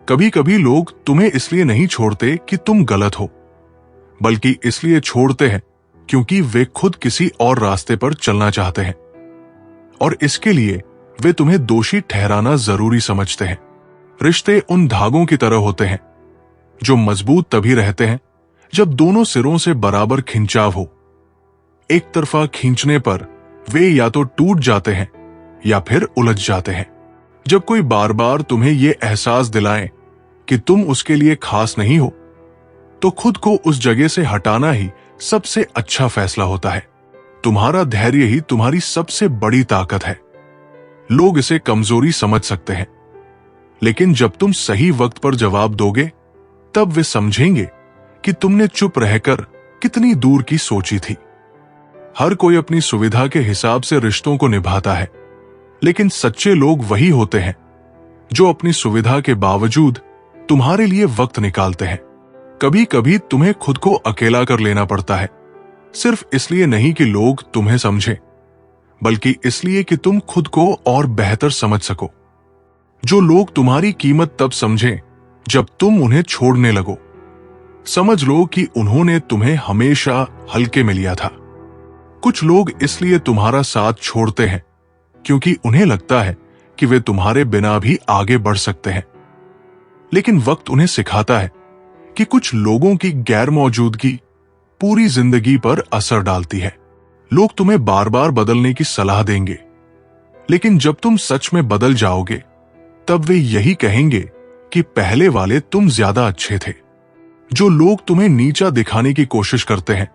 कभी कभी लोग तुम्हें इसलिए नहीं छोड़ते कि तुम गलत हो, बल्कि इसलिए छोड़ते हैं क्योंकि वे खुद किसी और रास्ते पर चलना चाहते हैं, और इसके लिए वे तुम्हें दोषी ठहराना जरूरी समझते हैं। रिश्ते उन धागों की तरह होते हैं जो मजबूत तभी रहते हैं जब दोनों सिरों से बराबर खिंचाव हो। एक तरफा खींचने पर वे या तो टूट जाते हैं या फिर उलझ जाते हैं। जब कोई बार बार तुम्हें यह एहसास दिलाए कि तुम उसके लिए खास नहीं हो, तो खुद को उस जगह से हटाना ही सबसे अच्छा फैसला होता है। तुम्हारा धैर्य ही तुम्हारी सबसे बड़ी ताकत है। लोग इसे कमजोरी समझ सकते हैं, लेकिन जब तुम सही वक्त पर जवाब दोगे, तब वे समझेंगे कि तुमने चुप रहकर कितनी दूर की सोची थी। हर कोई अपनी सुविधा के हिसाब से रिश्तों को निभाता है, लेकिन सच्चे लोग वही होते हैं जो अपनी सुविधा के बावजूद तुम्हारे लिए वक्त निकालते हैं। कभी कभी तुम्हें खुद को अकेला कर लेना पड़ता है, सिर्फ इसलिए नहीं कि लोग तुम्हें समझें, बल्कि इसलिए कि तुम खुद को और बेहतर समझ सको। जो लोग तुम्हारी कीमत तब समझें जब तुम उन्हें छोड़ने लगो, समझ लो कि उन्होंने तुम्हें हमेशा हल्के में लिया था। कुछ लोग इसलिए तुम्हारा साथ छोड़ते हैं क्योंकि उन्हें लगता है कि वे तुम्हारे बिना भी आगे बढ़ सकते हैं, लेकिन वक्त उन्हें सिखाता है कि कुछ लोगों की गैर मौजूदगी पूरी जिंदगी पर असर डालती है। लोग तुम्हें बार बार बदलने की सलाह देंगे, लेकिन जब तुम सच में बदल जाओगे, तब वे यही कहेंगे कि पहले वाले तुम ज्यादा अच्छे थे। जो लोग तुम्हें नीचा दिखाने की कोशिश करते हैं,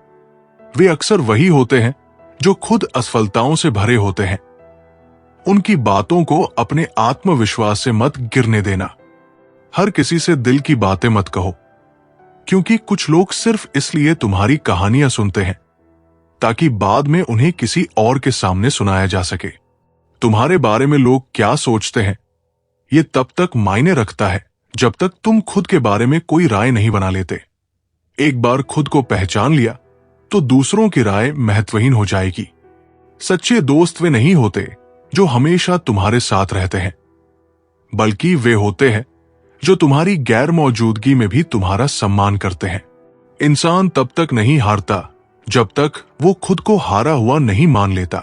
वे अक्सर वही होते हैं जो खुद असफलताओं से भरे होते हैं। उनकी बातों को अपने आत्मविश्वास से मत गिरने देना। हर किसी से दिल की बातें मत कहो, क्योंकि कुछ लोग सिर्फ इसलिए तुम्हारी कहानियां सुनते हैं ताकि बाद में उन्हें किसी और के सामने सुनाया जा सके। तुम्हारे बारे में लोग क्या सोचते हैं, ये तब तक मायने रखता है जब तक तुम खुद के बारे में कोई राय नहीं बना लेते। एक बार खुद को पहचान लिया तो दूसरों की राय महत्वहीन हो जाएगी। सच्चे दोस्त वे नहीं होते जो हमेशा तुम्हारे साथ रहते हैं, बल्कि वे होते हैं जो तुम्हारी गैर मौजूदगी में भी तुम्हारा सम्मान करते हैं। इंसान तब तक नहीं हारता जब तक वो खुद को हारा हुआ नहीं मान लेता।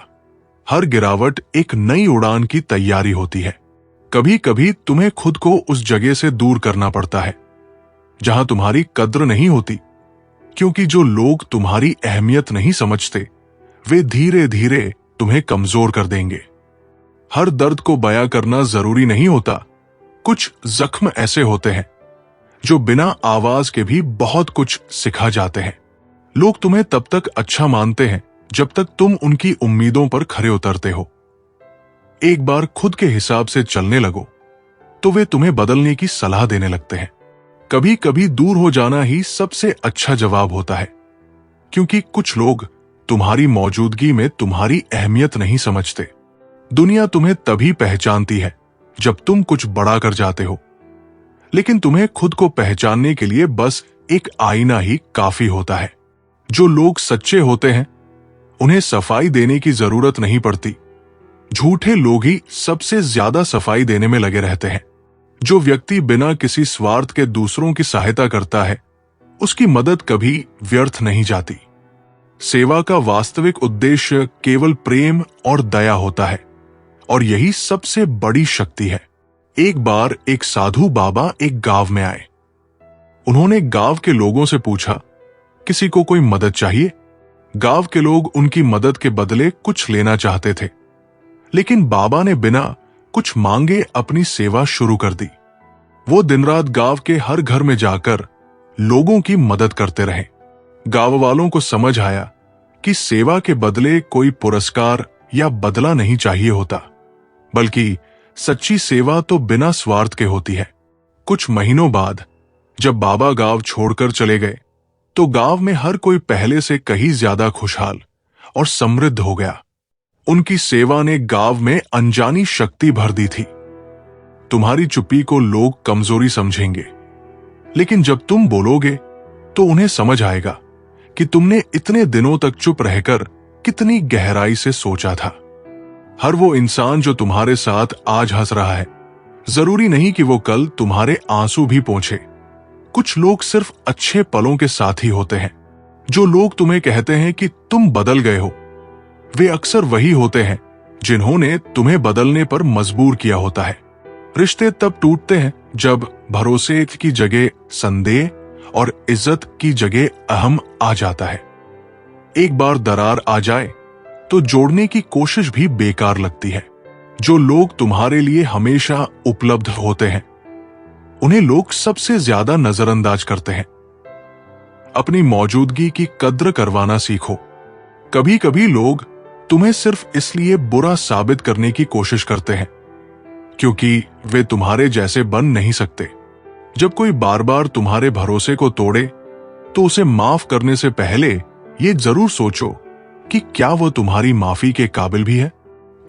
हर गिरावट एक नई उड़ान की तैयारी होती है। कभी कभी तुम्हें खुद को उस जगह से दूर करना पड़ता है जहां तुम्हारी कद्र नहीं होती, क्योंकि जो लोग तुम्हारी अहमियत नहीं समझते, वे धीरे धीरे तुम्हें कमजोर कर देंगे। हर दर्द को बयां करना जरूरी नहीं होता। कुछ जख्म ऐसे होते हैं जो बिना आवाज के भी बहुत कुछ सिखा जाते हैं। लोग तुम्हें तब तक अच्छा मानते हैं जब तक तुम उनकी उम्मीदों पर खरे उतरते हो। एक बार खुद के हिसाब से चलने लगो तो वे तुम्हें बदलने की सलाह देने लगते हैं। कभी कभी दूर हो जाना ही सबसे अच्छा जवाब होता है, क्योंकि कुछ लोग तुम्हारी मौजूदगी में तुम्हारी अहमियत नहीं समझते। दुनिया तुम्हें तभी पहचानती है जब तुम कुछ बड़ा कर जाते हो, लेकिन तुम्हें खुद को पहचानने के लिए बस एक आईना ही काफी होता है। जो लोग सच्चे होते हैं, उन्हें सफाई देने की जरूरत नहीं पड़ती। झूठे लोग ही सबसे ज्यादा सफाई देने में लगे रहते हैं। जो व्यक्ति बिना किसी स्वार्थ के दूसरों की सहायता करता है, उसकी मदद कभी व्यर्थ नहीं जाती। सेवा का वास्तविक उद्देश्य केवल प्रेम और दया होता है, और यही सबसे बड़ी शक्ति है। एक बार एक साधु बाबा एक गांव में आए। उन्होंने गांव के लोगों से पूछा, किसी को कोई मदद चाहिए? गांव के लोग उनकी मदद के बदले कुछ लेना चाहते थे, लेकिन बाबा ने बिना कुछ मांगे अपनी सेवा शुरू कर दी। वो दिन रात गांव के हर घर में जाकर लोगों की मदद करते रहे। गांव वालों को समझ आया कि सेवा के बदले कोई पुरस्कार या बदला नहीं चाहिए होता, बल्कि सच्ची सेवा तो बिना स्वार्थ के होती है। कुछ महीनों बाद जब बाबा गांव छोड़कर चले गए, तो गांव में हर कोई पहले से कहीं ज्यादा खुशहाल और समृद्ध हो गया। उनकी सेवा ने गांव में अनजानी शक्ति भर दी थी। तुम्हारी चुप्पी को लोग कमजोरी समझेंगे, लेकिन जब तुम बोलोगे तो उन्हें समझ आएगा कि तुमने इतने दिनों तक चुप रहकर कितनी गहराई से सोचा था। हर वो इंसान जो तुम्हारे साथ आज हंस रहा है, जरूरी नहीं कि वो कल तुम्हारे आंसू भी पोंछे। कुछ लोग सिर्फ अच्छे पलों के साथी होते हैं। जो लोग तुम्हें कहते हैं कि तुम बदल गए हो, वे अक्सर वही होते हैं जिन्होंने तुम्हें बदलने पर मजबूर किया होता है। रिश्ते तब टूटते हैं जब भरोसे की जगह संदेह और इज्जत की जगह अहम आ जाता है। एक बार दरार आ जाए तो जोड़ने की कोशिश भी बेकार लगती है। जो लोग तुम्हारे लिए हमेशा उपलब्ध होते हैं, उन्हें लोग सबसे ज्यादा नजरअंदाज करते हैं। अपनी मौजूदगी की कद्र करवाना सीखो। कभी कभी लोग तुम्हें सिर्फ इसलिए बुरा साबित करने की कोशिश करते हैं क्योंकि वे तुम्हारे जैसे बन नहीं सकते। जब कोई बार बार तुम्हारे भरोसे को तोड़े तो उसे माफ करने से पहले ये जरूर सोचो कि क्या वह तुम्हारी माफी के काबिल भी है।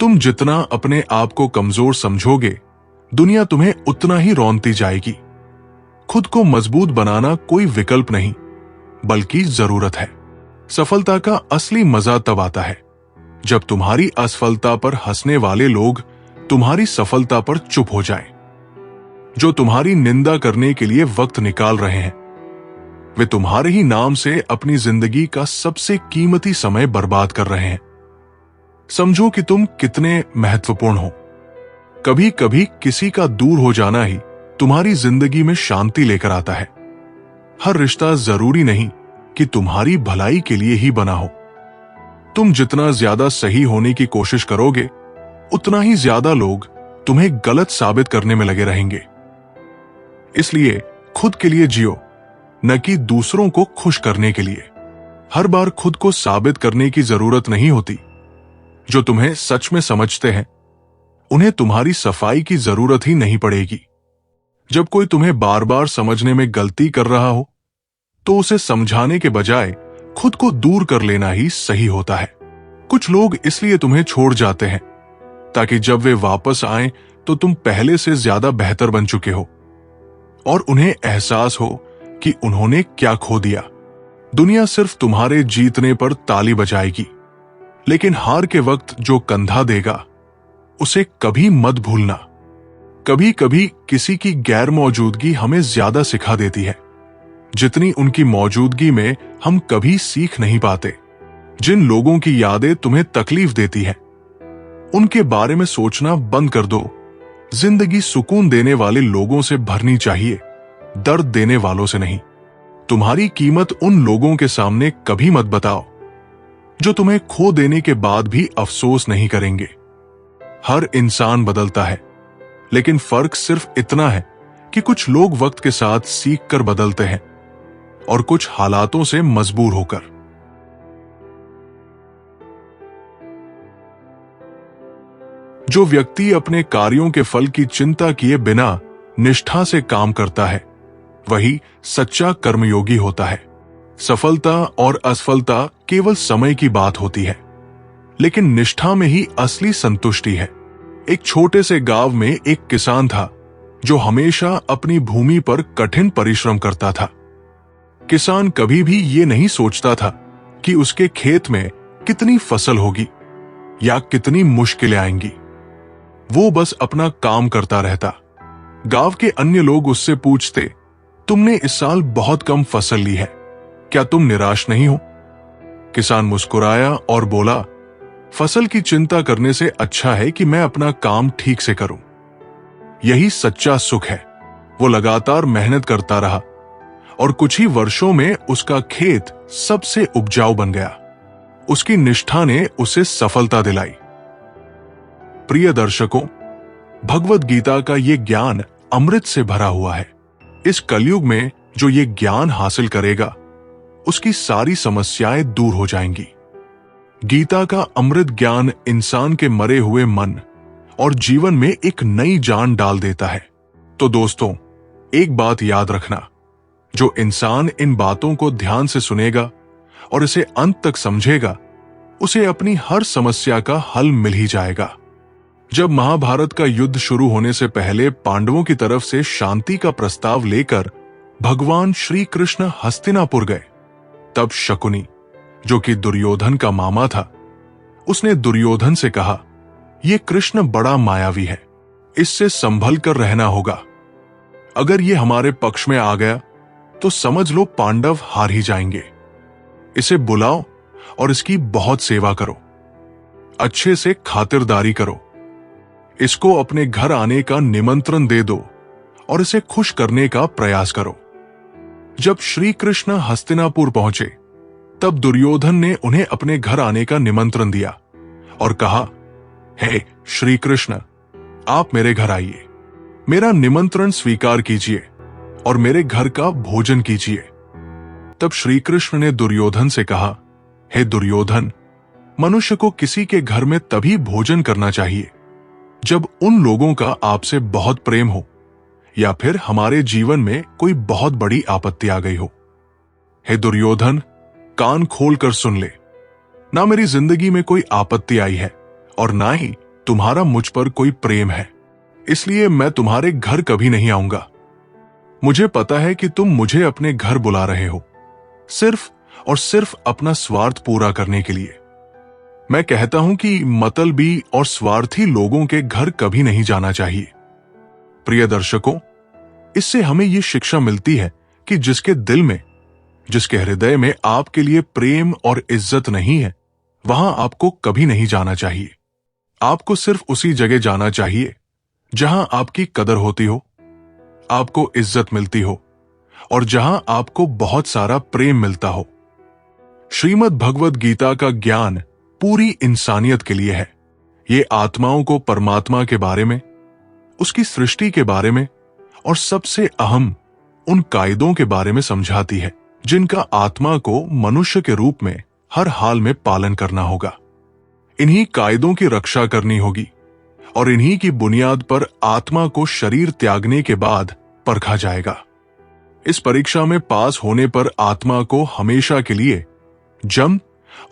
तुम जितना अपने आप को कमजोर समझोगे, दुनिया तुम्हें उतना ही रौंदती जाएगी। खुद को मजबूत बनाना कोई विकल्प नहीं, बल्कि जरूरत है। सफलता का असली मजा तब आता है जब तुम्हारी असफलता पर हंसने वाले लोग तुम्हारी सफलता पर चुप हो जाएं। जो तुम्हारी निंदा करने के लिए वक्त निकाल रहे हैं, वे तुम्हारे ही नाम से अपनी जिंदगी का सबसे कीमती समय बर्बाद कर रहे हैं। समझो कि तुम कितने महत्वपूर्ण हो। कभी कभी किसी का दूर हो जाना ही तुम्हारी जिंदगी में शांति लेकर आता है। हर रिश्ता जरूरी नहीं कि तुम्हारी भलाई के लिए ही बना हो। तुम जितना ज्यादा सही होने की कोशिश करोगे, उतना ही ज्यादा लोग तुम्हें गलत साबित करने में लगे रहेंगे। इसलिए खुद के लिए जियो, न कि दूसरों को खुश करने के लिए। हर बार खुद को साबित करने की जरूरत नहीं होती। जो तुम्हें सच में समझते हैं, उन्हें तुम्हारी सफाई की जरूरत ही नहीं पड़ेगी। जब कोई तुम्हें बार बार समझने में गलती कर रहा हो, तो उसे समझाने के बजाय खुद को दूर कर लेना ही सही होता है। कुछ लोग इसलिए तुम्हें छोड़ जाते हैं ताकि जब वे वापस आएं तो तुम पहले से ज्यादा बेहतर बन चुके हो और उन्हें एहसास हो कि उन्होंने क्या खो दिया। दुनिया सिर्फ तुम्हारे जीतने पर ताली बजाएगी, लेकिन हार के वक्त जो कंधा देगा उसे कभी मत भूलना। कभी कभी किसी की गैर मौजूदगी हमें ज्यादा सिखा देती है जितनी उनकी मौजूदगी में हम कभी सीख नहीं पाते। जिन लोगों की यादें तुम्हें तकलीफ देती हैं, उनके बारे में सोचना बंद कर दो। जिंदगी सुकून देने वाले लोगों से भरनी चाहिए, दर्द देने वालों से नहीं। तुम्हारी कीमत उन लोगों के सामने कभी मत बताओ जो तुम्हें खो देने के बाद भी अफसोस नहीं करेंगे। हर इंसान बदलता है, लेकिन फर्क सिर्फ इतना है कि कुछ लोग वक्त के साथ सीख कर बदलते हैं और कुछ हालातों से मजबूर होकर। जो व्यक्ति अपने कार्यों के फल की चिंता किए बिना निष्ठा से काम करता है, वही सच्चा कर्मयोगी होता है। सफलता और असफलता केवल समय की बात होती है, लेकिन निष्ठा में ही असली संतुष्टि है। एक छोटे से गांव में एक किसान था जो हमेशा अपनी भूमि पर कठिन परिश्रम करता था। किसान कभी भी ये नहीं सोचता था कि उसके खेत में कितनी फसल होगी या कितनी मुश्किलें आएंगी। वो बस अपना काम करता रहता। गांव के अन्य लोग उससे पूछते, तुमने इस साल बहुत कम फसल ली है, क्या तुम निराश नहीं हो? किसान मुस्कुराया और बोला, फसल की चिंता करने से अच्छा है कि मैं अपना काम ठीक से करूं। यही सच्चा सुख है। वो लगातार मेहनत करता रहा और कुछ ही वर्षों में उसका खेत सबसे उपजाऊ बन गया। उसकी निष्ठा ने उसे सफलता दिलाई। प्रिय दर्शकों, भगवद गीता का ये ज्ञान अमृत से भरा हुआ है। इस कलयुग में जो ये ज्ञान हासिल करेगा, उसकी सारी समस्याएं दूर हो जाएंगी। गीता का अमृत ज्ञान इंसान के मरे हुए मन और जीवन में एक नई जान डाल देता है। तो दोस्तों, एक बात याद रखना, जो इंसान इन बातों को ध्यान से सुनेगा और इसे अंत तक समझेगा, उसे अपनी हर समस्या का हल मिल ही जाएगा। जब महाभारत का युद्ध शुरू होने से पहले पांडवों की तरफ से शांति का प्रस्ताव लेकर भगवान श्री कृष्ण हस्तिनापुर गए, तब शकुनी, जो कि दुर्योधन का मामा था, उसने दुर्योधन से कहा, ये कृष्ण बड़ा मायावी है, इससे संभल कर रहना होगा। अगर ये हमारे पक्ष में आ गया तो समझ लो पांडव हार ही जाएंगे। इसे बुलाओ और इसकी बहुत सेवा करो, अच्छे से खातिरदारी करो, इसको अपने घर आने का निमंत्रण दे दो और इसे खुश करने का प्रयास करो। जब श्री कृष्ण हस्तिनापुर पहुंचे तब दुर्योधन ने उन्हें अपने घर आने का निमंत्रण दिया और कहा, हे श्री कृष्ण, आप मेरे घर आइए, मेरा निमंत्रण स्वीकार कीजिए और मेरे घर का भोजन कीजिए। तब श्री कृष्ण ने दुर्योधन से कहा, हे दुर्योधन, मनुष्य को किसी के घर में तभी भोजन करना चाहिए जब उन लोगों का आपसे बहुत प्रेम हो या फिर हमारे जीवन में कोई बहुत बड़ी आपत्ति आ गई हो। हे दुर्योधन, कान खोलकर सुन ले, ना मेरी जिंदगी में कोई आपत्ति आई है और ना ही तुम्हारा मुझ पर कोई प्रेम है, इसलिए मैं तुम्हारे घर कभी नहीं आऊंगा। मुझे पता है कि तुम मुझे अपने घर बुला रहे हो सिर्फ और सिर्फ अपना स्वार्थ पूरा करने के लिए। मैं कहता हूं कि मतलबी और स्वार्थी लोगों के घर कभी नहीं जाना चाहिए। प्रिय दर्शकों, इससे हमें यह शिक्षा मिलती है कि जिसके दिल में, जिसके हृदय में आपके लिए प्रेम और इज्जत नहीं है, वहां आपको कभी नहीं जाना चाहिए। आपको सिर्फ उसी जगह जाना चाहिए जहां आपकी कदर होती हो, आपको इज्जत मिलती हो और जहां आपको बहुत सारा प्रेम मिलता हो। श्रीमद् भगवद गीता का ज्ञान पूरी इंसानियत के लिए है। ये आत्माओं को परमात्मा के बारे में, उसकी सृष्टि के बारे में और सबसे अहम उन कायदों के बारे में समझाती है जिनका आत्मा को मनुष्य के रूप में हर हाल में पालन करना होगा। इन्हीं कायदों की रक्षा करनी होगी और इन्हीं की बुनियाद पर आत्मा को शरीर त्यागने के बाद परखा जाएगा। इस परीक्षा में पास होने पर आत्मा को हमेशा के लिए जन्म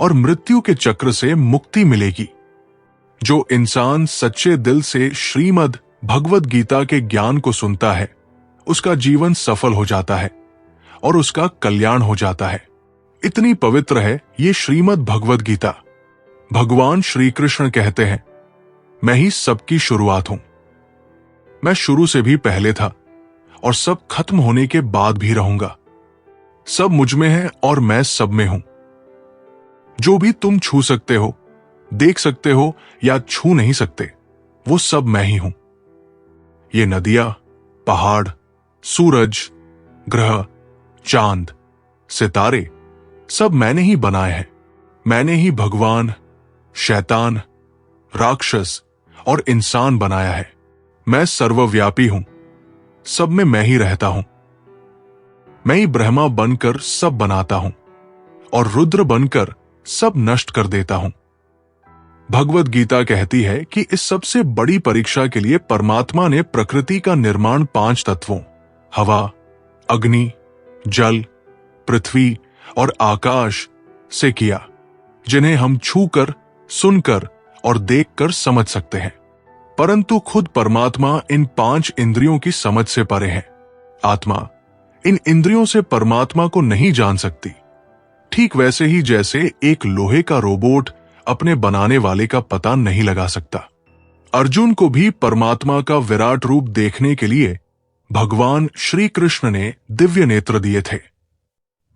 और मृत्यु के चक्र से मुक्ति मिलेगी। जो इंसान सच्चे दिल से श्रीमद् भगवद गीता के ज्ञान को सुनता है, उसका जीवन सफल हो जाता है और उसका कल्याण हो जाता है। इतनी पवित्र है ये श्रीमद् भगवद गीता। भगवान श्री कृष्ण कहते हैं, मैं ही सबकी शुरुआत हूं। मैं शुरू से भी पहले था और सब खत्म होने के बाद भी रहूंगा। सब मुझ में है और मैं सब में हूं। जो भी तुम छू सकते हो, देख सकते हो या छू नहीं सकते, वो सब मैं ही हूं। ये नदियां, पहाड़, सूरज, ग्रह, चांद, सितारे सब मैंने ही बनाए हैं। मैंने ही भगवान, शैतान, राक्षस और इंसान बनाया है। मैं सर्वव्यापी हूं, सब में मैं ही रहता हूं। मैं ही ब्रह्मा बनकर सब बनाता हूं और रुद्र बनकर सब नष्ट कर देता हूं। भगवद गीता कहती है कि इस सबसे बड़ी परीक्षा के लिए परमात्मा ने प्रकृति का निर्माण 5 तत्वों हवा, अग्नि, जल, पृथ्वी और आकाश से किया, जिन्हें हम छूकर, सुनकर और देखकर समझ सकते हैं। परंतु खुद परमात्मा इन 5 इंद्रियों की समझ से परे है। आत्मा इन इंद्रियों से परमात्मा को नहीं जान सकती, ठीक वैसे ही जैसे एक लोहे का रोबोट अपने बनाने वाले का पता नहीं लगा सकता। अर्जुन को भी परमात्मा का विराट रूप देखने के लिए भगवान श्री कृष्ण ने दिव्य नेत्र दिए थे।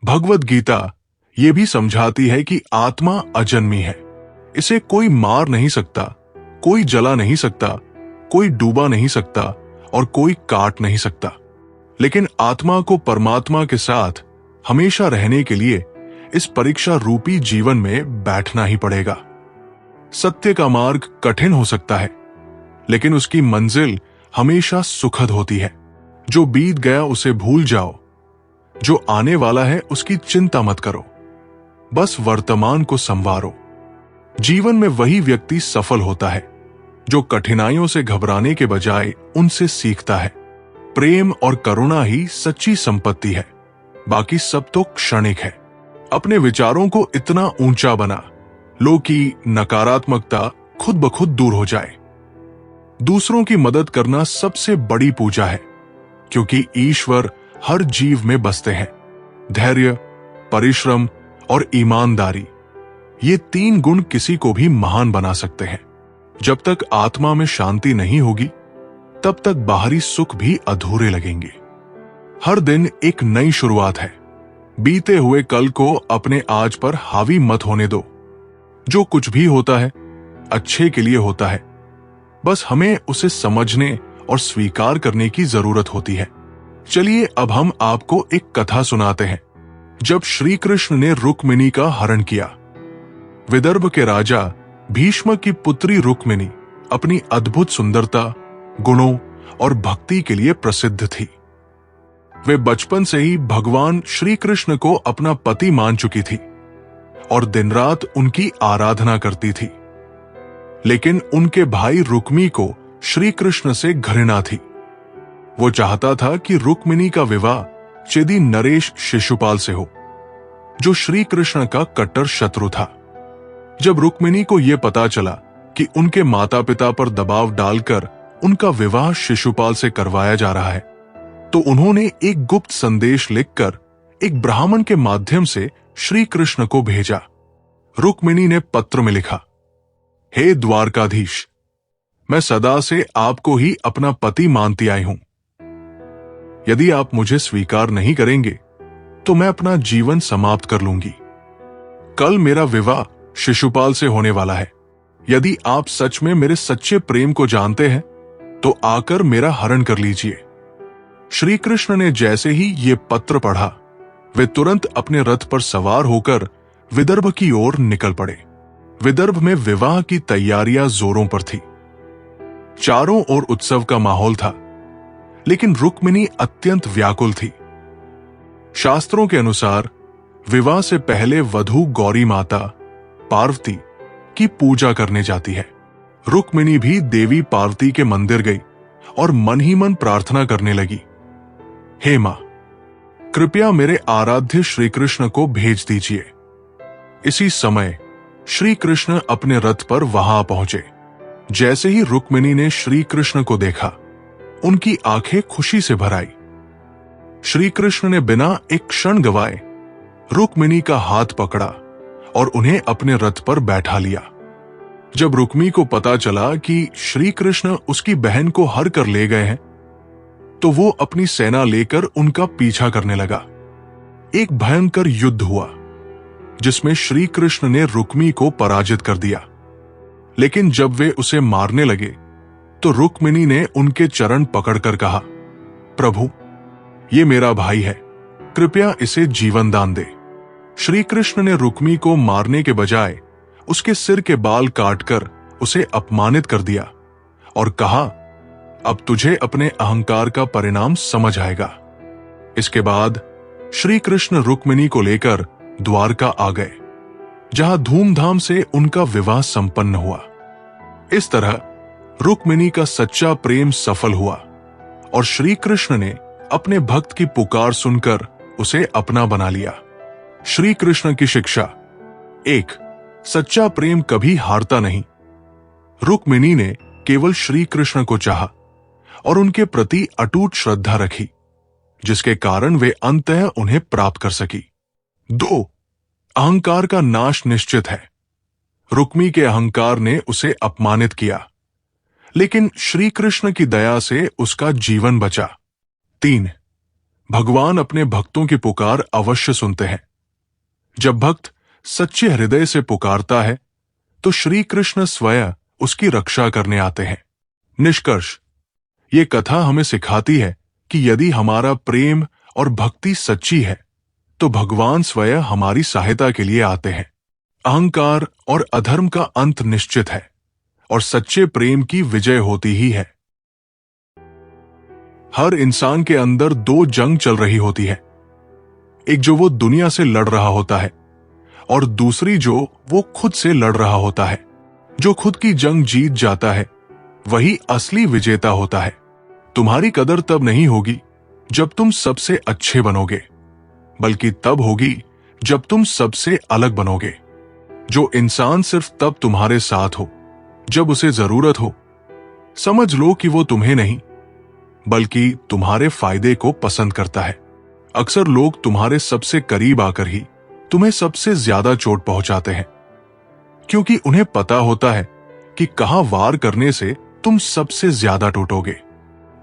भगवद गीता ये भी समझाती है कि आत्मा अजन्मी है। इसे कोई मार नहीं सकता, कोई जला नहीं सकता, कोई डूबा नहीं सकता और कोई काट नहीं सकता। लेकिन आत्मा को परमात्मा के साथ हमेशा रहने के लिए इस परीक्षा रूपी जीवन में बैठना ही पड़ेगा। सत्य का मार्ग कठिन हो सकता है, लेकिन उसकी मंजिल हमेशा सुखद होती है। जो बीत गया उसे भूल जाओ, जो आने वाला है उसकी चिंता मत करो, बस वर्तमान को संवारो। जीवन में वही व्यक्ति सफल होता है जो कठिनाइयों से घबराने के बजाय उनसे सीखता है। प्रेम और करुणा ही सच्ची संपत्ति है, बाकी सब तो क्षणिक है। अपने विचारों को इतना ऊंचा बना लो कि नकारात्मकता खुद ब खुद दूर हो जाए। दूसरों की मदद करना सबसे बड़ी पूजा है, क्योंकि ईश्वर हर जीव में बसते हैं। धैर्य, परिश्रम और ईमानदारी, ये 3 गुण किसी को भी महान बना सकते हैं। जब तक आत्मा में शांति नहीं होगी, तब तक बाहरी सुख भी अधूरे लगेंगे। हर दिन एक नई शुरुआत है। बीते हुए कल को अपने आज पर हावी मत होने दो। जो कुछ भी होता है अच्छे के लिए होता है, बस हमें उसे समझने और स्वीकार करने की जरूरत होती है। चलिए अब हम आपको एक कथा सुनाते हैं। जब श्री कृष्ण ने रुक्मिणी का हरण किया। विदर्भ के राजा भीष्म की पुत्री रुक्मिणी अपनी अद्भुत सुंदरता, गुणों और भक्ति के लिए प्रसिद्ध थी। वे बचपन से ही भगवान श्री कृष्ण को अपना पति मान चुकी थी और दिन रात उनकी आराधना करती थी। लेकिन उनके भाई रुक्मी को श्री कृष्ण से घृणा थी। वो चाहता था कि रुक्मिणी का विवाह चेदी नरेश शिशुपाल से हो, जो श्री कृष्ण का कट्टर शत्रु था। जब रुक्मिणी को यह पता चला कि उनके माता पिता पर दबाव डालकर उनका विवाह शिशुपाल से करवाया जा रहा है, तो उन्होंने एक गुप्त संदेश लिखकर एक ब्राह्मण के माध्यम से श्री कृष्ण को भेजा। रुक्मिणी ने पत्र में लिखा, हे द्वारकाधीश, मैं सदा से आपको ही अपना पति मानती आई हूं। यदि आप मुझे स्वीकार नहीं करेंगे तो मैं अपना जीवन समाप्त कर लूंगी। कल मेरा विवाह शिशुपाल से होने वाला है। यदि आप सच में मेरे सच्चे प्रेम को जानते हैं तो आकर मेरा हरण कर लीजिए। श्री कृष्ण ने जैसे ही ये पत्र पढ़ा, वे तुरंत अपने रथ पर सवार होकर विदर्भ की ओर निकल पड़े। विदर्भ में विवाह की तैयारियां जोरों पर थी। चारों ओर उत्सव का माहौल था, लेकिन रुक्मिणी अत्यंत व्याकुल थी। शास्त्रों के अनुसार विवाह से पहले वधू गौरी माता पार्वती की पूजा करने जाती है। रुक्मिणी भी देवी पार्वती के मंदिर गई और मन ही मन प्रार्थना करने लगी, हे मां, कृपया मेरे आराध्य श्री कृष्ण को भेज दीजिए। इसी समय श्री कृष्ण अपने रथ पर वहां पहुंचे। जैसे ही रुक्मिणी ने श्री कृष्ण को देखा, उनकी आंखें खुशी से भर आई। श्री कृष्ण ने बिना एक क्षण गवाए रुक्मिणी का हाथ पकड़ा और उन्हें अपने रथ पर बैठा लिया। जब रुक्मी को पता चला कि श्री कृष्ण उसकी बहन को हर कर ले गए हैं, तो वो अपनी सेना लेकर उनका पीछा करने लगा। एक भयंकर युद्ध हुआ, जिसमें श्री कृष्ण ने रुक्मी को पराजित कर दिया। लेकिन जब वे उसे मारने लगे, तो रुक्मिणी ने उनके चरण पकड़कर कहा, प्रभु, ये मेरा भाई है, कृपया इसे जीवन दान दे। श्री कृष्ण ने रुक्मी को मारने के बजाय उसके सिर के बाल काटकर उसे अपमानित कर दिया और कहा, अब तुझे अपने अहंकार का परिणाम समझ आएगा। इसके बाद श्री कृष्ण रुक्मिणी को लेकर द्वारका आ गए, जहां धूमधाम से उनका विवाह संपन्न हुआ। इस तरह रुक्मिणी का सच्चा प्रेम सफल हुआ और श्री कृष्ण ने अपने भक्त की पुकार सुनकर उसे अपना बना लिया। श्री कृष्ण की शिक्षा: 1. सच्चा प्रेम कभी हारता नहीं। रुक्मिणी ने केवल श्री कृष्ण को चाहा और उनके प्रति अटूट श्रद्धा रखी, जिसके कारण वे अंततः उन्हें प्राप्त कर सकी। 2. अहंकार का नाश निश्चित है। रुक्मी के अहंकार ने उसे अपमानित किया, लेकिन श्री कृष्ण की दया से उसका जीवन बचा। 3. भगवान अपने भक्तों की पुकार अवश्य सुनते हैं। जब भक्त सच्चे हृदय से पुकारता है, तो श्री कृष्ण स्वयं उसकी रक्षा करने आते हैं। निष्कर्ष: ये कथा हमें सिखाती है कि यदि हमारा प्रेम और भक्ति सच्ची है, तो भगवान स्वयं हमारी सहायता के लिए आते हैं। अहंकार और अधर्म का अंत निश्चित है और सच्चे प्रेम की विजय होती ही है। हर इंसान के अंदर 2 जंग चल रही होती है, एक जो वो दुनिया से लड़ रहा होता है और दूसरी जो वो खुद से लड़ रहा होता है। जो खुद की जंग जीत जाता है, वही असली विजेता होता है। तुम्हारी कदर तब नहीं होगी जब तुम सबसे अच्छे बनोगे, बल्कि तब होगी जब तुम सबसे अलग बनोगे। जो इंसान सिर्फ तब तुम्हारे साथ हो जब उसे जरूरत हो, समझ लो कि वो तुम्हें नहीं बल्कि तुम्हारे फायदे को पसंद करता है। अक्सर लोग तुम्हारे सबसे करीब आकर ही तुम्हें सबसे ज्यादा चोट पहुंचाते हैं, क्योंकि उन्हें पता होता है कि कहां वार करने से तुम सबसे ज्यादा टूटोगे।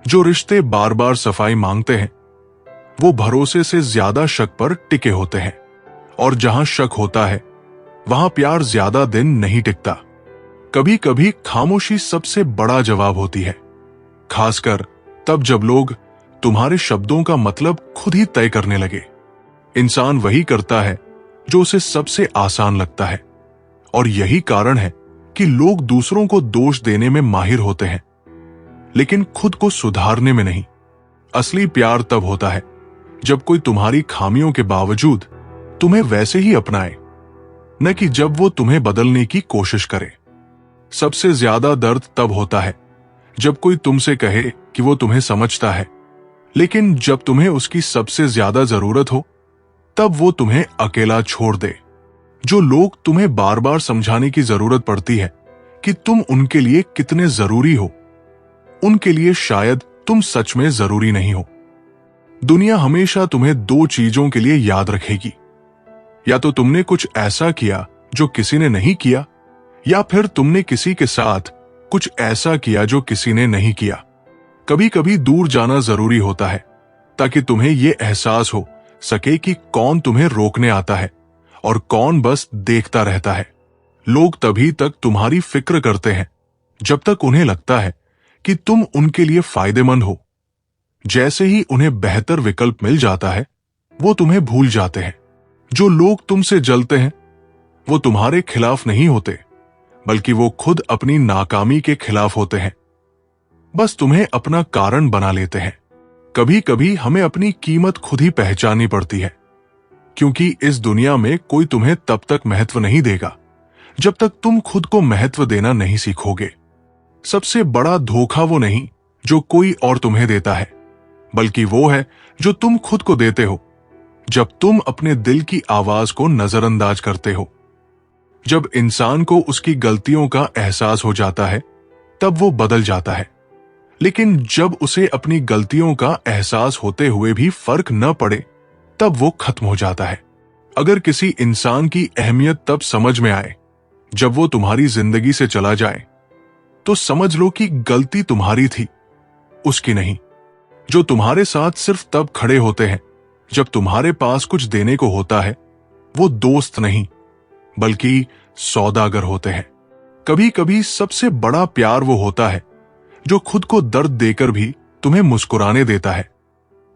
जो रिश्ते बार बार सफाई मांगते हैं वो भरोसे से ज्यादा शक पर टिके होते हैं, और जहां शक होता है वहां प्यार ज्यादा दिन नहीं टिकता। कभी कभी खामोशी सबसे बड़ा जवाब होती है, खासकर तब जब लोग तुम्हारे शब्दों का मतलब खुद ही तय करने लगे। इंसान वही करता है जो उसे सबसे आसान लगता है, और यही कारण है कि लोग दूसरों को दोष देने में माहिर होते हैं, लेकिन खुद को सुधारने में नहीं। असली प्यार तब होता है जब कोई तुम्हारी खामियों के बावजूद तुम्हें वैसे ही अपनाए, न कि जब वो तुम्हें बदलने की कोशिश करे। सबसे ज्यादा दर्द तब होता है जब कोई तुमसे कहे कि वो तुम्हें समझता है, लेकिन जब तुम्हें उसकी सबसे ज्यादा जरूरत हो तब वो तुम्हें अकेला छोड़ दे। जो लोग तुम्हें बार बार समझाने की जरूरत पड़ती है कि तुम उनके लिए कितने जरूरी हो, उनके लिए शायद तुम सच में जरूरी नहीं हो। दुनिया हमेशा तुम्हें दो चीजों के लिए याद रखेगी, या तो तुमने कुछ ऐसा किया जो किसी ने नहीं किया, या फिर तुमने किसी के साथ कुछ ऐसा किया जो किसी ने नहीं किया। कभी कभी दूर जाना जरूरी होता है ताकि तुम्हें यह एहसास हो सके कि कौन तुम्हें रोकने आता है और कौन बस देखता रहता है। लोग तभी तक तुम्हारी फिक्र करते हैं जब तक उन्हें लगता है कि तुम उनके लिए फायदेमंद हो। जैसे ही उन्हें बेहतर विकल्प मिल जाता है वो तुम्हें भूल जाते हैं। जो लोग तुमसे जलते हैं वो तुम्हारे खिलाफ नहीं होते, बल्कि वो खुद अपनी नाकामी के खिलाफ होते हैं, बस तुम्हें अपना कारण बना लेते हैं। कभी कभी हमें अपनी कीमत खुद ही पहचाननी पड़ती है, क्योंकि इस दुनिया में कोई तुम्हें तब तक महत्व नहीं देगा जब तक तुम खुद को महत्व देना नहीं सीखोगे। सबसे बड़ा धोखा वो नहीं जो कोई और तुम्हें देता है, बल्कि वो है जो तुम खुद को देते हो जब तुम अपने दिल की आवाज को नजरअंदाज करते हो। जब इंसान को उसकी गलतियों का एहसास हो जाता है तब वो बदल जाता है, लेकिन जब उसे अपनी गलतियों का एहसास होते हुए भी फर्क न पड़े तब वो खत्म हो जाता है। अगर किसी इंसान की अहमियत तब समझ में आए जब वो तुम्हारी जिंदगी से चला जाए, तो समझ लो कि गलती तुम्हारी थी, उसकी नहीं। जो तुम्हारे साथ सिर्फ तब खड़े होते हैं जब तुम्हारे पास कुछ देने को होता है, वो दोस्त नहीं बल्कि सौदागर होते हैं। कभी कभी सबसे बड़ा प्यार वो होता है जो खुद को दर्द देकर भी तुम्हें मुस्कुराने देता है,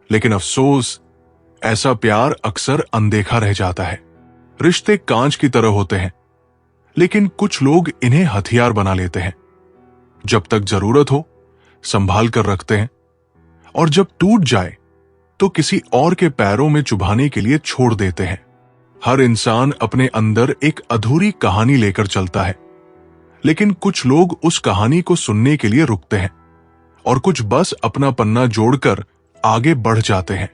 लेकिन अफसोस ऐसा प्यार अक्सर अनदेखा रह जाता है। रिश्ते कांच की तरह होते हैं, लेकिन कुछ लोग इन्हें हथियार बना लेते हैं। जब तक जरूरत हो संभाल कर रखते हैं, और जब टूट जाए तो किसी और के पैरों में चुभाने के लिए छोड़ देते हैं। हर इंसान अपने अंदर एक अधूरी कहानी लेकर चलता है, लेकिन कुछ लोग उस कहानी को सुनने के लिए रुकते हैं और कुछ बस अपना पन्ना जोड़कर आगे बढ़ जाते हैं।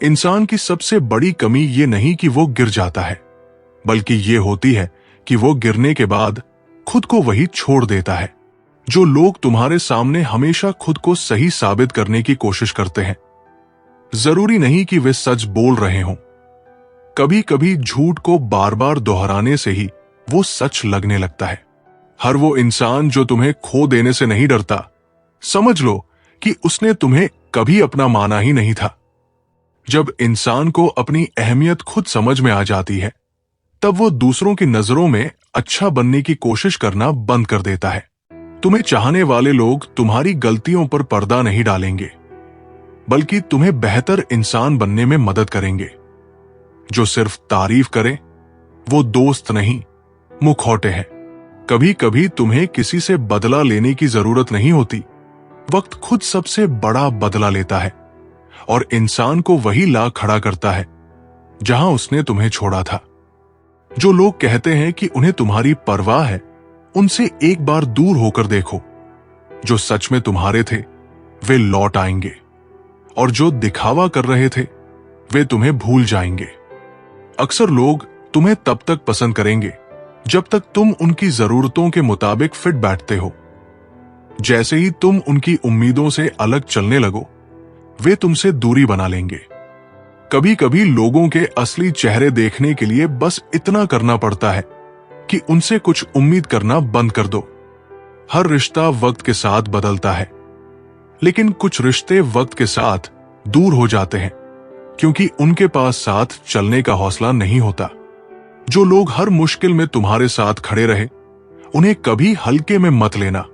इंसान की सबसे बड़ी कमी ये नहीं कि वो गिर जाता है, बल्कि ये होती है कि वो गिरने के बाद खुद को वही छोड़ देता है। जो लोग तुम्हारे सामने हमेशा खुद को सही साबित करने की कोशिश करते हैं, जरूरी नहीं कि वे सच बोल रहे हों। कभी कभी झूठ को बार बार दोहराने से ही वो सच लगने लगता है। हर वो इंसान जो तुम्हें खो देने से नहीं डरता, समझ लो कि उसने तुम्हें कभी अपना माना ही नहीं था। जब इंसान को अपनी अहमियत खुद समझ में आ जाती है, तब वो दूसरों की नजरों में अच्छा बनने की कोशिश करना बंद कर देता है। तुम्हें चाहने वाले लोग तुम्हारी गलतियों पर पर्दा नहीं डालेंगे, बल्कि तुम्हें बेहतर इंसान बनने में मदद करेंगे। जो सिर्फ तारीफ करे वो दोस्त नहीं, मुखौटे हैं। कभी कभी तुम्हें किसी से बदला लेने की जरूरत नहीं होती, वक्त खुद सबसे बड़ा बदला लेता है और इंसान को वही ला खड़ा करता है जहां उसने तुम्हें छोड़ा था। जो लोग कहते हैं कि उन्हें तुम्हारी परवाह है, उनसे एक बार दूर होकर देखो। जो सच में तुम्हारे थे वे लौट आएंगे, और जो दिखावा कर रहे थे वे तुम्हें भूल जाएंगे। अक्सर लोग तुम्हें तब तक पसंद करेंगे जब तक तुम उनकी जरूरतों के मुताबिक फिट बैठते हो। जैसे ही तुम उनकी उम्मीदों से अलग चलने लगो, वे तुमसे दूरी बना लेंगे। कभी कभी लोगों के असली चेहरे देखने के लिए बस इतना करना पड़ता है कि उनसे कुछ उम्मीद करना बंद कर दो। हर रिश्ता वक्त के साथ बदलता है, लेकिन कुछ रिश्ते वक्त के साथ दूर हो जाते हैं क्योंकि उनके पास साथ चलने का हौसला नहीं होता। जो लोग हर मुश्किल में तुम्हारे साथ खड़े रहे, उन्हें कभी हल्के में मत लेना।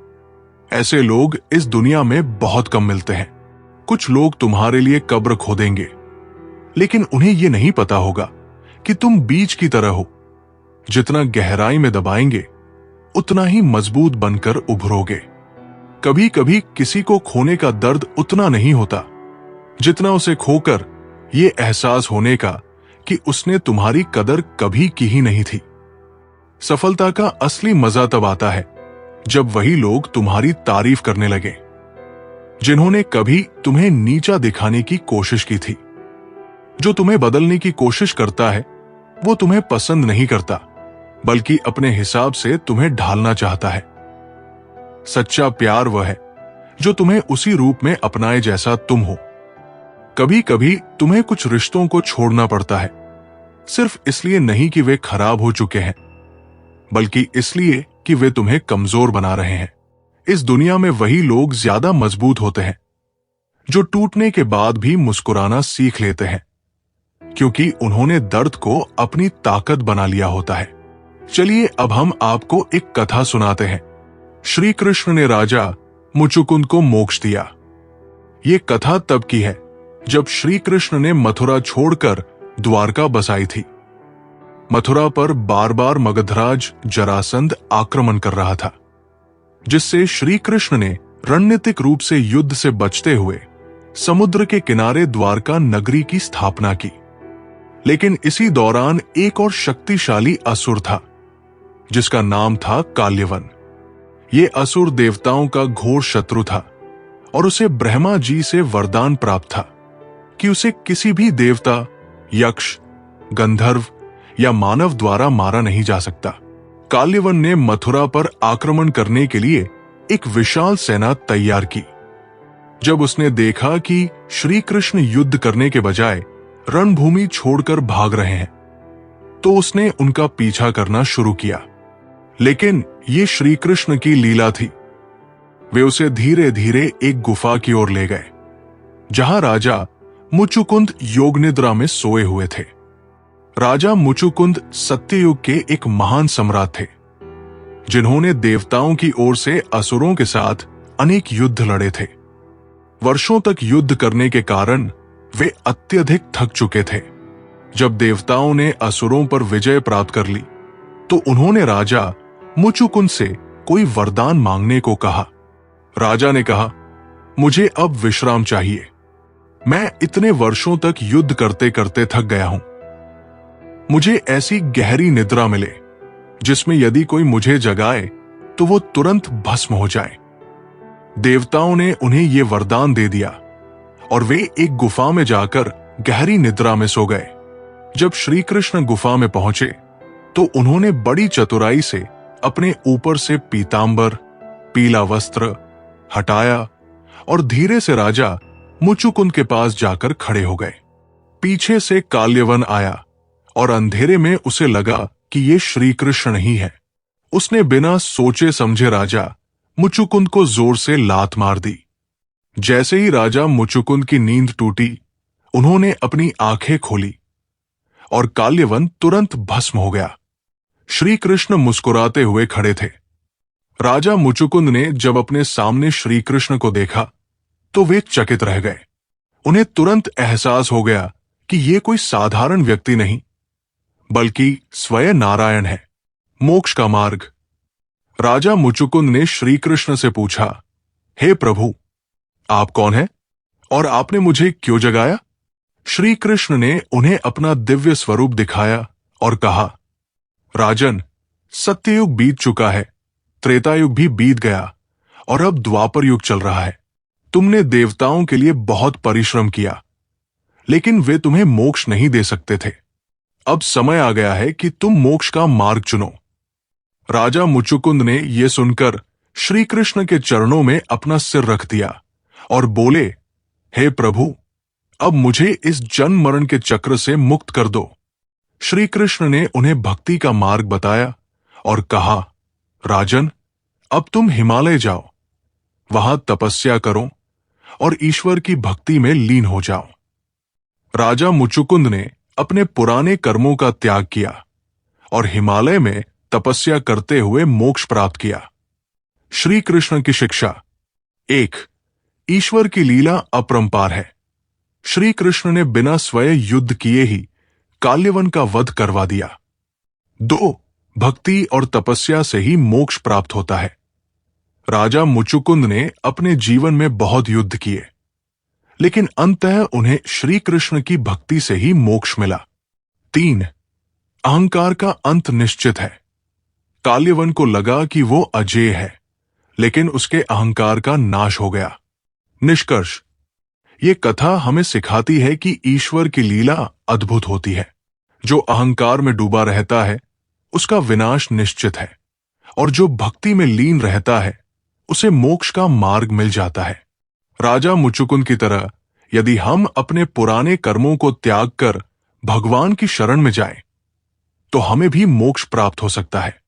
ऐसे लोग इस दुनिया में बहुत कम मिलते हैं। कुछ लोग तुम्हारे लिए कब्र खोदेंगे, लेकिन उन्हें यह नहीं पता होगा कि तुम बीज की तरह हो। जितना गहराई में दबाएंगे, उतना ही मजबूत बनकर उभरोगे। कभी कभी किसी को खोने का दर्द उतना नहीं होता जितना उसे खोकर यह एहसास होने का कि उसने तुम्हारी कदर कभी की ही नहीं थी। सफलता का असली मजा तब आता है जब वही लोग तुम्हारी तारीफ करने लगे जिन्होंने कभी तुम्हें नीचा दिखाने की कोशिश की थी। जो तुम्हें बदलने की कोशिश करता है, वो तुम्हें पसंद नहीं करता, बल्कि अपने हिसाब से तुम्हें ढालना चाहता है। सच्चा प्यार वह है जो तुम्हें उसी रूप में अपनाए जैसा तुम हो। कभी कभी तुम्हें कुछ रिश्तों को छोड़ना पड़ता है, सिर्फ इसलिए नहीं कि वे खराब हो चुके हैं, बल्कि इसलिए कि वे तुम्हें कमजोर बना रहे हैं। इस दुनिया में वही लोग ज्यादा मजबूत होते हैं जो टूटने के बाद भी मुस्कुराना सीख लेते हैं, क्योंकि उन्होंने दर्द को अपनी ताकत बना लिया होता है। चलिए अब हम आपको एक कथा सुनाते हैं। श्री कृष्ण ने राजा मुचुकुंद को मोक्ष दिया। ये कथा तब की है जब श्री कृष्ण ने मथुरा छोड़कर द्वारका बसाई थी। मथुरा पर बार बार मगधराज जरासंध आक्रमण कर रहा था, जिससे श्री कृष्ण ने रणनीतिक रूप से युद्ध से बचते हुए समुद्र के किनारे द्वारका नगरी की स्थापना की। लेकिन इसी दौरान एक और शक्तिशाली असुर था जिसका नाम था काल्यवन। ये असुर देवताओं का घोर शत्रु था और उसे ब्रह्मा जी से वरदान प्राप्त था कि उसे किसी भी देवता, यक्ष, गंधर्व या मानव द्वारा मारा नहीं जा सकता। काल्यवन ने मथुरा पर आक्रमण करने के लिए एक विशाल सेना तैयार की। जब उसने देखा कि श्री कृष्ण युद्ध करने के बजाय रणभूमि छोड़कर भाग रहे हैं, तो उसने उनका पीछा करना शुरू किया। लेकिन ये श्री कृष्ण की लीला थी। वे उसे धीरे धीरे एक गुफा की ओर ले गए, जहां राजा मुचुकुंद योग निद्रा में सोए हुए थे। राजा मुचुकुंद सत्ययुग के एक महान सम्राट थे, जिन्होंने देवताओं की ओर से असुरों के साथ अनेक युद्ध लड़े थे। वर्षों तक युद्ध करने के कारण वे अत्यधिक थक चुके थे। जब देवताओं ने असुरों पर विजय प्राप्त कर ली, तो उन्होंने राजा मुचुकुंद से कोई वरदान मांगने को कहा। राजा ने कहा, मुझे अब विश्राम चाहिए। मैं इतने वर्षों तक युद्ध करते करते थक गया हूं। मुझे ऐसी गहरी निद्रा मिले जिसमें यदि कोई मुझे जगाए तो वो तुरंत भस्म हो जाए। देवताओं ने उन्हें ये वरदान दे दिया और वे एक गुफा में जाकर गहरी निद्रा में सो गए। जब श्री कृष्ण गुफा में पहुंचे तो उन्होंने बड़ी चतुराई से अपने ऊपर से पीतांबर, पीला वस्त्र हटाया और धीरे से राजा मुचुकुंद के पास जाकर खड़े हो गए। पीछे से काल्यवन आया और अंधेरे में उसे लगा कि ये श्री कृष्ण ही है। उसने बिना सोचे समझे राजा मुचुकुंद को जोर से लात मार दी। जैसे ही राजा मुचुकुंद की नींद टूटी, उन्होंने अपनी आंखें खोली और काल्यवन तुरंत भस्म हो गया। श्री कृष्ण मुस्कुराते हुए खड़े थे। राजा मुचुकुंद ने जब अपने सामने श्री कृष्ण को देखा तो वे चकित रह गए। उन्हें तुरंत एहसास हो गया कि ये कोई साधारण व्यक्ति नहीं, बल्कि स्वयं नारायण है, मोक्ष का मार्ग। राजा मुचुकुंद ने श्री कृष्ण से पूछा, हे प्रभु, आप कौन हैं और आपने मुझे क्यों जगाया? श्री कृष्ण ने उन्हें अपना दिव्य स्वरूप दिखाया और कहा, राजन, सत्ययुग बीत चुका है, त्रेता युग भी बीत गया और अब द्वापर युग चल रहा है। तुमने देवताओं के लिए बहुत परिश्रम किया, लेकिन वे तुम्हें मोक्ष नहीं दे सकते थे। अब समय आ गया है कि तुम मोक्ष का मार्ग चुनो। राजा मुचुकुंद ने यह सुनकर श्री कृष्ण के चरणों में अपना सिर रख दिया और बोले, हे प्रभु, अब मुझे इस जन्म मरण के चक्र से मुक्त कर दो। श्री कृष्ण ने उन्हें भक्ति का मार्ग बताया और कहा, राजन, अब तुम हिमालय जाओ, वहां तपस्या करो और ईश्वर की भक्ति में लीन हो जाओ। राजा मुचुकुंद ने अपने पुराने कर्मों का त्याग किया और हिमालय में तपस्या करते हुए मोक्ष प्राप्त किया। श्री कृष्ण की शिक्षा। 1. ईश्वर की लीला अपरंपार है। श्री कृष्ण ने बिना स्वयं युद्ध किए ही काल्यवन का वध करवा दिया। 2. भक्ति और तपस्या से ही मोक्ष प्राप्त होता है। राजा मुचुकुंद ने अपने जीवन में बहुत युद्ध किए, लेकिन अंततः उन्हें श्री कृष्ण की भक्ति से ही मोक्ष मिला। 3. अहंकार का अंत निश्चित है। काल्यवन को लगा कि वो अजेय है, लेकिन उसके अहंकार का नाश हो गया। निष्कर्ष, ये कथा हमें सिखाती है कि ईश्वर की लीला अद्भुत होती है। जो अहंकार में डूबा रहता है उसका विनाश निश्चित है, और जो भक्ति में लीन रहता है उसे मोक्ष का मार्ग मिल जाता है। राजा मुचुकुंद की तरह यदि हम अपने पुराने कर्मों को त्याग कर भगवान की शरण में जाएं, तो हमें भी मोक्ष प्राप्त हो सकता है।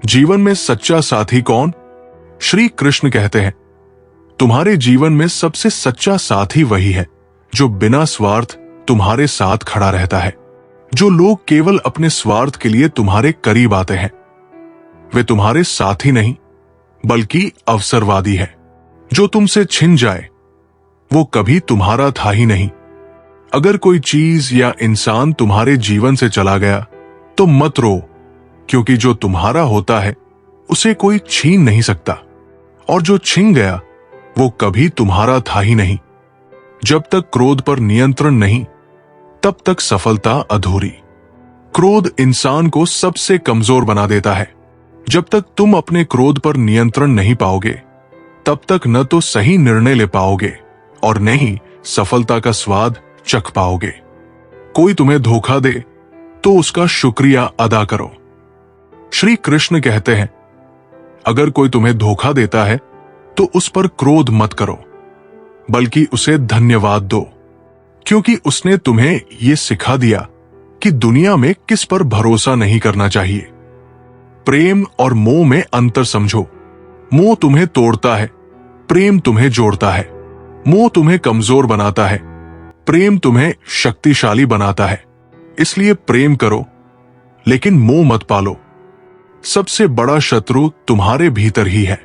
जीवन में सच्चा साथी कौन? श्री कृष्ण कहते हैं, तुम्हारे जीवन में सबसे सच्चा साथी वही है जो बिना स्वार्थ तुम्हारे साथ खड़ा रहता है। जो लोग केवल अपने स्वार्थ के लिए तुम्हारे करीब आते हैं, वे तुम्हारे साथी नहीं बल्कि अवसरवादी है। जो तुमसे छिन जाए वो कभी तुम्हारा था ही नहीं। अगर कोई चीज या इंसान तुम्हारे जीवन से चला गया तो मत रो, क्योंकि जो तुम्हारा होता है उसे कोई छीन नहीं सकता, और जो छिन गया वो कभी तुम्हारा था ही नहीं। जब तक क्रोध पर नियंत्रण नहीं, तब तक सफलता अधूरी। क्रोध इंसान को सबसे कमजोर बना देता है। जब तक तुम अपने क्रोध पर नियंत्रण नहीं पाओगे, तब तक न तो सही निर्णय ले पाओगे और न ही सफलता का स्वाद चख पाओगे। कोई तुम्हें धोखा दे तो उसका शुक्रिया अदा करो। श्री कृष्ण कहते हैं, अगर कोई तुम्हें धोखा देता है तो उस पर क्रोध मत करो, बल्कि उसे धन्यवाद दो, क्योंकि उसने तुम्हें यह सिखा दिया कि दुनिया में किस पर भरोसा नहीं करना चाहिए। प्रेम और मोह में अंतर समझो। मोह तुम्हें तोड़ता है, प्रेम तुम्हें जोड़ता है। मोह तुम्हें कमजोर बनाता है, प्रेम तुम्हें शक्तिशाली बनाता है। इसलिए प्रेम करो, लेकिन मोह मत पालो। सबसे बड़ा शत्रु तुम्हारे भीतर ही है।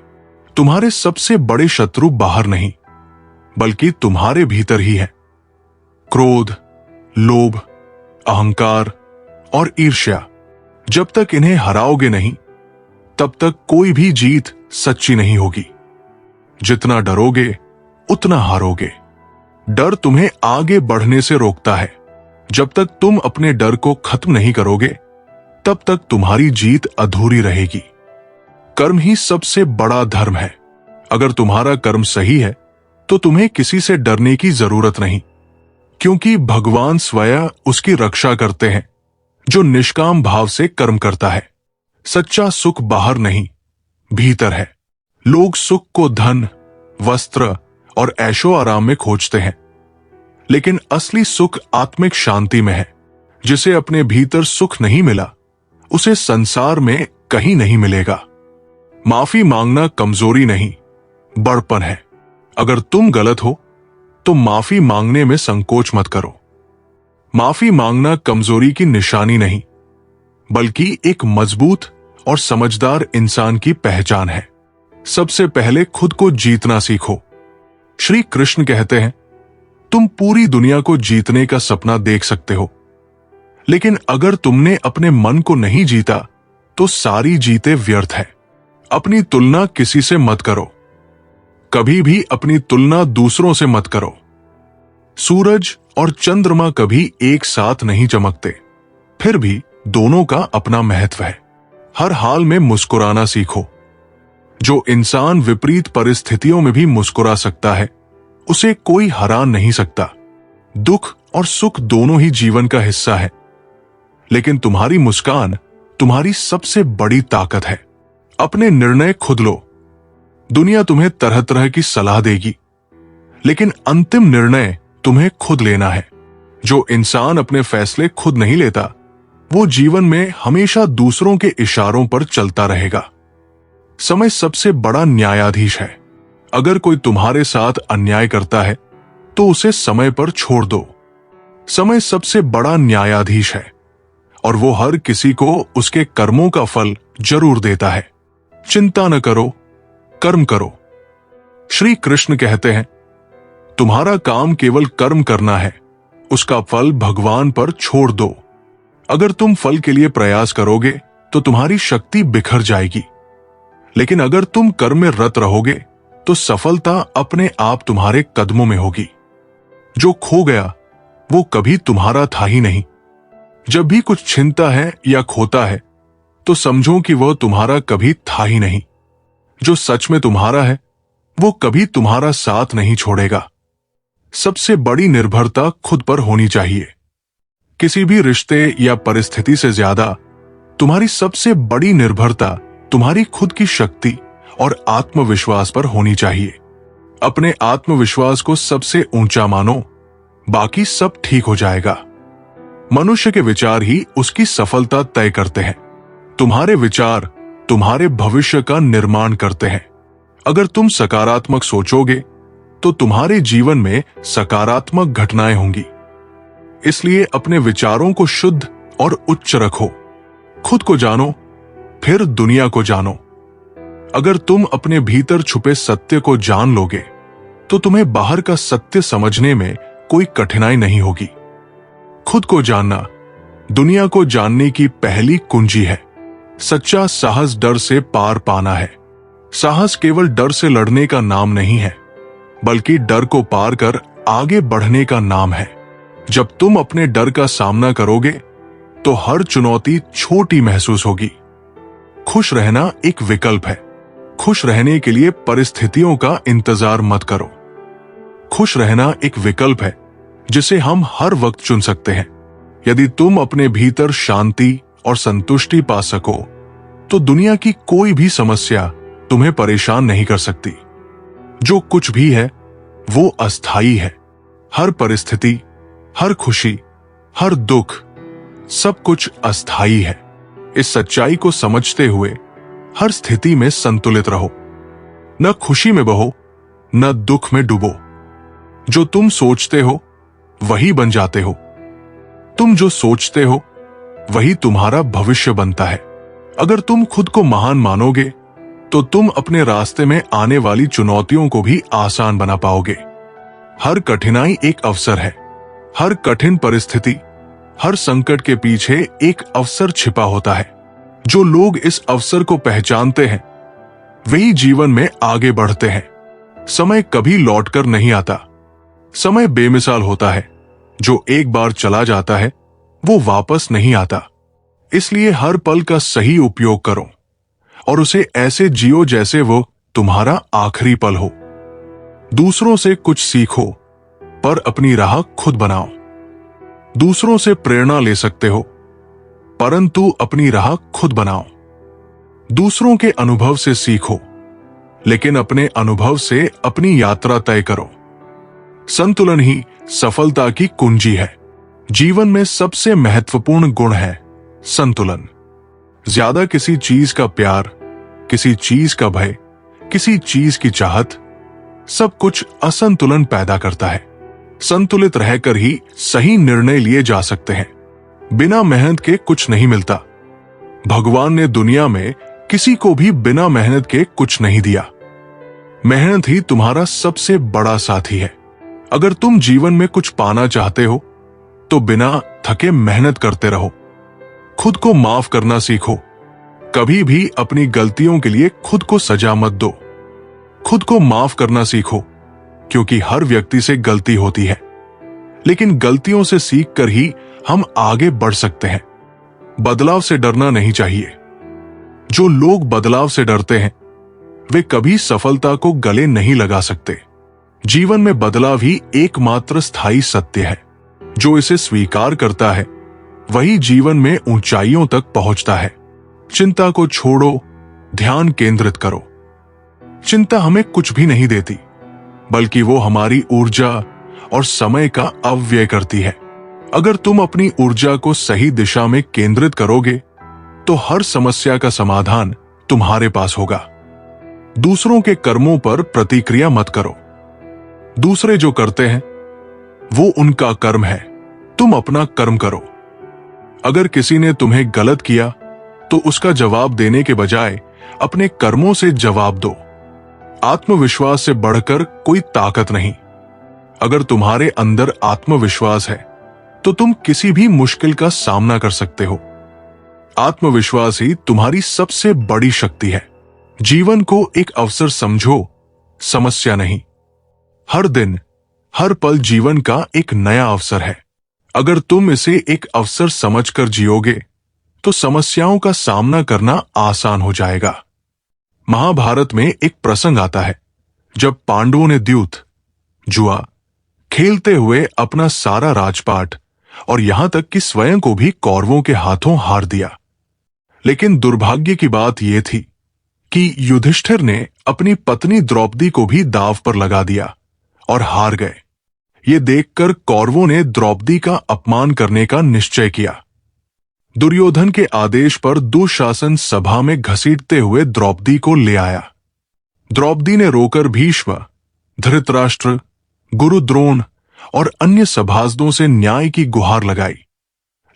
तुम्हारे सबसे बड़े शत्रु बाहर नहीं, बल्कि तुम्हारे भीतर ही है। क्रोध, लोभ, अहंकार और ईर्ष्या, जब तक इन्हें हराओगे नहीं, तब तक कोई भी जीत सच्ची नहीं होगी। जितना डरोगे उतना हारोगे। डर तुम्हें आगे बढ़ने से रोकता है। जब तक तुम अपने डर को खत्म नहीं करोगे, तब तक तुम्हारी जीत अधूरी रहेगी। कर्म ही सबसे बड़ा धर्म है। अगर तुम्हारा कर्म सही है तो तुम्हें किसी से डरने की जरूरत नहीं, क्योंकि भगवान स्वयं उसकी रक्षा करते हैं जो निष्काम भाव से कर्म करता है। सच्चा सुख बाहर नहीं, भीतर है। लोग सुख को धन, वस्त्र और ऐशो आराम में खोजते हैं, लेकिन असली सुख आत्मिक शांति में है। जिसे अपने भीतर सुख नहीं मिला, उसे संसार में कहीं नहीं मिलेगा। माफी मांगना कमजोरी नहीं, बड़पन है। अगर तुम गलत हो तो माफी मांगने में संकोच मत करो। माफी मांगना कमजोरी की निशानी नहीं, बल्कि एक मजबूत और समझदार इंसान की पहचान है। सबसे पहले खुद को जीतना सीखो। श्री कृष्ण कहते हैं, तुम पूरी दुनिया को जीतने का सपना देख सकते हो, लेकिन अगर तुमने अपने मन को नहीं जीता तो सारी जीतें व्यर्थ है। अपनी तुलना किसी से मत करो। कभी भी अपनी तुलना दूसरों से मत करो। सूरज और चंद्रमा कभी एक साथ नहीं चमकते, फिर भी दोनों का अपना महत्व है। हर हाल में मुस्कुराना सीखो। जो इंसान विपरीत परिस्थितियों में भी मुस्कुरा सकता है, उसे कोई हरा नहीं सकता। दुख और सुख दोनों ही जीवन का हिस्सा है, लेकिन तुम्हारी मुस्कान तुम्हारी सबसे बड़ी ताकत है। अपने निर्णय खुद लो। दुनिया तुम्हें तरह तरह की सलाह देगी, लेकिन अंतिम निर्णय तुम्हें खुद लेना है। जो इंसान अपने फैसले खुद नहीं लेता, वो जीवन में हमेशा दूसरों के इशारों पर चलता रहेगा। समय सबसे बड़ा न्यायाधीश है। अगर कोई तुम्हारे साथ अन्याय करता है तो उसे समय पर छोड़ दो। समय सबसे बड़ा न्यायाधीश है और वो हर किसी को उसके कर्मों का फल जरूर देता है। चिंता न करो, कर्म करो। श्री कृष्ण कहते हैं, तुम्हारा काम केवल कर्म करना है, उसका फल भगवान पर छोड़ दो। अगर तुम फल के लिए प्रयास करोगे तो तुम्हारी शक्ति बिखर जाएगी, लेकिन अगर तुम कर्म में रत रहोगे तो सफलता अपने आप तुम्हारे कदमों में होगी। जो खो गया वो कभी तुम्हारा था ही नहीं। जब भी कुछ छिनता है या खोता है तो समझो कि वह तुम्हारा कभी था ही नहीं। जो सच में तुम्हारा है वो कभी तुम्हारा साथ नहीं छोड़ेगा। सबसे बड़ी निर्भरता खुद पर होनी चाहिए। किसी भी रिश्ते या परिस्थिति से ज्यादा तुम्हारी सबसे बड़ी निर्भरता तुम्हारी खुद की शक्ति और आत्मविश्वास पर होनी चाहिए। अपने आत्मविश्वास को सबसे ऊंचा मानो, बाकी सब ठीक हो जाएगा। मनुष्य के विचार ही उसकी सफलता तय करते हैं। तुम्हारे विचार तुम्हारे भविष्य का निर्माण करते हैं। अगर तुम सकारात्मक सोचोगे तो तुम्हारे जीवन में सकारात्मक घटनाएं होंगी। इसलिए अपने विचारों को शुद्ध और उच्च रखो। खुद को जानो, फिर दुनिया को जानो। अगर तुम अपने भीतर छुपे सत्य को जान लोगे तो तुम्हें बाहर का सत्य समझने में कोई कठिनाई नहीं होगी। खुद को जानना दुनिया को जानने की पहली कुंजी है। सच्चा साहस डर से पार पाना है। साहस केवल डर से लड़ने का नाम नहीं है, बल्कि डर को पार कर आगे बढ़ने का नाम है। जब तुम अपने डर का सामना करोगे तो हर चुनौती छोटी महसूस होगी। खुश रहना एक विकल्प है। खुश रहने के लिए परिस्थितियों का इंतजार मत करो। खुश रहना एक विकल्प है जिसे हम हर वक्त चुन सकते हैं। यदि तुम अपने भीतर शांति और संतुष्टि पा सको तो दुनिया की कोई भी समस्या तुम्हें परेशान नहीं कर सकती। जो कुछ भी है वो अस्थायी है। हर परिस्थिति, हर खुशी, हर दुख, सब कुछ अस्थायी है। इस सच्चाई को समझते हुए हर स्थिति में संतुलित रहो। न खुशी में बहो, न दुख में डूबो। जो तुम सोचते हो वही बन जाते हो। तुम जो सोचते हो वही तुम्हारा भविष्य बनता है। अगर तुम खुद को महान मानोगे तो तुम अपने रास्ते में आने वाली चुनौतियों को भी आसान बना पाओगे। हर कठिनाई एक अवसर है। हर कठिन परिस्थिति, हर संकट के पीछे एक अवसर छिपा होता है। जो लोग इस अवसर को पहचानते हैं वही जीवन में आगे बढ़ते हैं। समय कभी लौटकर नहीं आता। समय बेमिसाल होता है। जो एक बार चला जाता है वो वापस नहीं आता। इसलिए हर पल का सही उपयोग करो और उसे ऐसे जियो जैसे वो तुम्हारा आखिरी पल हो। दूसरों से कुछ सीखो पर अपनी राह खुद बनाओ। दूसरों से प्रेरणा ले सकते हो परंतु अपनी राह खुद बनाओ। दूसरों के अनुभव से सीखो लेकिन अपने अनुभव से अपनी यात्रा तय करो। संतुलन ही सफलता की कुंजी है। जीवन में सबसे महत्वपूर्ण गुण है संतुलन। ज्यादा किसी चीज का प्यार, किसी चीज का भय, किसी चीज की चाहत, सब कुछ असंतुलन पैदा करता है। संतुलित रहकर ही सही निर्णय लिए जा सकते हैं। बिना मेहनत के कुछ नहीं मिलता। भगवान ने दुनिया में किसी को भी बिना मेहनत के कुछ नहीं दिया। मेहनत ही तुम्हारा सबसे बड़ा साथी है। अगर तुम जीवन में कुछ पाना चाहते हो तो बिना थके मेहनत करते रहो। खुद को माफ करना सीखो। कभी भी अपनी गलतियों के लिए खुद को सजा मत दो। खुद को माफ करना सीखो क्योंकि हर व्यक्ति से गलती होती है, लेकिन गलतियों से सीखकर ही हम आगे बढ़ सकते हैं। बदलाव से डरना नहीं चाहिए। जो लोग बदलाव से डरते हैं वे कभी सफलता को गले नहीं लगा सकते। जीवन में बदलाव ही एकमात्र स्थायी सत्य है। जो इसे स्वीकार करता है वही जीवन में ऊंचाइयों तक पहुंचता है। चिंता को छोड़ो, ध्यान केंद्रित करो। चिंता हमें कुछ भी नहीं देती, बल्कि वो हमारी ऊर्जा और समय का अपव्यय करती है। अगर तुम अपनी ऊर्जा को सही दिशा में केंद्रित करोगे तो हर समस्या का समाधान तुम्हारे पास होगा। दूसरों के कर्मों पर प्रतिक्रिया मत करो। दूसरे जो करते हैं वो उनका कर्म है, तुम अपना कर्म करो। अगर किसी ने तुम्हें गलत किया तो उसका जवाब देने के बजाय अपने कर्मों से जवाब दो। आत्मविश्वास से बढ़कर कोई ताकत नहीं। अगर तुम्हारे अंदर आत्मविश्वास है तो तुम किसी भी मुश्किल का सामना कर सकते हो। आत्मविश्वास ही तुम्हारी सबसे बड़ी शक्ति है। जीवन को एक अवसर समझो, समस्या नहीं। हर दिन, हर पल जीवन का एक नया अवसर है। अगर तुम इसे एक अवसर समझकर जियोगे तो समस्याओं का सामना करना आसान हो जाएगा। महाभारत में एक प्रसंग आता है जब पांडवों ने द्यूत, जुआ खेलते हुए अपना सारा राजपाट और यहां तक कि स्वयं को भी कौरवों के हाथों हार दिया। लेकिन दुर्भाग्य की बात यह थी कि युधिष्ठिर ने अपनी पत्नी द्रौपदी को भी दांव पर लगा दिया और हार गए। ये देखकर कौरवों ने द्रौपदी का अपमान करने का निश्चय किया। दुर्योधन के आदेश पर दुशासन सभा में घसीटते हुए द्रौपदी को ले आया। द्रौपदी ने रोकर भीष्म, धृतराष्ट्र, गुरु द्रोण और अन्य सभासदों से न्याय की गुहार लगाई,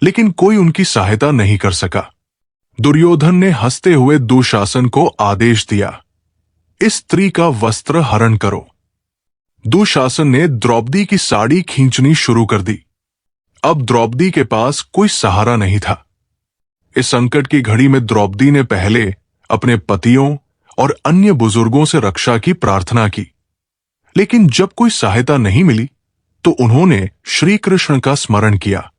लेकिन कोई उनकी सहायता नहीं कर सका। दुर्योधन ने हंसते हुए दुशासन को आदेश दिया, इस स्त्री का वस्त्र हरण करो। दुशासन ने द्रौपदी की साड़ी खींचनी शुरू कर दी। अब द्रौपदी के पास कोई सहारा नहीं था। इस संकट की घड़ी में द्रौपदी ने पहले अपने पतियों और अन्य बुजुर्गों से रक्षा की प्रार्थना की, लेकिन जब कोई सहायता नहीं मिली तो उन्होंने श्री कृष्ण का स्मरण किया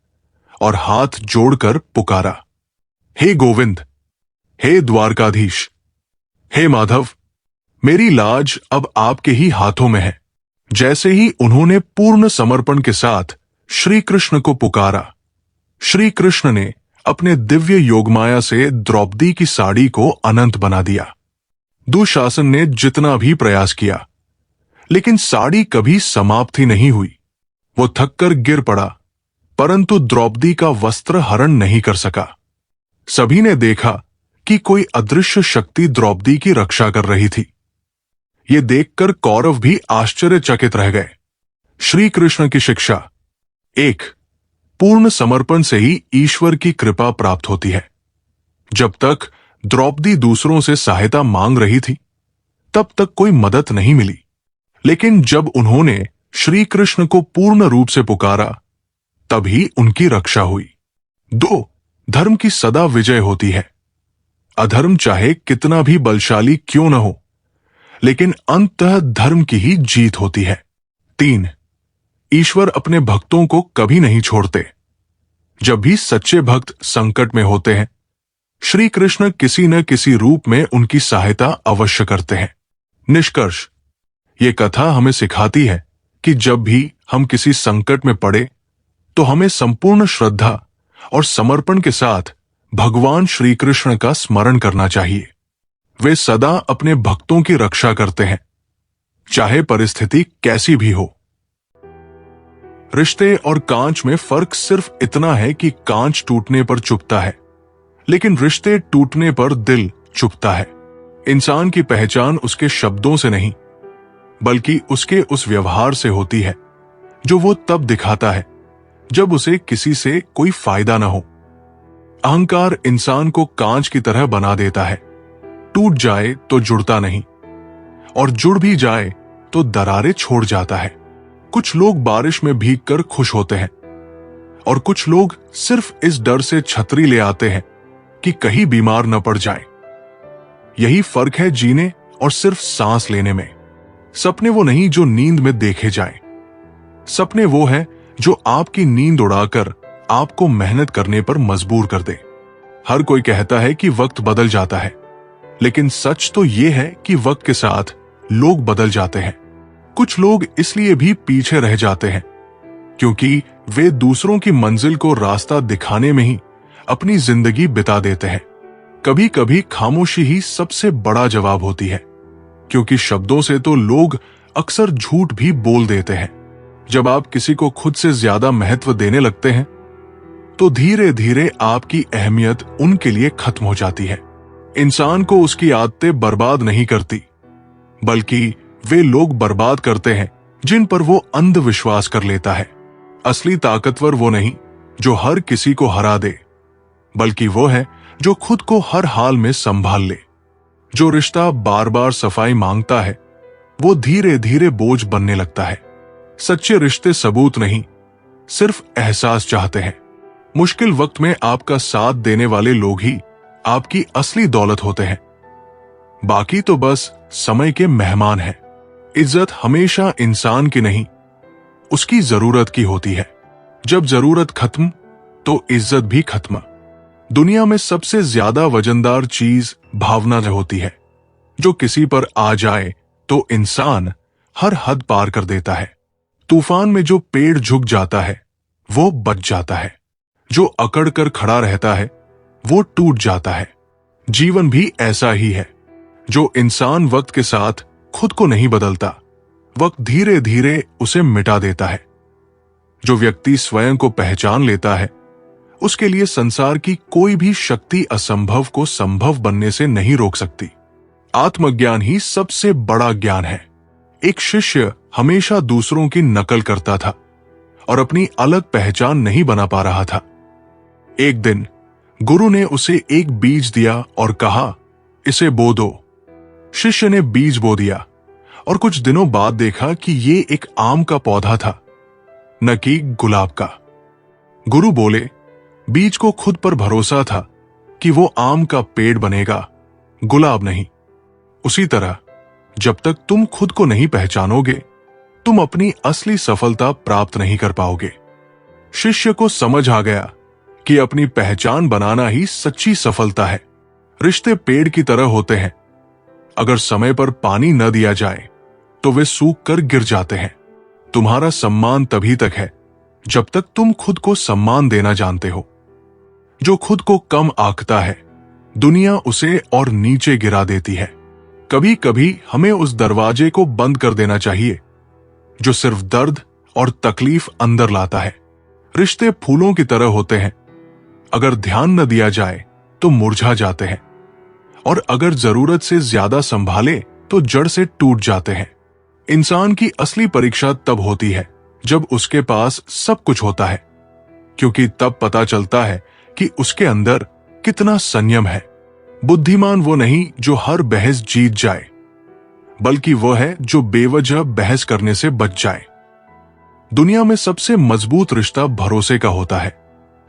और हाथ जोड़कर पुकारा, हे गोविंद, हे द्वारकाधीश, हे माधव, मेरी लाज अब आपके ही हाथों में है। जैसे ही उन्होंने पूर्ण समर्पण के साथ श्री कृष्ण को पुकारा, श्री कृष्ण ने अपने दिव्य योगमाया से द्रौपदी की साड़ी को अनंत बना दिया। दुशासन ने जितना भी प्रयास किया, लेकिन साड़ी कभी समाप्त ही नहीं हुई। वो थककर गिर पड़ा, परंतु द्रौपदी का वस्त्र हरण नहीं कर सका। सभी ने देखा कि कोई अदृश्य शक्ति द्रौपदी की रक्षा कर रही थी। ये देखकर कौरव भी आश्चर्यचकित रह गए। श्री कृष्ण की शिक्षा, एक, पूर्ण समर्पण से ही ईश्वर की कृपा प्राप्त होती है। जब तक द्रौपदी दूसरों से सहायता मांग रही थी तब तक कोई मदद नहीं मिली, लेकिन जब उन्होंने श्री कृष्ण को पूर्ण रूप से पुकारा तभी उनकी रक्षा हुई। दो, धर्म की सदा विजय होती है। अधर्म चाहे कितना भी बलशाली क्यों न हो, लेकिन अंततः धर्म की ही जीत होती है। तीन, ईश्वर अपने भक्तों को कभी नहीं छोड़ते। जब भी सच्चे भक्त संकट में होते हैं, श्री कृष्ण किसी न किसी रूप में उनकी सहायता अवश्य करते हैं। निष्कर्ष, ये कथा हमें सिखाती है कि जब भी हम किसी संकट में पड़े तो हमें संपूर्ण श्रद्धा और समर्पण के साथ भगवान श्री कृष्ण का स्मरण करना चाहिए। वे सदा अपने भक्तों की रक्षा करते हैं, चाहे परिस्थिति कैसी भी हो। रिश्ते और कांच में फर्क सिर्फ इतना है कि कांच टूटने पर चुभता है, लेकिन रिश्ते टूटने पर दिल चुभता है। इंसान की पहचान उसके शब्दों से नहीं, बल्कि उसके उस व्यवहार से होती है जो वो तब दिखाता है जब उसे किसी से कोई फायदा ना हो। अहंकार इंसान को कांच की तरह बना देता है। टूट जाए तो जुड़ता नहीं, और जुड़ भी जाए तो दरारें छोड़ जाता है। कुछ लोग बारिश में भीगकर खुश होते हैं और कुछ लोग सिर्फ इस डर से छतरी ले आते हैं कि कहीं बीमार न पड़ जाए। यही फर्क है जीने और सिर्फ सांस लेने में। सपने वो नहीं जो नींद में देखे जाएं। सपने वो है जो आपकी नींद उड़ाकर आपको मेहनत करने पर मजबूर कर दे। हर कोई कहता है कि वक्त बदल जाता है, लेकिन सच तो ये है कि वक्त के साथ लोग बदल जाते हैं। कुछ लोग इसलिए भी पीछे रह जाते हैं क्योंकि वे दूसरों की मंजिल को रास्ता दिखाने में ही अपनी जिंदगी बिता देते हैं। कभी कभी खामोशी ही सबसे बड़ा जवाब होती है, क्योंकि शब्दों से तो लोग अक्सर झूठ भी बोल देते हैं। जब आप किसी को खुद से ज्यादा महत्व देने लगते हैं तो धीरे धीरे आपकी अहमियत उनके लिए खत्म हो जाती है। इंसान को उसकी आदतें बर्बाद नहीं करती, बल्कि वे लोग बर्बाद करते हैं जिन पर वो अंधविश्वास कर लेता है। असली ताकतवर वो नहीं जो हर किसी को हरा दे, बल्कि वो है जो खुद को हर हाल में संभाल ले। जो रिश्ता बार बार सफाई मांगता है वो धीरे धीरे बोझ बनने लगता है। सच्चे रिश्ते सबूत नहीं, सिर्फ एहसास चाहते हैं। मुश्किल वक्त में आपका साथ देने वाले लोग ही आपकी असली दौलत होते हैं, बाकी तो बस समय के मेहमान हैं। इज्जत हमेशा इंसान की नहीं, उसकी जरूरत की होती है। जब जरूरत खत्म तो इज्जत भी खत्म। दुनिया में सबसे ज्यादा वजनदार चीज भावना होती है। जो किसी पर आ जाए तो इंसान हर हद पार कर देता है। तूफान में जो पेड़ झुक जाता है वो बच जाता है, जो अकड़ कर खड़ा रहता है वो टूट जाता है। जीवन भी ऐसा ही है। जो इंसान वक्त के साथ खुद को नहीं बदलता, वक्त धीरे धीरे उसे मिटा देता है। जो व्यक्ति स्वयं को पहचान लेता है, उसके लिए संसार की कोई भी शक्ति असंभव को संभव बनने से नहीं रोक सकती। आत्मज्ञान ही सबसे बड़ा ज्ञान है। एक शिष्य हमेशा दूसरों की नकल करता था और अपनी अलग पहचान नहीं बना पा रहा था। एक दिन गुरु ने उसे एक बीज दिया और कहा, इसे बो दो। शिष्य ने बीज बो दिया और कुछ दिनों बाद देखा कि ये एक आम का पौधा था, न कि गुलाब का। गुरु बोले, बीज को खुद पर भरोसा था कि वो आम का पेड़ बनेगा, गुलाब नहीं। उसी तरह जब तक तुम खुद को नहीं पहचानोगे, तुम अपनी असली सफलता प्राप्त नहीं कर पाओगे। शिष्य को समझ आ गया कि अपनी पहचान बनाना ही सच्ची सफलता है। रिश्ते पेड़ की तरह होते हैं। अगर समय पर पानी न दिया जाए तो वे सूख कर गिर जाते हैं। तुम्हारा सम्मान तभी तक है जब तक तुम खुद को सम्मान देना जानते हो। जो खुद को कम आंकता है, दुनिया उसे और नीचे गिरा देती है। कभी कभी हमें उस दरवाजे को बंद कर देना चाहिए जो सिर्फ दर्द और तकलीफ अंदर लाता है। रिश्ते फूलों की तरह होते हैं। अगर ध्यान न दिया जाए तो मुरझा जाते हैं, और अगर जरूरत से ज्यादा संभाले तो जड़ से टूट जाते हैं। इंसान की असली परीक्षा तब होती है जब उसके पास सब कुछ होता है, क्योंकि तब पता चलता है कि उसके अंदर कितना संयम है। बुद्धिमान वो नहीं जो हर बहस जीत जाए, बल्कि वो है जो बेवजह बहस करने से बच जाए। दुनिया में सबसे मजबूत रिश्ता भरोसे का होता है।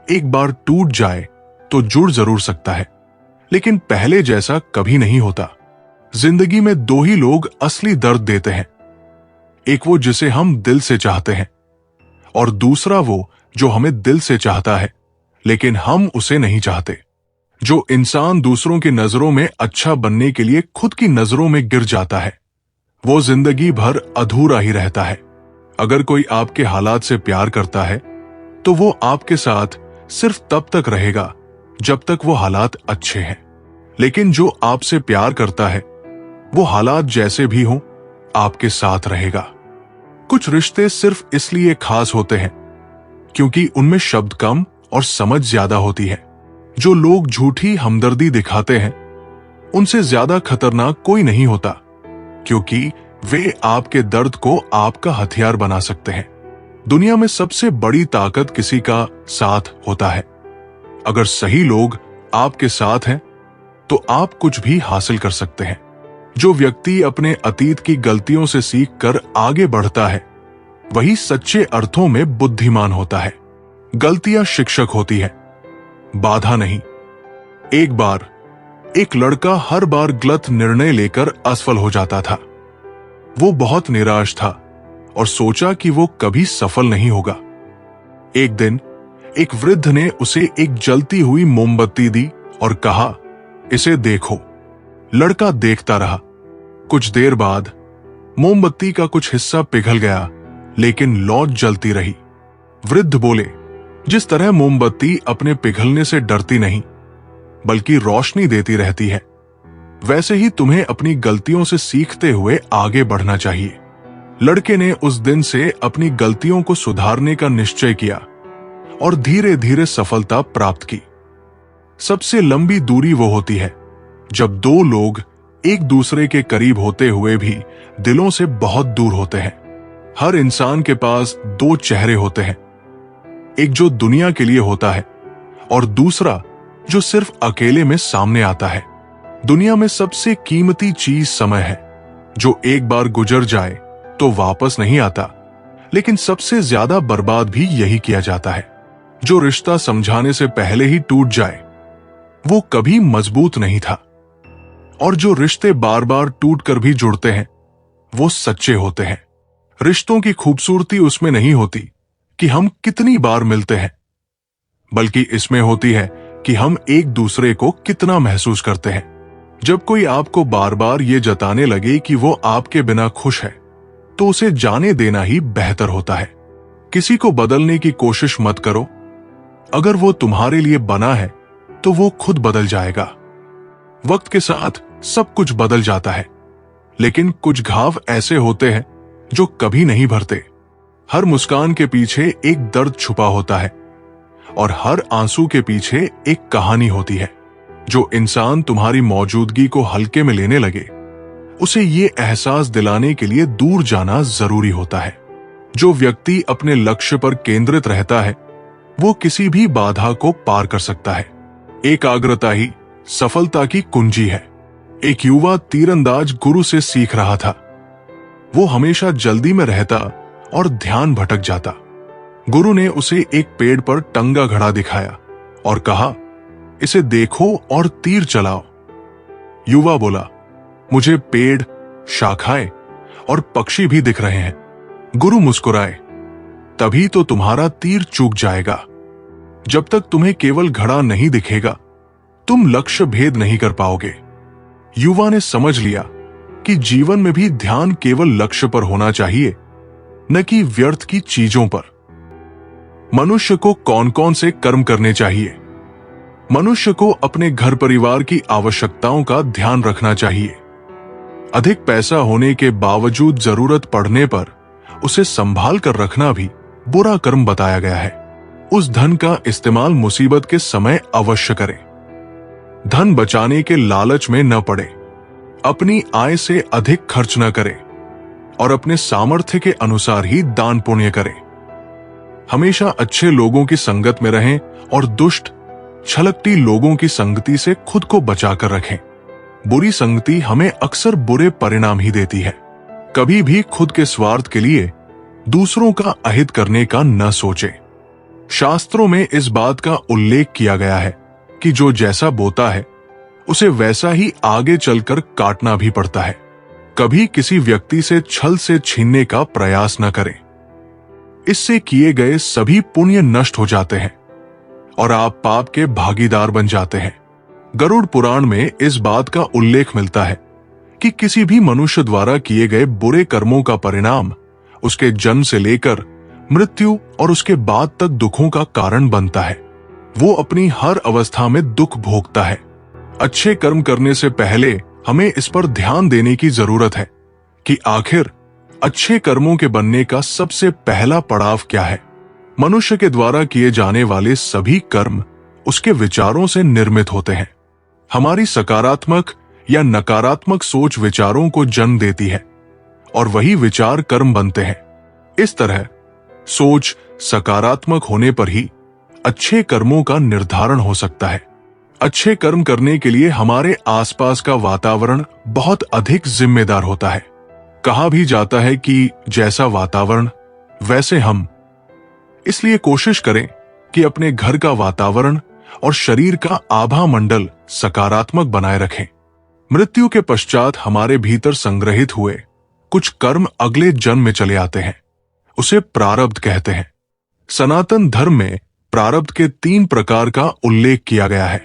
एक बार टूट जाए तो जुड़ जरूर सकता है, लेकिन पहले जैसा कभी नहीं होता। जिंदगी में दो ही लोग असली दर्द देते हैं, एक वो जिसे हम दिल से चाहते हैं, और दूसरा वो जो हमें दिल से चाहता है लेकिन हम उसे नहीं चाहते। जो इंसान दूसरों की नजरों में अच्छा बनने के लिए खुद की नजरों में गिर जाता है, वो जिंदगी भर अधूरा ही रहता है। अगर कोई आपके हालात से प्यार करता है तो वो आपके साथ सिर्फ तब तक रहेगा जब तक वो हालात अच्छे हैं, लेकिन जो आपसे प्यार करता है वो हालात जैसे भी हों आपके साथ रहेगा। कुछ रिश्ते सिर्फ इसलिए खास होते हैं क्योंकि उनमें शब्द कम और समझ ज्यादा होती है। जो लोग झूठी हमदर्दी दिखाते हैं उनसे ज्यादा खतरनाक कोई नहीं होता, क्योंकि वे आपके दर्द को आपका हथियार बना सकते हैं। दुनिया में सबसे बड़ी ताकत किसी का साथ होता है। अगर सही लोग आपके साथ हैं तो आप कुछ भी हासिल कर सकते हैं। जो व्यक्ति अपने अतीत की गलतियों से सीख कर आगे बढ़ता है वही सच्चे अर्थों में बुद्धिमान होता है। गलतियां शिक्षक होती है, बाधा नहीं। एक बार एक लड़का हर बार गलत निर्णय लेकर असफल हो जाता था। वो बहुत निराश था और सोचा कि वो कभी सफल नहीं होगा। एक दिन एक वृद्ध ने उसे एक जलती हुई मोमबत्ती दी और कहा, इसे देखो। लड़का देखता रहा। कुछ देर बाद मोमबत्ती का कुछ हिस्सा पिघल गया, लेकिन लौ जलती रही। वृद्ध बोले, जिस तरह मोमबत्ती अपने पिघलने से डरती नहीं बल्कि रोशनी देती रहती है, वैसे ही तुम्हें अपनी गलतियों से सीखते हुए आगे बढ़ना चाहिए। लड़के ने उस दिन से अपनी गलतियों को सुधारने का निश्चय किया और धीरे धीरे सफलता प्राप्त की। सबसे लंबी दूरी वो होती है जब दो लोग एक दूसरे के करीब होते हुए भी दिलों से बहुत दूर होते हैं। हर इंसान के पास दो चेहरे होते हैं, एक जो दुनिया के लिए होता है और दूसरा जो सिर्फ अकेले में सामने आता है। दुनिया में सबसे कीमती चीज समय है, जो एक बार गुजर जाए तो वापस नहीं आता, लेकिन सबसे ज्यादा बर्बाद भी यही किया जाता है। जो रिश्ता समझाने से पहले ही टूट जाए वो कभी मजबूत नहीं था, और जो रिश्ते बार बार टूट कर भी जुड़ते हैं वो सच्चे होते हैं। रिश्तों की खूबसूरती उसमें नहीं होती कि हम कितनी बार मिलते हैं, बल्कि इसमें होती है कि हम एक दूसरे को कितना महसूस करते हैं। जब कोई आपको बार बार ये जताने लगे कि वो आपके बिना खुश है, तो उसे जाने देना ही बेहतर होता है। किसी को बदलने की कोशिश मत करो। अगर वो तुम्हारे लिए बना है तो वो खुद बदल जाएगा। वक्त के साथ सब कुछ बदल जाता है, लेकिन कुछ घाव ऐसे होते हैं जो कभी नहीं भरते। हर मुस्कान के पीछे एक दर्द छुपा होता है, और हर आंसू के पीछे एक कहानी होती है। जो इंसान तुम्हारी मौजूदगी को हल्के में लेने लगे, उसे ये एहसास दिलाने के लिए दूर जाना जरूरी होता है। जो व्यक्ति अपने लक्ष्य पर केंद्रित रहता है, वो किसी भी बाधा को पार कर सकता है। एकाग्रता ही सफलता की कुंजी है। एक युवा तीरंदाज गुरु से सीख रहा था। वो हमेशा जल्दी में रहता और ध्यान भटक जाता। गुरु ने उसे एक पेड़ पर टंगा घड़ा दिखाया और कहा, इसे देखो और तीर चलाओ। युवा बोला, मुझे पेड़, शाखाएं और पक्षी भी दिख रहे हैं। गुरु मुस्कुराए, तभी तो तुम्हारा तीर चूक जाएगा। जब तक तुम्हें केवल घड़ा नहीं दिखेगा, तुम लक्ष्य भेद नहीं कर पाओगे। युवा ने समझ लिया कि जीवन में भी ध्यान केवल लक्ष्य पर होना चाहिए, न कि व्यर्थ की चीजों पर। मनुष्य को कौन कौन से कर्म करने चाहिए? मनुष्य को अपने घर परिवार की आवश्यकताओं का ध्यान रखना चाहिए। अधिक पैसा होने के बावजूद जरूरत पड़ने पर उसे संभाल कर रखना भी बुरा कर्म बताया गया है। उस धन का इस्तेमाल मुसीबत के समय अवश्य करें। धन बचाने के लालच में न पड़े। अपनी आय से अधिक खर्च न करें और अपने सामर्थ्य के अनुसार ही दान पुण्य करें। हमेशा अच्छे लोगों की संगत में रहें और दुष्ट, छलकती लोगों की संगति से खुद को बचाकर रखें। बुरी संगति हमें अक्सर बुरे परिणाम ही देती है। कभी भी खुद के स्वार्थ के लिए दूसरों का अहित करने का न सोचे। शास्त्रों में इस बात का उल्लेख किया गया है कि जो जैसा बोता है उसे वैसा ही आगे चलकर काटना भी पड़ता है। कभी किसी व्यक्ति से छल से छीनने का प्रयास न करें। इससे किए गए सभी पुण्य नष्ट हो जाते हैं और आप पाप के भागीदार बन जाते हैं। गरुड़ पुराण में इस बात का उल्लेख मिलता है कि किसी भी मनुष्य द्वारा किए गए बुरे कर्मों का परिणाम उसके जन्म से लेकर मृत्यु और उसके बाद तक दुखों का कारण बनता है। वो अपनी हर अवस्था में दुख भोगता है। अच्छे कर्म करने से पहले हमें इस पर ध्यान देने की जरूरत है कि आखिर अच्छे कर्मों के बनने का सबसे पहला पड़ाव क्या है। मनुष्य के द्वारा किए जाने वाले सभी कर्म उसके विचारों से निर्मित होते हैं। हमारी सकारात्मक या नकारात्मक सोच विचारों को जन्म देती है और वही विचार कर्म बनते हैं। इस तरह सोच सकारात्मक होने पर ही अच्छे कर्मों का निर्धारण हो सकता है। अच्छे कर्म करने के लिए हमारे आसपास का वातावरण बहुत अधिक जिम्मेदार होता है। कहा भी जाता है कि जैसा वातावरण वैसे हम। इसलिए कोशिश करें कि अपने घर का वातावरण और शरीर का आभा मंडल सकारात्मक बनाए रखें। मृत्यु के पश्चात हमारे भीतर संग्रहित हुए कुछ कर्म अगले जन्म में चले आते हैं। उसे प्रारब्ध कहते हैं। सनातन धर्म में प्रारब्ध के 3 प्रकार का उल्लेख किया गया है।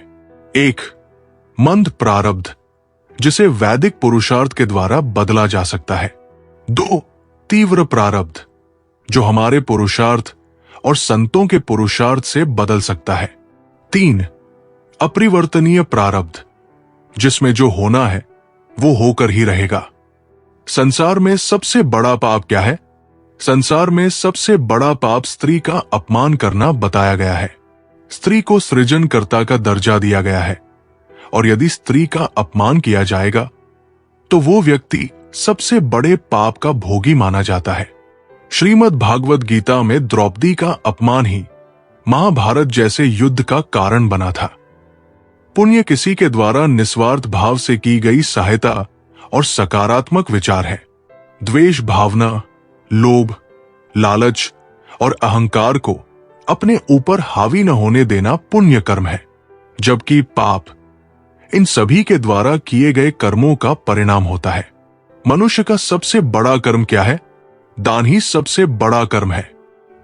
1. मंद प्रारब्ध, जिसे वैदिक पुरुषार्थ के द्वारा बदला जा सकता है। 2. तीव्र प्रारब्ध, जो हमारे पुरुषार्थ और संतों के पुरुषार्थ से बदल सकता है। 3. अपरिवर्तनीय प्रारब्ध, जिसमें जो होना है वो होकर ही रहेगा। संसार में सबसे बड़ा पाप क्या है? संसार में सबसे बड़ा पाप स्त्री का अपमान करना बताया गया है। स्त्री को सृजनकर्ता का दर्जा दिया गया है और यदि स्त्री का अपमान किया जाएगा तो वो व्यक्ति सबसे बड़े पाप का भोगी माना जाता है। श्रीमद् भागवत गीता में द्रौपदी का अपमान ही महाभारत जैसे युद्ध का कारण बना था। पुण्य किसी के द्वारा निस्वार्थ भाव से की गई सहायता और सकारात्मक विचार है। द्वेष भावना, लोभ, लालच और अहंकार को अपने ऊपर हावी न होने देना पुण्य कर्म है, जबकि पाप इन सभी के द्वारा किए गए कर्मों का परिणाम होता है। मनुष्य का सबसे बड़ा कर्म क्या है? दान ही सबसे बड़ा कर्म है।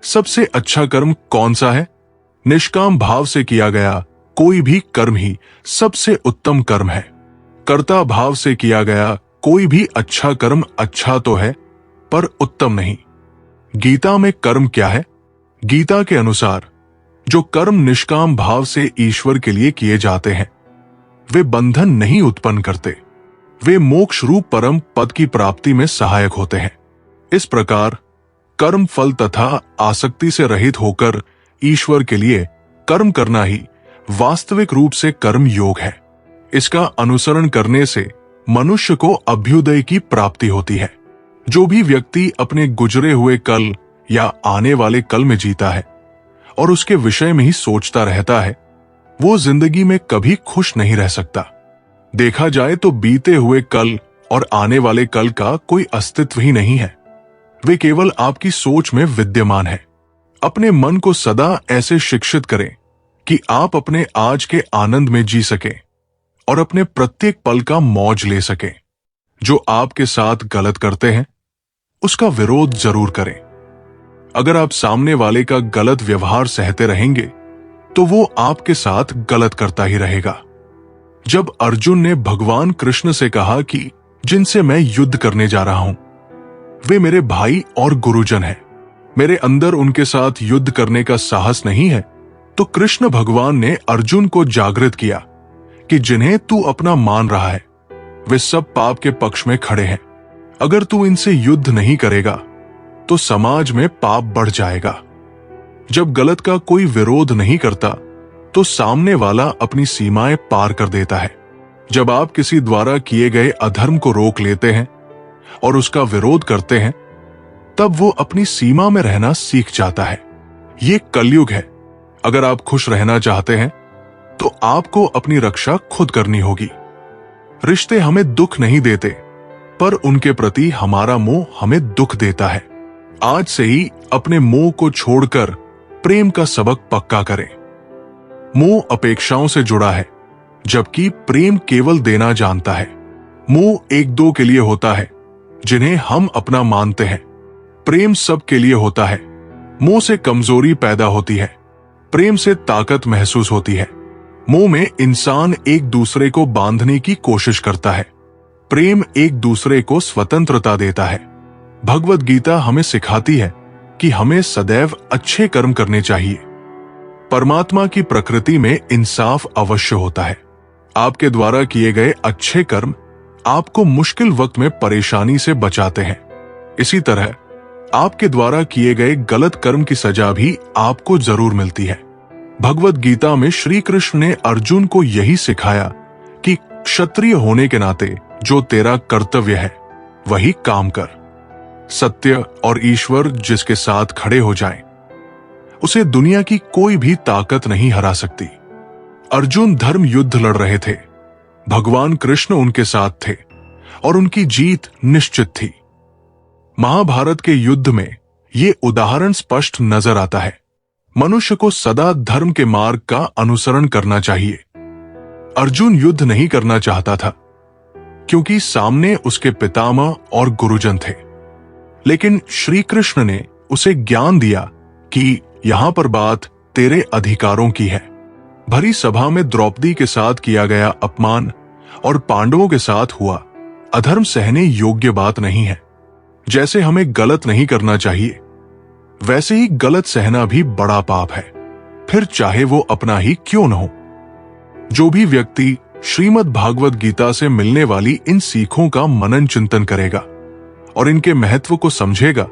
सबसे अच्छा कर्म कौन सा है? निष्काम भाव से किया गया कोई भी कर्म ही सबसे उत्तम कर्म है। कर्ता भाव से किया गया कोई भी अच्छा कर्म अच्छा तो है, पर उत्तम नहीं। गीता में कर्म क्या है? गीता के अनुसार जो कर्म निष्काम भाव से ईश्वर के लिए किए जाते हैं वे बंधन नहीं उत्पन्न करते, वे मोक्ष रूप परम पद की प्राप्ति में सहायक होते हैं। इस प्रकार कर्म फल तथा आसक्ति से रहित होकर ईश्वर के लिए कर्म करना ही वास्तविक रूप से कर्म योग है। इसका अनुसरण करने से मनुष्य को अभ्युदय की प्राप्ति होती है। जो भी व्यक्ति अपने गुजरे हुए कल या आने वाले कल में जीता है और उसके विषय में ही सोचता रहता है, वो जिंदगी में कभी खुश नहीं रह सकता। देखा जाए तो बीते हुए कल और आने वाले कल का कोई अस्तित्व ही नहीं है, वे केवल आपकी सोच में विद्यमान है। अपने मन को सदा ऐसे शिक्षित करें कि आप अपने आज के आनंद में जी सकें और अपने प्रत्येक पल का मौज ले सकें। जो आपके साथ गलत करते हैं उसका विरोध जरूर करें। अगर आप सामने वाले का गलत व्यवहार सहते रहेंगे तो वो आपके साथ गलत करता ही रहेगा। जब अर्जुन ने भगवान कृष्ण से कहा कि जिनसे मैं युद्ध करने जा रहा हूं वे मेरे भाई और गुरुजन हैं, मेरे अंदर उनके साथ युद्ध करने का साहस नहीं है, तो कृष्ण भगवान ने अर्जुन को जागृत किया कि जिन्हें तू अपना मान रहा है वे सब पाप के पक्ष में खड़े हैं। अगर तू इनसे युद्ध नहीं करेगा तो समाज में पाप बढ़ जाएगा। जब गलत का कोई विरोध नहीं करता तो सामने वाला अपनी सीमाएं पार कर देता है। जब आप किसी द्वारा किए गए अधर्म को रोक लेते हैं और उसका विरोध करते हैं तब वो अपनी सीमा में रहना सीख जाता है। ये कलयुग है। अगर आप खुश रहना चाहते हैं तो आपको अपनी रक्षा खुद करनी होगी। रिश्ते हमें दुख नहीं देते, पर उनके प्रति हमारा मोह हमें दुख देता है। आज से ही अपने मोह को छोड़कर प्रेम का सबक पक्का करें। मोह अपेक्षाओं से जुड़ा है, जबकि प्रेम केवल देना जानता है। मोह एक दो के लिए होता है जिन्हें हम अपना मानते हैं, प्रेम सबके लिए होता है। मोह से कमजोरी पैदा होती है, प्रेम से ताकत महसूस होती है। मोह में इंसान एक दूसरे को बांधने की कोशिश करता है, प्रेम एक दूसरे को स्वतंत्रता देता है। भगवत गीता हमें सिखाती है कि हमें सदैव अच्छे कर्म करने चाहिए। परमात्मा की प्रकृति में इंसाफ अवश्य होता है। आपके द्वारा किए गए अच्छे कर्म आपको मुश्किल वक्त में परेशानी से बचाते हैं। इसी तरह आपके द्वारा किए गए गलत कर्म की सजा भी आपको जरूर मिलती है। भगवत गीता में श्री कृष्ण ने अर्जुन को यही सिखाया कि क्षत्रिय होने के नाते जो तेरा कर्तव्य है वही काम कर। सत्य और ईश्वर जिसके साथ खड़े हो जाएं, उसे दुनिया की कोई भी ताकत नहीं हरा सकती। अर्जुन धर्म युद्ध लड़ रहे थे, भगवान कृष्ण उनके साथ थे और उनकी जीत निश्चित थी। महाभारत के युद्ध में ये उदाहरण स्पष्ट नजर आता है। मनुष्य को सदा धर्म के मार्ग का अनुसरण करना चाहिए। अर्जुन युद्ध नहीं करना चाहता था क्योंकि सामने उसके पितामह और गुरुजन थे, लेकिन श्री कृष्ण ने उसे ज्ञान दिया कि यहां पर बात तेरे अधिकारों की है। भरी सभा में द्रौपदी के साथ किया गया अपमान और पांडवों के साथ हुआ अधर्म सहने योग्य बात नहीं है। जैसे हमें गलत नहीं करना चाहिए, वैसे ही गलत सहना भी बड़ा पाप है, फिर चाहे वो अपना ही क्यों न हो। जो भी व्यक्ति श्रीमद् भागवत गीता से मिलने वाली इन सीखों का मनन चिंतन करेगा और इनके महत्व को समझेगा,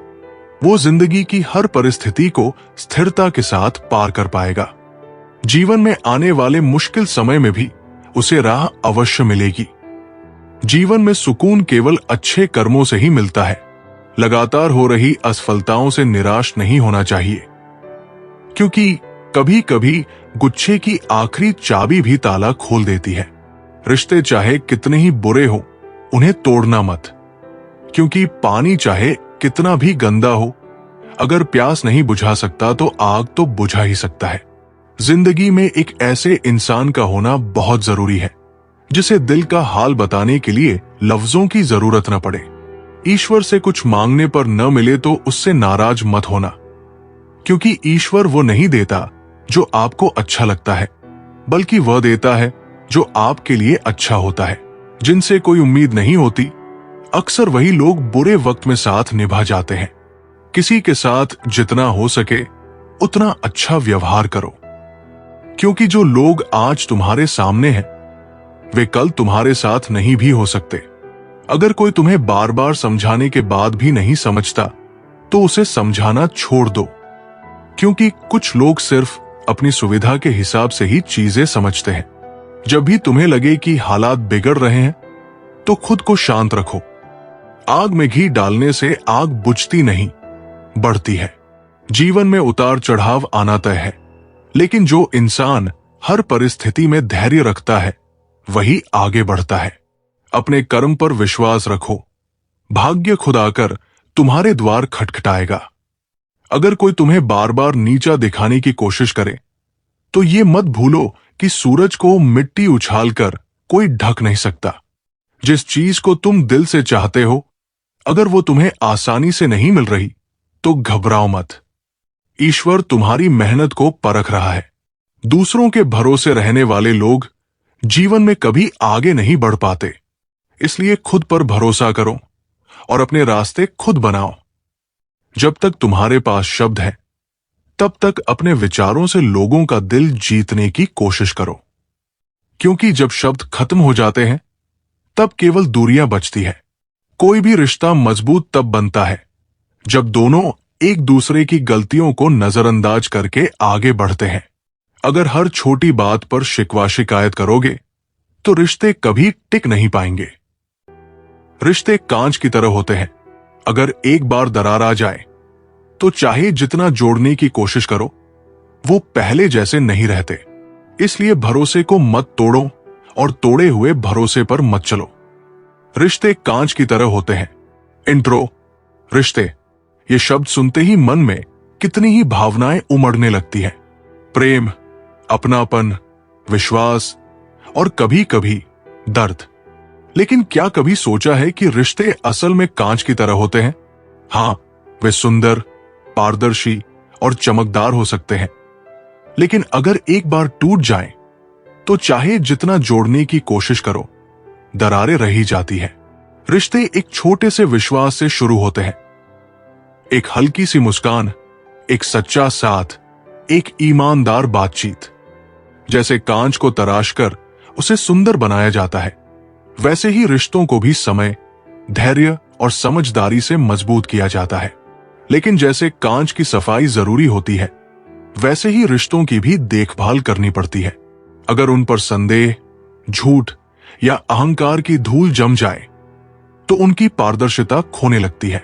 वो जिंदगी की हर परिस्थिति को स्थिरता के साथ पार कर पाएगा। जीवन में आने वाले मुश्किल समय में भी उसे राह अवश्य मिलेगी। जीवन में सुकून केवल अच्छे कर्मों से ही मिलता है। लगातार हो रही असफलताओं से निराश नहीं होना चाहिए, क्योंकि कभी कभी गुच्छे की आखिरी चाबी भी ताला खोल देती है। रिश्ते चाहे कितने ही बुरे हो, उन्हें तोड़ना मत, क्योंकि पानी चाहे कितना भी गंदा हो, अगर प्यास नहीं बुझा सकता तो आग तो बुझा ही सकता है। जिंदगी में एक ऐसे इंसान का होना बहुत जरूरी है जिसे दिल का हाल बताने के लिए लफ्जों की जरूरत न पड़े। ईश्वर से कुछ मांगने पर न मिले तो उससे नाराज मत होना, क्योंकि ईश्वर वो नहीं देता जो आपको अच्छा लगता है, बल्कि वह देता है जो आपके लिए अच्छा होता है। जिनसे कोई उम्मीद नहीं होती, अक्सर वही लोग बुरे वक्त में साथ निभा जाते हैं। किसी के साथ जितना हो सके उतना अच्छा व्यवहार करो, क्योंकि जो लोग आज तुम्हारे सामने हैं वे कल तुम्हारे साथ नहीं भी हो सकते। अगर कोई तुम्हें बार बार समझाने के बाद भी नहीं समझता तो उसे समझाना छोड़ दो, क्योंकि कुछ लोग सिर्फ अपनी सुविधा के हिसाब से ही चीजें समझते हैं। जब भी तुम्हें लगे कि हालात बिगड़ रहे हैं तो खुद को शांत रखो। आग में घी डालने से आग बुझती नहीं, बढ़ती है। जीवन में उतार चढ़ाव आना तय है, लेकिन जो इंसान हर परिस्थिति में धैर्य रखता है वही आगे बढ़ता है। अपने कर्म पर विश्वास रखो, भाग्य खुद आकर तुम्हारे द्वार खटखटाएगा। अगर कोई तुम्हें बार बार नीचा दिखाने की कोशिश करे तो ये मत भूलो कि सूरज को मिट्टी उछालकर कोई ढक नहीं सकता। जिस चीज को तुम दिल से चाहते हो, अगर वो तुम्हें आसानी से नहीं मिल रही तो घबराओ मत। ईश्वर तुम्हारी मेहनत को परख रहा है। दूसरों के भरोसे रहने वाले लोग जीवन में कभी आगे नहीं बढ़ पाते, इसलिए खुद पर भरोसा करो और अपने रास्ते खुद बनाओ। जब तक तुम्हारे पास शब्द है तब तक अपने विचारों से लोगों का दिल जीतने की कोशिश करो, क्योंकि जब शब्द खत्म हो जाते हैं तब केवल दूरियां बचती है। कोई भी रिश्ता मजबूत तब बनता है जब दोनों एक दूसरे की गलतियों को नजरअंदाज करके आगे बढ़ते हैं। अगर हर छोटी बात पर शिकवा शिकायत करोगे तो रिश्ते कभी टिक नहीं पाएंगे। रिश्ते कांच की तरह होते हैं, अगर एक बार दरार आ जाए तो चाहे जितना जोड़ने की कोशिश करो वो पहले जैसे नहीं रहते। इसलिए भरोसे को मत तोड़ो और तोड़े हुए भरोसे पर मत चलो। रिश्ते कांच की तरह होते हैं। इंट्रो, रिश्ते, ये शब्द सुनते ही मन में कितनी ही भावनाएं उमड़ने लगती हैं। प्रेम, अपनापन, विश्वास और कभी कभी दर्द। लेकिन क्या कभी सोचा है कि रिश्ते असल में कांच की तरह होते हैं? हाँ, वे सुंदर, पारदर्शी और चमकदार हो सकते हैं, लेकिन अगर एक बार टूट जाएं, तो चाहे जितना जोड़ने की कोशिश करो दरारें रही जाती है। रिश्ते एक छोटे से विश्वास से शुरू होते हैं। एक हल्की सी मुस्कान, एक सच्चा साथ, एक ईमानदार बातचीत। जैसे कांच को तराशकर उसे सुंदर बनाया जाता है, वैसे ही रिश्तों को भी समय, धैर्य और समझदारी से मजबूत किया जाता है। लेकिन जैसे कांच की सफाई जरूरी होती है, वैसे ही रिश्तों की भी देखभाल करनी पड़ती है। अगर उन पर संदेह, झूठ या अहंकार की धूल जम जाए तो उनकी पारदर्शिता खोने लगती है।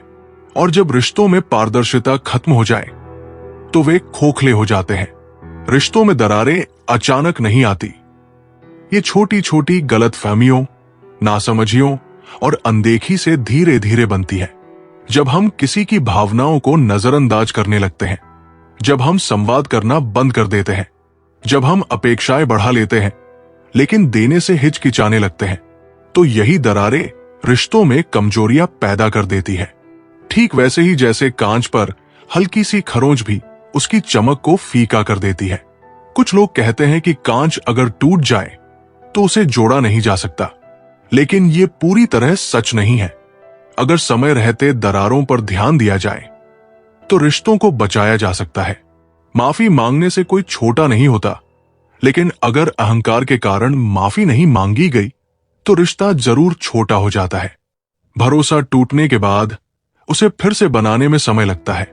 और जब रिश्तों में पारदर्शिता खत्म हो जाए तो वे खोखले हो जाते हैं। रिश्तों में दरारें अचानक नहीं आती, ये छोटी छोटी गलतफहमियों, नासमझियों और अनदेखी से धीरे धीरे बनती है। जब हम किसी की भावनाओं को नजरअंदाज करने लगते हैं, जब हम संवाद करना बंद कर देते हैं, जब हम अपेक्षाएं बढ़ा लेते हैं लेकिन देने से हिचकिचाने लगते हैं, तो यही दरारें रिश्तों में कमजोरियां पैदा कर देती है। ठीक वैसे ही जैसे कांच पर हल्की सी खरोंच भी उसकी चमक को फीका कर देती है। कुछ लोग कहते हैं कि कांच अगर टूट जाए तो उसे जोड़ा नहीं जा सकता, लेकिन ये पूरी तरह सच नहीं है। अगर समय रहते दरारों पर ध्यान दिया जाए तो रिश्तों को बचाया जा सकता है। माफी मांगने से कोई छोटा नहीं होता, लेकिन अगर अहंकार के कारण माफी नहीं मांगी गई तो रिश्ता जरूर छोटा हो जाता है। भरोसा टूटने के बाद उसे फिर से बनाने में समय लगता है,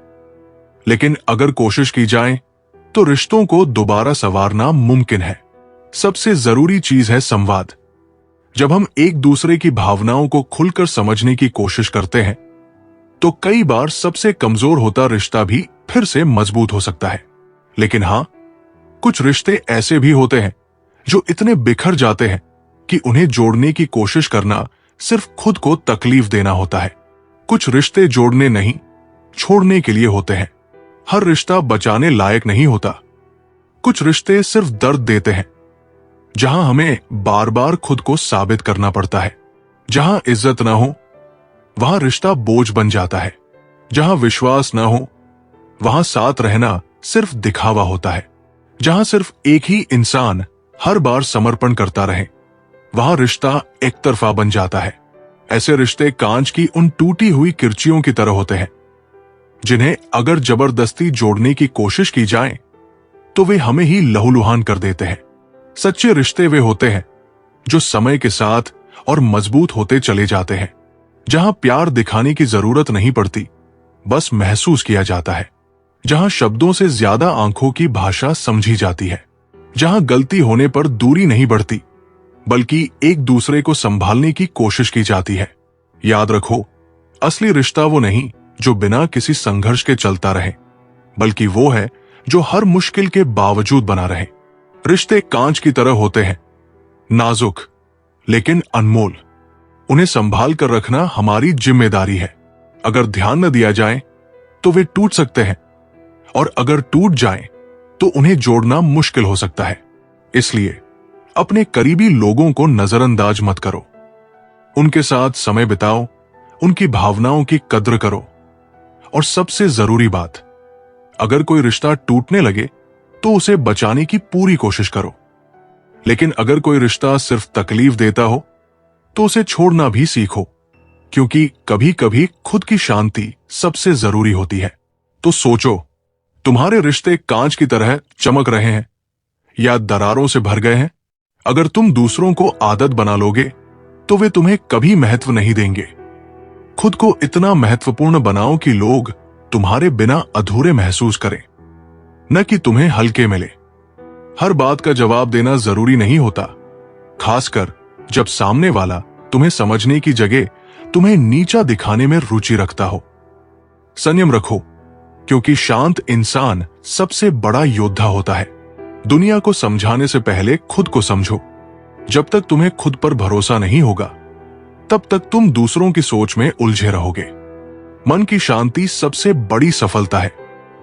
लेकिन अगर कोशिश की जाए तो रिश्तों को दोबारा संवारना मुमकिन है। सबसे जरूरी चीज है संवाद। जब हम एक दूसरे की भावनाओं को खुलकर समझने की कोशिश करते हैं तो कई बार सबसे कमजोर होता रिश्ता भी फिर से मजबूत हो सकता है। लेकिन हां, कुछ रिश्ते ऐसे भी होते हैं जो इतने बिखर जाते हैं कि उन्हें जोड़ने की कोशिश करना सिर्फ खुद को तकलीफ देना होता है। कुछ रिश्ते जोड़ने नहीं, छोड़ने के लिए होते हैं। हर रिश्ता बचाने लायक नहीं होता। कुछ रिश्ते सिर्फ दर्द देते हैं, जहां हमें बार बार खुद को साबित करना पड़ता है। जहां इज्जत ना हो वहां रिश्ता बोझ बन जाता है। जहां विश्वास ना हो वहां साथ रहना सिर्फ दिखावा होता है। जहां सिर्फ एक ही इंसान हर बार समर्पण करता रहे वहां रिश्ता एक तरफा बन जाता है। ऐसे रिश्ते कांच की उन टूटी हुई किरचियों की तरह होते हैं, जिन्हें अगर जबरदस्ती जोड़ने की कोशिश की जाए तो वे हमें ही लहूलुहान कर देते हैं। सच्चे रिश्ते वे होते हैं जो समय के साथ और मजबूत होते चले जाते हैं, जहां प्यार दिखाने की जरूरत नहीं पड़ती, बस महसूस किया जाता है। जहां शब्दों से ज्यादा आंखों की भाषा समझी जाती है। जहां गलती होने पर दूरी नहीं बढ़ती, बल्कि एक दूसरे को संभालने की कोशिश की जाती है। याद रखो, असली रिश्ता वो नहीं जो बिना किसी संघर्ष के चलता रहे, बल्कि वो है जो हर मुश्किल के बावजूद बना रहे। रिश्ते कांच की तरह होते हैं, नाजुक लेकिन अनमोल। उन्हें संभाल कर रखना हमारी जिम्मेदारी है। अगर ध्यान न दिया जाए तो वे टूट सकते हैं, और अगर टूट जाएं तो उन्हें जोड़ना मुश्किल हो सकता है। इसलिए अपने करीबी लोगों को नजरअंदाज मत करो। उनके साथ समय बिताओ, उनकी भावनाओं की कद्र करो। और सबसे जरूरी बात, अगर कोई रिश्ता टूटने लगे तो उसे बचाने की पूरी कोशिश करो। लेकिन अगर कोई रिश्ता सिर्फ तकलीफ देता हो तो उसे छोड़ना भी सीखो, क्योंकि कभी कभी खुद की शांति सबसे जरूरी होती है। तो सोचो, तुम्हारे रिश्ते कांच की तरह चमक रहे हैं या दरारों से भर गए हैं? अगर तुम दूसरों को आदत बना लोगे तो वे तुम्हें कभी महत्व नहीं देंगे। खुद को इतना महत्वपूर्ण बनाओ कि लोग तुम्हारे बिना अधूरे महसूस करें, न कि तुम्हें हल्के मिले। हर बात का जवाब देना जरूरी नहीं होता, खासकर जब सामने वाला तुम्हें समझने की जगह तुम्हें नीचा दिखाने में रुचि रखता हो। संयम रखो, क्योंकि शांत इंसान सबसे बड़ा योद्धा होता है। दुनिया को समझाने से पहले खुद को समझो। जब तक तुम्हें खुद पर भरोसा नहीं होगा, तब तक तुम दूसरों की सोच में उलझे रहोगे। मन की शांति सबसे बड़ी सफलता है।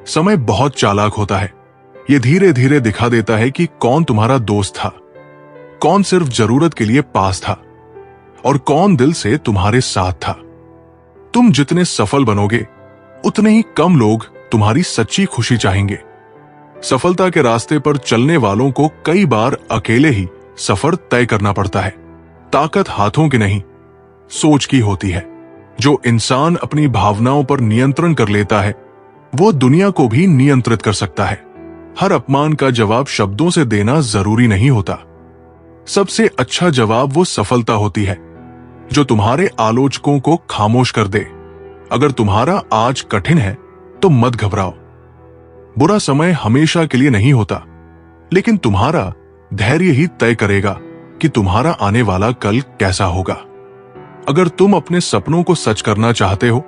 समय बहुत चालाक होता है। यह धीरे धीरे दिखा देता है कि कौन तुम्हारा दोस्त था, कौन सिर्फ जरूरत के लिए पास था, और कौन दिल से तुम्हारे साथ था। तुम जितने सफल बनोगे, उतने ही कम लोग तुम्हारी सच्ची खुशी चाहेंगे। सफलता के रास्ते पर चलने वालों को कई बार अकेले ही सफर तय करना पड़ता है। ताकत हाथों की नहीं, सोच की होती है। जो इंसान अपनी भावनाओं पर नियंत्रण कर लेता है, वो दुनिया को भी नियंत्रित कर सकता है। हर अपमान का जवाब शब्दों से देना जरूरी नहीं होता। सबसे अच्छा जवाब वो सफलता होती है जो तुम्हारे आलोचकों को खामोश कर दे। अगर तुम्हारा आज कठिन है तो मत घबराओ। बुरा समय हमेशा के लिए नहीं होता, लेकिन तुम्हारा धैर्य ही तय करेगा कि तुम्हारा आने वाला कल कैसा होगा। अगर तुम अपने सपनों को सच करना चाहते हो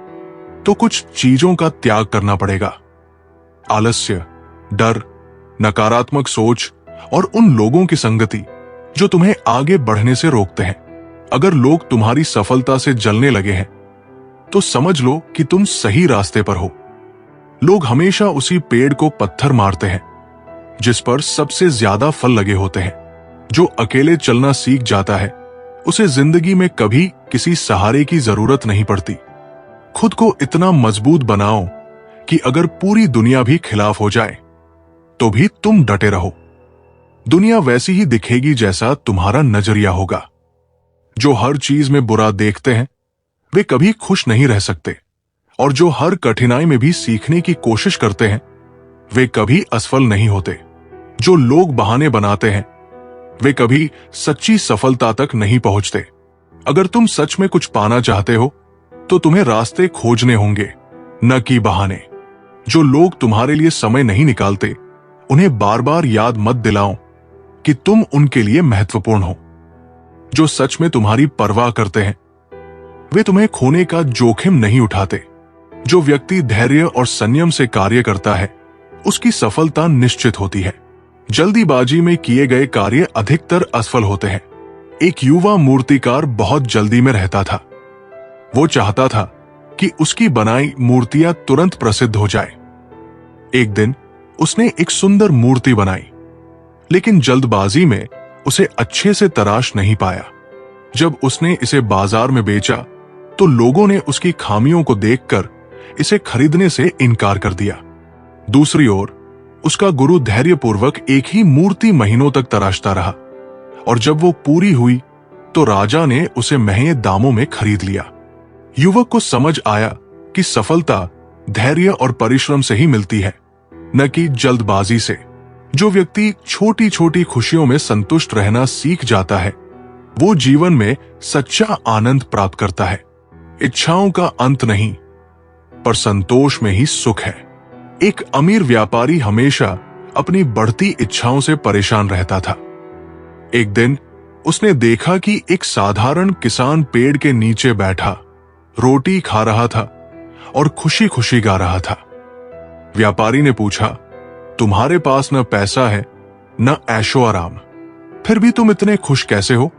तो कुछ चीजों का त्याग करना पड़ेगा। आलस्य, डर, नकारात्मक सोच और उन लोगों की संगति जो तुम्हें आगे बढ़ने से रोकते हैं। अगर लोग तुम्हारी सफलता से जलने लगे हैं तो समझ लो कि तुम सही रास्ते पर हो। लोग हमेशा उसी पेड़ को पत्थर मारते हैं जिस पर सबसे ज्यादा फल लगे होते हैं। जो अकेले चलना सीख जाता है, उसे जिंदगी में कभी किसी सहारे की जरूरत नहीं पड़ती। खुद को इतना मजबूत बनाओ कि अगर पूरी दुनिया भी खिलाफ हो जाए तो भी तुम डटे रहो। दुनिया वैसी ही दिखेगी जैसा तुम्हारा नजरिया होगा। जो हर चीज में बुरा देखते हैं, वे कभी खुश नहीं रह सकते, और जो हर कठिनाई में भी सीखने की कोशिश करते हैं, वे कभी असफल नहीं होते। जो लोग बहाने बनाते हैं, वे कभी सच्ची सफलता तक नहीं पहुंचते। अगर तुम सच में कुछ पाना चाहते हो तो तुम्हें रास्ते खोजने होंगे, न कि बहाने। जो लोग तुम्हारे लिए समय नहीं निकालते, उन्हें बार बार याद मत दिलाओ कि तुम उनके लिए महत्वपूर्ण हो। जो सच में तुम्हारी परवाह करते हैं। वे तुम्हें खोने का जोखिम नहीं उठाते। जो व्यक्ति धैर्य और संयम से कार्य करता है, उसकी सफलता निश्चित होती है। जल्दीबाजी में किए गए कार्य अधिकतर असफल होते हैं। एक युवा मूर्तिकार बहुत जल्दी में रहता था। वो चाहता था कि उसकी बनाई मूर्तियां तुरंत प्रसिद्ध हो जाए। एक दिन उसने एक सुंदर मूर्ति बनाई, लेकिन जल्दबाजी में उसे अच्छे से तराश नहीं पाया। जब उसने इसे बाजार में बेचा तो लोगों ने उसकी खामियों को देखकर इसे खरीदने से इनकार कर दिया। दूसरी ओर उसका गुरु धैर्यपूर्वक एक ही मूर्ति महीनों तक तराशता रहा, और जब वो पूरी हुई तो राजा ने उसे महंगे दामों में खरीद लिया। युवक को समझ आया कि सफलता धैर्य और परिश्रम से ही मिलती है, न कि जल्दबाजी से। जो व्यक्ति छोटी छोटी खुशियों में संतुष्ट रहना सीख जाता है, वो जीवन में सच्चा आनंद प्राप्त करता है। इच्छाओं का अंत नहीं, पर संतोष में ही सुख है। एक अमीर व्यापारी हमेशा अपनी बढ़ती इच्छाओं से परेशान रहता था। एक दिन उसने देखा कि एक साधारण किसान पेड़ के नीचे बैठा रोटी खा रहा था और खुशी खुशी गा रहा था। व्यापारी ने पूछा, तुम्हारे पास न पैसा है न ऐशो आराम, फिर भी तुम इतने खुश कैसे हो?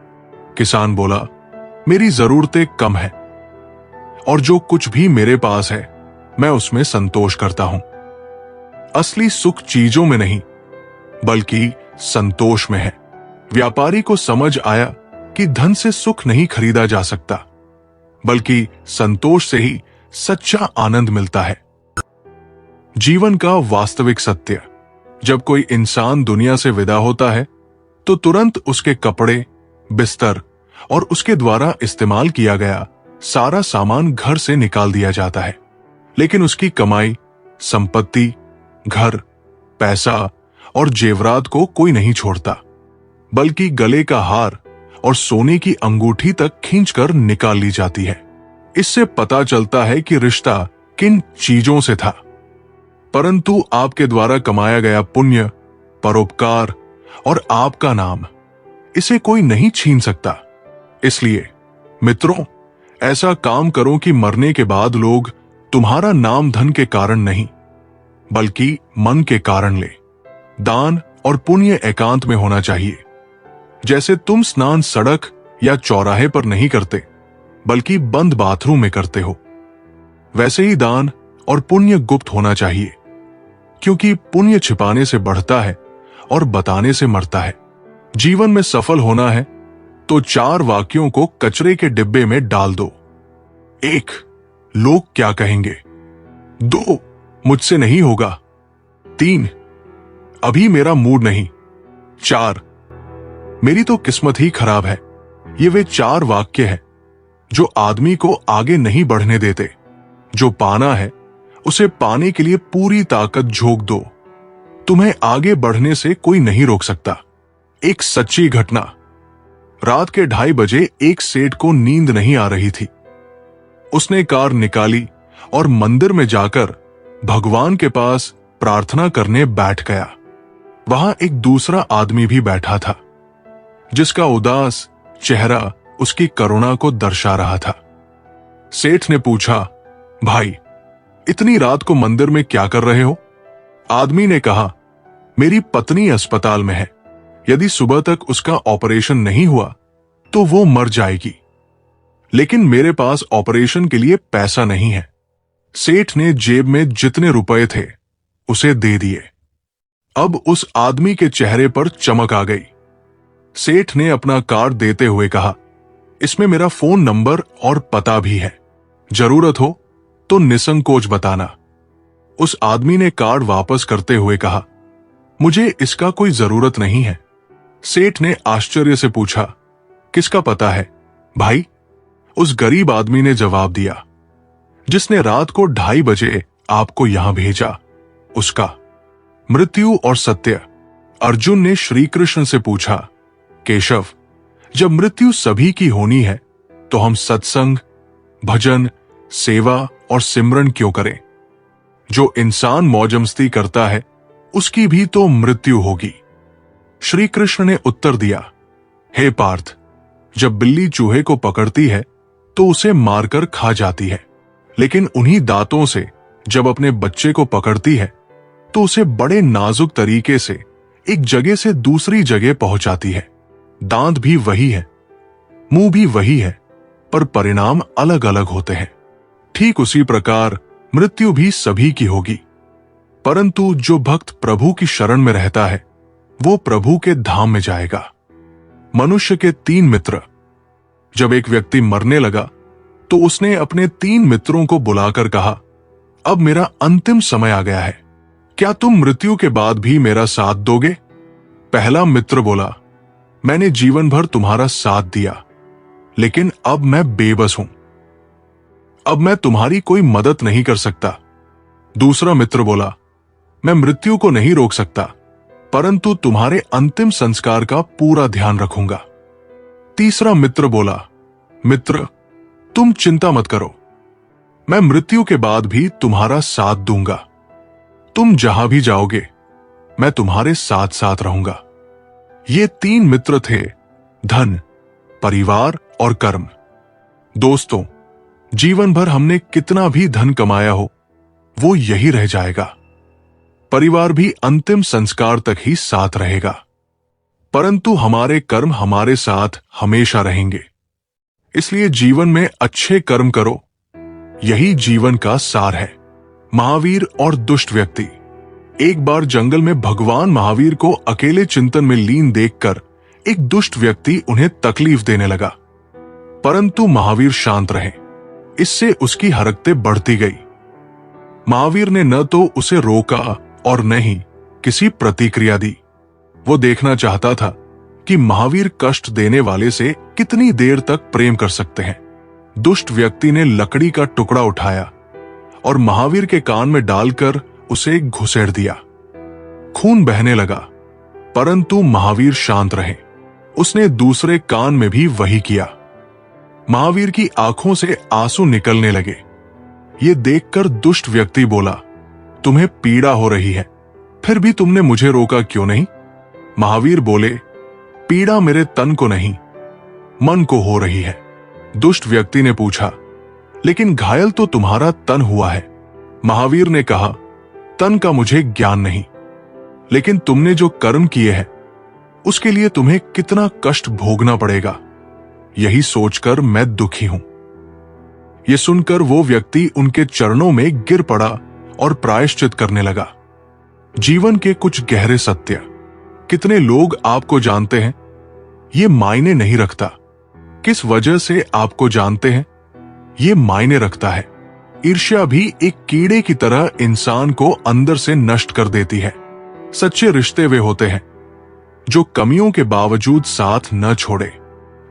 किसान बोला, मेरी जरूरतें कम है और जो कुछ भी मेरे पास है मैं उसमें संतोष करता हूं। असली सुख चीजों में नहीं, बल्कि संतोष में है। व्यापारी को समझ आया कि धन से सुख नहीं खरीदा जा सकता, बल्कि संतोष से ही सच्चा आनंद मिलता है। जीवन का वास्तविक सत्य। जब कोई इंसान दुनिया से विदा होता है तो तुरंत उसके कपड़े, बिस्तर और उसके द्वारा इस्तेमाल किया गया सारा सामान घर से निकाल दिया जाता है, लेकिन उसकी कमाई, संपत्ति, घर, पैसा और जेवरात को कोई नहीं छोड़ता, बल्कि गले का हार और सोने की अंगूठी तक खींचकर निकाल ली जाती है। इससे पता चलता है कि रिश्ता किन चीजों से था, परंतु आपके द्वारा कमाया गया पुण्य, परोपकार और आपका नाम, इसे कोई नहीं छीन सकता। इसलिए मित्रों, ऐसा काम करो कि मरने के बाद लोग तुम्हारा नाम धन के कारण नहीं, बल्कि मन के कारण ले। दान और पुण्य एकांत में होना चाहिए। जैसे तुम स्नान सड़क या चौराहे पर नहीं करते, बल्कि बंद बाथरूम में करते हो, वैसे ही दान और पुण्य गुप्त होना चाहिए, क्योंकि पुण्य छिपाने से बढ़ता है और बताने से मरता है। जीवन में सफल होना है तो 4 वाक्यों को कचरे के डिब्बे में डाल दो। 1. लोग क्या कहेंगे। 2. मुझसे नहीं होगा। 3. अभी मेरा मूड नहीं। 4. मेरी तो किस्मत ही खराब है। ये वे 4 वाक्य हैं जो आदमी को आगे नहीं बढ़ने देते। जो पाना है उसे पाने के लिए पूरी ताकत झोंक दो। तुम्हें आगे बढ़ने से कोई नहीं रोक सकता। एक सच्ची घटना। रात के 2:30 बजे एक सेठ को नींद नहीं आ रही थी। उसने कार निकाली और मंदिर में जाकर भगवान के पास प्रार्थना करने बैठ गया। वहां एक दूसरा आदमी भी बैठा था, जिसका उदास चेहरा उसकी करुणा को दर्शा रहा था। सेठ ने पूछा, भाई, इतनी रात को मंदिर में क्या कर रहे हो? आदमी ने कहा, मेरी पत्नी अस्पताल में है। यदि सुबह तक उसका ऑपरेशन नहीं हुआ तो वो मर जाएगी, लेकिन मेरे पास ऑपरेशन के लिए पैसा नहीं है। सेठ ने जेब में जितने रुपए थे उसे दे दिए। अब उस आदमी के चेहरे पर चमक आ गई। सेठ ने अपना कार्ड देते हुए कहा, इसमें मेरा फोन नंबर और पता भी है, जरूरत हो तो निसंकोच बताना। उस आदमी ने कार्ड वापस करते हुए कहा, मुझे इसका कोई जरूरत नहीं है। सेठ ने आश्चर्य से पूछा, किसका पता है भाई? उस गरीब आदमी ने जवाब दिया, जिसने रात को 2:30 बजे आपको यहां भेजा, उसका। मृत्यु और सत्य। अर्जुन ने श्री कृष्ण से पूछा, केशव, जब मृत्यु सभी की होनी है तो हम सत्संग, भजन, सेवा और सिमरन क्यों करें? जो इंसान मौजमस्ती करता है उसकी भी तो मृत्यु होगी। श्री कृष्ण ने उत्तर दिया, हे पार्थ, जब बिल्ली चूहे को पकड़ती है तो उसे मारकर खा जाती है, लेकिन उन्हीं दांतों से जब अपने बच्चे को पकड़ती है तो उसे बड़े नाजुक तरीके से एक जगह से दूसरी जगह पहुंचाती है। दांत भी वही है, मुंह भी वही है, पर परिणाम अलग अलग होते हैं। ठीक उसी प्रकार मृत्यु भी सभी की होगी, परंतु जो भक्त प्रभु की शरण में रहता है वो प्रभु के धाम में जाएगा। मनुष्य के 3 मित्र। जब एक व्यक्ति मरने लगा तो उसने अपने 3 मित्रों को बुलाकर कहा, अब मेरा अंतिम समय आ गया है, क्या तुम मृत्यु के बाद भी मेरा साथ दोगे? पहला मित्र बोला, मैंने जीवन भर तुम्हारा साथ दिया, लेकिन अब मैं बेबस हूं, अब मैं तुम्हारी कोई मदद नहीं कर सकता। दूसरा मित्र बोला, मैं मृत्यु को नहीं रोक सकता, परंतु तुम्हारे अंतिम संस्कार का पूरा ध्यान रखूंगा। तीसरा मित्र बोला, मित्र तुम चिंता मत करो, मैं मृत्यु के बाद भी तुम्हारा साथ दूंगा, तुम जहां भी जाओगे मैं तुम्हारे साथ साथ रहूंगा। ये 3 मित्र थे, धन, परिवार और कर्म। दोस्तों, जीवन भर हमने कितना भी धन कमाया हो वो यही रह जाएगा, परिवार भी अंतिम संस्कार तक ही साथ रहेगा, परंतु हमारे कर्म हमारे साथ हमेशा रहेंगे। इसलिए जीवन में अच्छे कर्म करो, यही जीवन का सार है। महावीर और दुष्ट व्यक्ति। एक बार जंगल में भगवान महावीर को अकेले चिंतन में लीन देखकर एक दुष्ट व्यक्ति उन्हें तकलीफ देने लगा, परंतु महावीर शांत रहे। इससे उसकी हरकतें बढ़ती गई। महावीर ने न तो उसे रोका और न ही किसी प्रतिक्रिया दी। वो देखना चाहता था कि महावीर कष्ट देने वाले से कितनी देर तक प्रेम कर सकते हैं। दुष्ट व्यक्ति ने लकड़ी का टुकड़ा उठाया और महावीर के कान में डालकर उसे घुसेड़ दिया। खून बहने लगा, परंतु महावीर शांत रहे। उसने दूसरे कान में भी वही किया। महावीर की आंखों से आंसू निकलने लगे। ये देखकर दुष्ट व्यक्ति बोला, तुम्हें पीड़ा हो रही है, फिर भी तुमने मुझे रोका क्यों नहीं? महावीर बोले, पीड़ा मेरे तन को नहीं, मन को हो रही है। दुष्ट व्यक्ति ने पूछा, लेकिन घायल तो तुम्हारा तन हुआ है। महावीर ने कहा, तन का मुझे ज्ञान नहीं, लेकिन तुमने जो कर्म किए हैं उसके लिए तुम्हें कितना कष्ट भोगना पड़ेगा, यही सोचकर मैं दुखी हूं। यह सुनकर वो व्यक्ति उनके चरणों में गिर पड़ा और प्रायश्चित करने लगा। जीवन के कुछ गहरे सत्य। कितने लोग आपको जानते हैं ये मायने नहीं रखता, किस वजह से आपको जानते हैं ये मायने रखता है। ईर्ष्या भी एक कीड़े की तरह इंसान को अंदर से नष्ट कर देती है। सच्चे रिश्ते वे होते हैं जो कमियों के बावजूद साथ न छोड़े।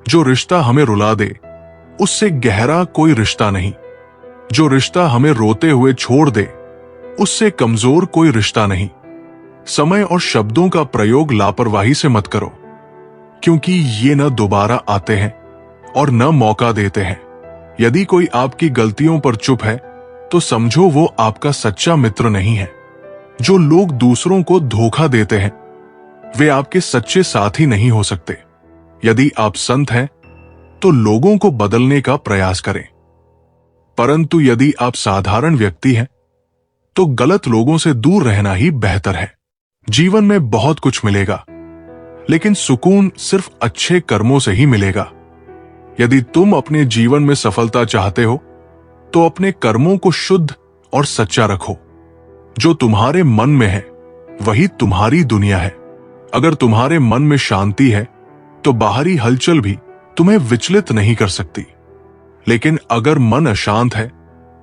जो रिश्ता हमें रुला दे उससे गहरा कोई रिश्ता नहीं। जो रिश्ता हमें रोते हुए छोड़ दे उससे कमजोर कोई रिश्ता नहीं। समय और शब्दों का प्रयोग लापरवाही से मत करो, क्योंकि ये न दोबारा आते हैं और न मौका देते हैं। यदि कोई आपकी गलतियों पर चुप है तो समझो वो आपका सच्चा मित्र नहीं है। जो लोग दूसरों को धोखा देते हैं वे आपके सच्चे साथी नहीं हो सकते। यदि आप संत हैं तो लोगों को बदलने का प्रयास करें, परंतु यदि आप साधारण व्यक्ति हैं तो गलत लोगों से दूर रहना ही बेहतर है। जीवन में बहुत कुछ मिलेगा, लेकिन सुकून सिर्फ अच्छे कर्मों से ही मिलेगा। यदि तुम अपने जीवन में सफलता चाहते हो तो अपने कर्मों को शुद्ध और सच्चा रखो। जो तुम्हारे मन में है वही तुम्हारी दुनिया है। अगर तुम्हारे मन में शांति है तो बाहरी हलचल भी तुम्हें विचलित नहीं कर सकती, लेकिन अगर मन अशांत है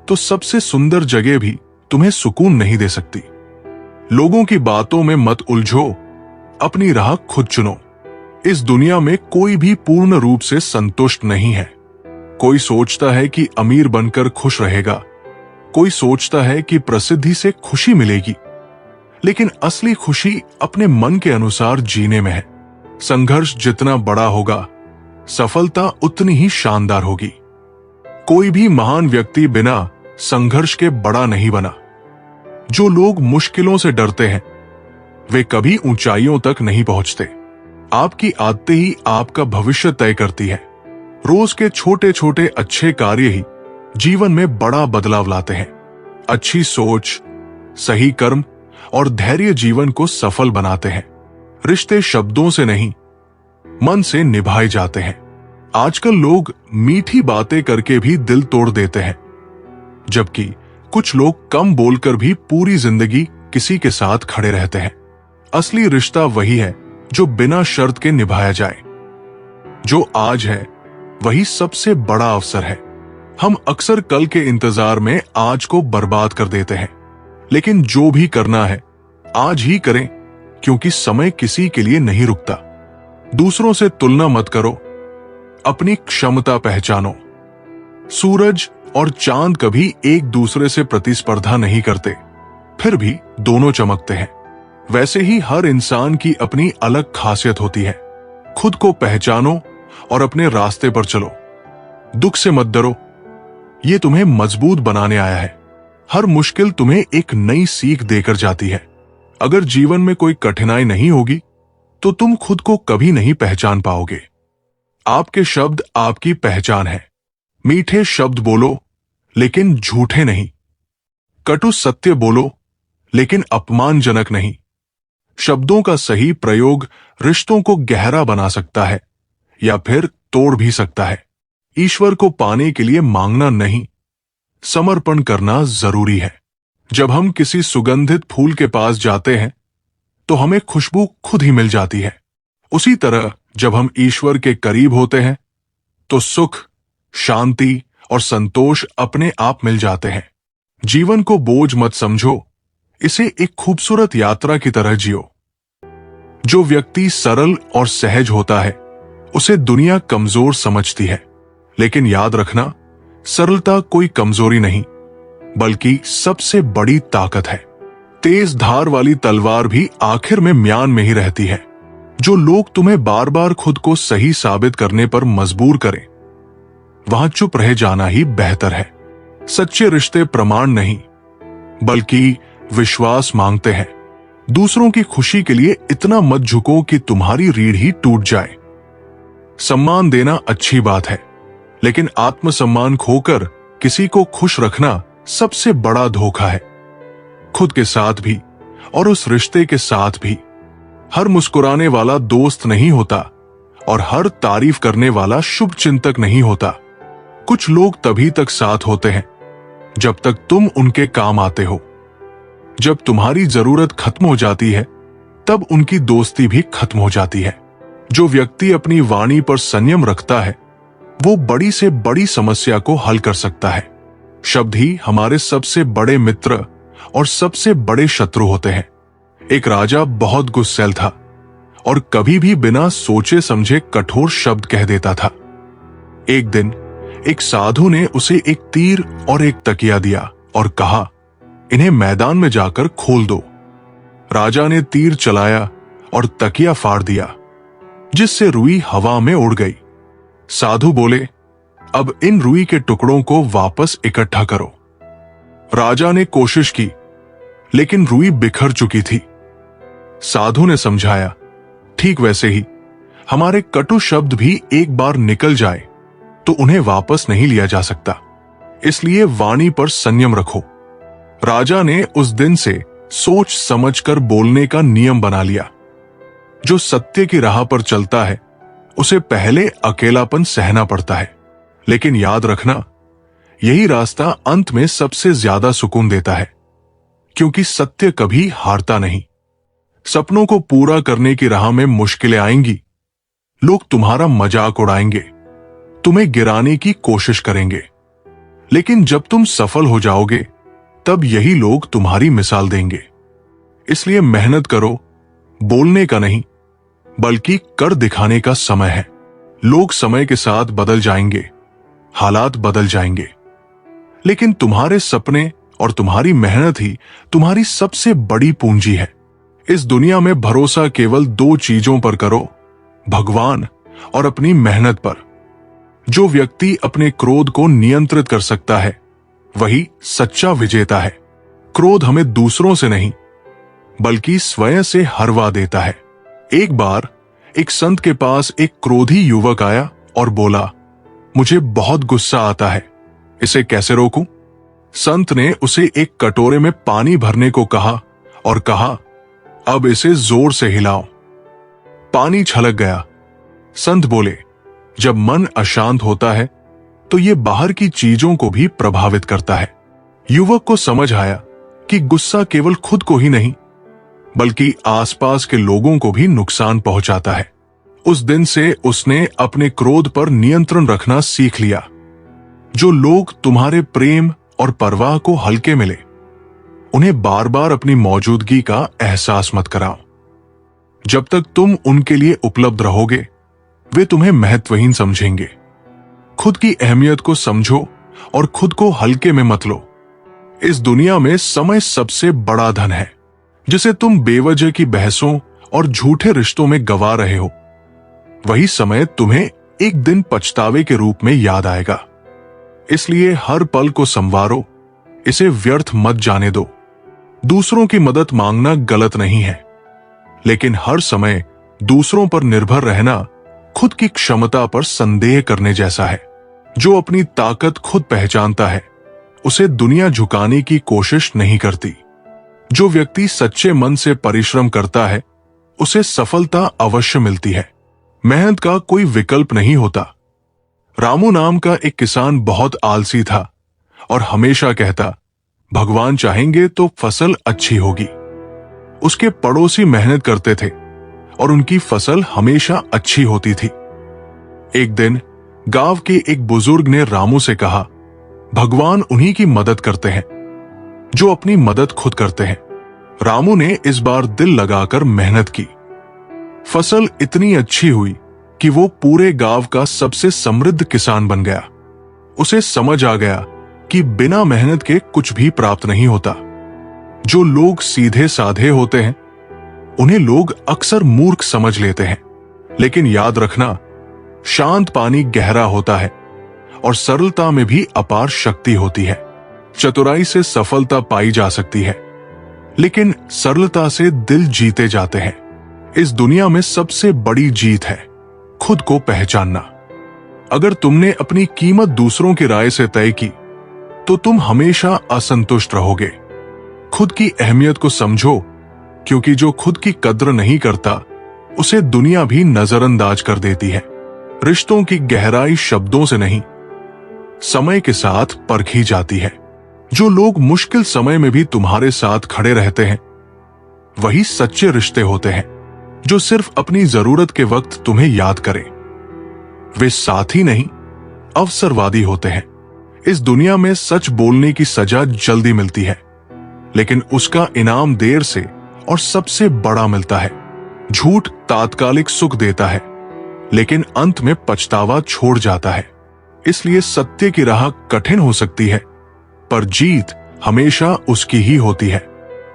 तो सबसे सुंदर जगह भी तुम्हें सुकून नहीं दे सकती। लोगों की बातों में मत उलझो, अपनी राह खुद चुनो। इस दुनिया में कोई भी पूर्ण रूप से संतुष्ट नहीं है। कोई सोचता है कि अमीर बनकर खुश रहेगा, कोई सोचता है कि प्रसिद्धि से खुशी मिलेगी, लेकिन असली खुशी अपने मन के अनुसार जीने में है। संघर्ष जितना बड़ा होगा सफलता उतनी ही शानदार होगी। कोई भी महान व्यक्ति बिना संघर्ष के बड़ा नहीं बना। जो लोग मुश्किलों से डरते हैं वे कभी ऊंचाइयों तक नहीं पहुंचते। आपकी आदतें ही आपका भविष्य तय करती है। रोज के छोटे छोटे अच्छे कार्य ही जीवन में बड़ा बदलाव लाते हैं। अच्छी सोच, सही कर्म और धैर्य जीवन को सफल बनाते हैं। रिश्ते शब्दों से नहीं, मन से निभाए जाते हैं। आजकल लोग मीठी बातें करके भी दिल तोड़ देते हैं, जबकि कुछ लोग कम बोलकर भी पूरी जिंदगी किसी के साथ खड़े रहते हैं। असली रिश्ता वही है जो बिना शर्त के निभाया जाए। जो आज है वही सबसे बड़ा अवसर है। हम अक्सर कल के इंतजार में आज को बर्बाद कर देते हैं, लेकिन जो भी करना है आज ही करें, क्योंकि समय किसी के लिए नहीं रुकता। दूसरों से तुलना मत करो, अपनी क्षमता पहचानो। सूरज और चांद कभी एक दूसरे से प्रतिस्पर्धा नहीं करते, फिर भी दोनों चमकते हैं। वैसे ही हर इंसान की अपनी अलग खासियत होती है। खुद को पहचानो और अपने रास्ते पर चलो। दुख से मत डरो, ये तुम्हें मजबूत बनाने आया है। हर मुश्किल तुम्हें एक नई सीख देकर जाती है। अगर जीवन में कोई कठिनाई नहीं होगी तो तुम खुद को कभी नहीं पहचान पाओगे। आपके शब्द आपकी पहचान है। मीठे शब्द बोलो, लेकिन झूठे नहीं। कटु सत्य बोलो, लेकिन अपमानजनक नहीं। शब्दों का सही प्रयोग रिश्तों को गहरा बना सकता है या फिर तोड़ भी सकता है। ईश्वर को पाने के लिए मांगना नहीं, समर्पण करना जरूरी है। जब हम किसी सुगंधित फूल के पास जाते हैं तो हमें खुशबू खुद ही मिल जाती है। उसी तरह जब हम ईश्वर के करीब होते हैं तो सुख, शांति और संतोष अपने आप मिल जाते हैं। जीवन को बोझ मत समझो, इसे एक खूबसूरत यात्रा की तरह जियो। जो व्यक्ति सरल और सहज होता है उसे दुनिया कमजोर समझती है, लेकिन याद रखना, सरलता कोई कमजोरी नहीं बल्कि सबसे बड़ी ताकत है। तेज धार वाली तलवार भी आखिर में म्यान में ही रहती है। जो लोग तुम्हें बार बार खुद को सही साबित करने पर मजबूर करें, वहां चुप रह जाना ही बेहतर है। सच्चे रिश्ते प्रमाण नहीं बल्कि विश्वास मांगते हैं। दूसरों की खुशी के लिए इतना मत झुको कि तुम्हारी रीढ़ ही टूट जाए। सम्मान देना अच्छी बात है, लेकिन आत्मसम्मान खोकर किसी को खुश रखना सबसे बड़ा धोखा है। खुद के साथ भी और उस रिश्ते के साथ भी। हर मुस्कुराने वाला दोस्त नहीं होता और हर तारीफ करने वाला शुभ चिंतक नहीं होता। कुछ लोग तभी तक साथ होते हैं जब तक तुम उनके काम आते हो। जब तुम्हारी जरूरत खत्म हो जाती है तब उनकी दोस्ती भी खत्म हो जाती है। जो व्यक्ति अपनी वाणी पर संयम रखता है वो बड़ी से बड़ी समस्या को हल कर सकता है। शब्द ही हमारे सबसे बड़े मित्र और सबसे बड़े शत्रु होते हैं। एक राजा बहुत गुस्सैल था और कभी भी बिना सोचे समझे कठोर शब्द कह देता था। एक दिन एक साधु ने उसे एक तीर और एक तकिया दिया और कहा, इन्हें मैदान में जाकर खोल दो। राजा ने तीर चलाया और तकिया फाड़ दिया, जिससे रुई हवा में उड़ गई। साधु बोले, अब इन रुई के टुकड़ों को वापस इकट्ठा करो। राजा ने कोशिश की, लेकिन रुई बिखर चुकी थी। साधु ने समझाया, ठीक वैसे ही हमारे कटु शब्द भी एक बार निकल जाए तो उन्हें वापस नहीं लिया जा सकता, इसलिए वाणी पर संयम रखो। राजा ने उस दिन से सोच समझकर बोलने का नियम बना लिया। जो सत्य की राह पर चलता है उसे पहले अकेलापन सहना पड़ता है, लेकिन याद रखना, यही रास्ता अंत में सबसे ज्यादा सुकून देता है, क्योंकि सत्य कभी हारता नहीं। सपनों को पूरा करने की राह में मुश्किलें आएंगी। लोग तुम्हारा मजाक उड़ाएंगे, तुम्हें गिराने की कोशिश करेंगे, लेकिन जब तुम सफल हो जाओगे तब यही लोग तुम्हारी मिसाल देंगे। इसलिए मेहनत करो, बोलने का नहीं बल्कि कर दिखाने का समय है। लोग समय के साथ बदल जाएंगे, हालात बदल जाएंगे, लेकिन तुम्हारे सपने और तुम्हारी मेहनत ही तुम्हारी सबसे बड़ी पूंजी है। इस दुनिया में भरोसा केवल दो चीजों पर करो, भगवान और अपनी मेहनत पर। जो व्यक्ति अपने क्रोध को नियंत्रित कर सकता है वही सच्चा विजेता है। क्रोध हमें दूसरों से नहीं बल्कि स्वयं से हरवा देता है। एक बार एक संत के पास एक क्रोधी युवक आया और बोला, मुझे बहुत गुस्सा आता है, इसे कैसे रोकूं? संत ने उसे एक कटोरे में पानी भरने को कहा और कहा, अब इसे जोर से हिलाओ। पानी छलक गया। संत बोले, जब मन अशांत होता है तो ये बाहर की चीजों को भी प्रभावित करता है। युवक को समझ आया कि गुस्सा केवल खुद को ही नहीं बल्कि आसपास के लोगों को भी नुकसान पहुंचाता है। उस दिन से उसने अपने क्रोध पर नियंत्रण रखना सीख लिया। जो लोग तुम्हारे प्रेम और परवाह को हल्के में ले, उन्हें बार बार अपनी मौजूदगी का एहसास मत कराओ। जब तक तुम उनके लिए उपलब्ध रहोगे, वे तुम्हें महत्वहीन समझेंगे। खुद की अहमियत को समझो और खुद को हल्के में मत लो। इस दुनिया में समय सबसे बड़ा धन है, जिसे तुम बेवजह की बहसों और झूठे रिश्तों में गवा रहे हो। वही समय तुम्हें एक दिन पछतावे के रूप में याद आएगा। इसलिए हर पल को संवारो, इसे व्यर्थ मत जाने दो। दूसरों की मदद मांगना गलत नहीं है, लेकिन हर समय दूसरों पर निर्भर रहना खुद की क्षमता पर संदेह करने जैसा है। जो अपनी ताकत खुद पहचानता है, उसे दुनिया झुकाने की कोशिश नहीं करती। जो व्यक्ति सच्चे मन से परिश्रम करता है, उसे सफलता अवश्य मिलती है। मेहनत का कोई विकल्प नहीं होता। रामू नाम का एक किसान बहुत आलसी था और हमेशा कहता, भगवान चाहेंगे तो फसल अच्छी होगी। उसके पड़ोसी मेहनत करते थे और उनकी फसल हमेशा अच्छी होती थी। एक दिन गांव के एक बुजुर्ग ने रामू से कहा, भगवान उन्हीं की मदद करते हैं जो अपनी मदद खुद करते हैं। रामू ने इस बार दिल लगाकर मेहनत की। फसल इतनी अच्छी हुई कि वो पूरे गांव का सबसे समृद्ध किसान बन गया। उसे समझ आ गया कि बिना मेहनत के कुछ भी प्राप्त नहीं होता। जो लोग सीधे साधे होते हैं, उन्हें लोग अक्सर मूर्ख समझ लेते हैं, लेकिन याद रखना, शांत पानी गहरा होता है और सरलता में भी अपार शक्ति होती है। चतुराई से सफलता पाई जा सकती है, लेकिन सरलता से दिल जीते जाते हैं। इस दुनिया में सबसे बड़ी जीत है खुद को पहचानना। अगर तुमने अपनी कीमत दूसरों की राय से तय की, तो तुम हमेशा असंतुष्ट रहोगे। खुद की अहमियत को समझो, क्योंकि जो खुद की कद्र नहीं करता, उसे दुनिया भी नजरअंदाज कर देती है। रिश्तों की गहराई शब्दों से नहीं, समय के साथ परखी जाती है। जो लोग मुश्किल समय में भी तुम्हारे साथ खड़े रहते हैं, वही सच्चे रिश्ते होते हैं। जो सिर्फ अपनी जरूरत के वक्त तुम्हें याद करें, वे साथी नहीं, अवसरवादी होते हैं। इस दुनिया में सच बोलने की सजा जल्दी मिलती है, लेकिन उसका इनाम देर से और सबसे बड़ा मिलता है। झूठ तात्कालिक सुख देता है, लेकिन अंत में पछतावा छोड़ जाता है। इसलिए सत्य की राह कठिन हो सकती है, पर जीत हमेशा उसकी ही होती है।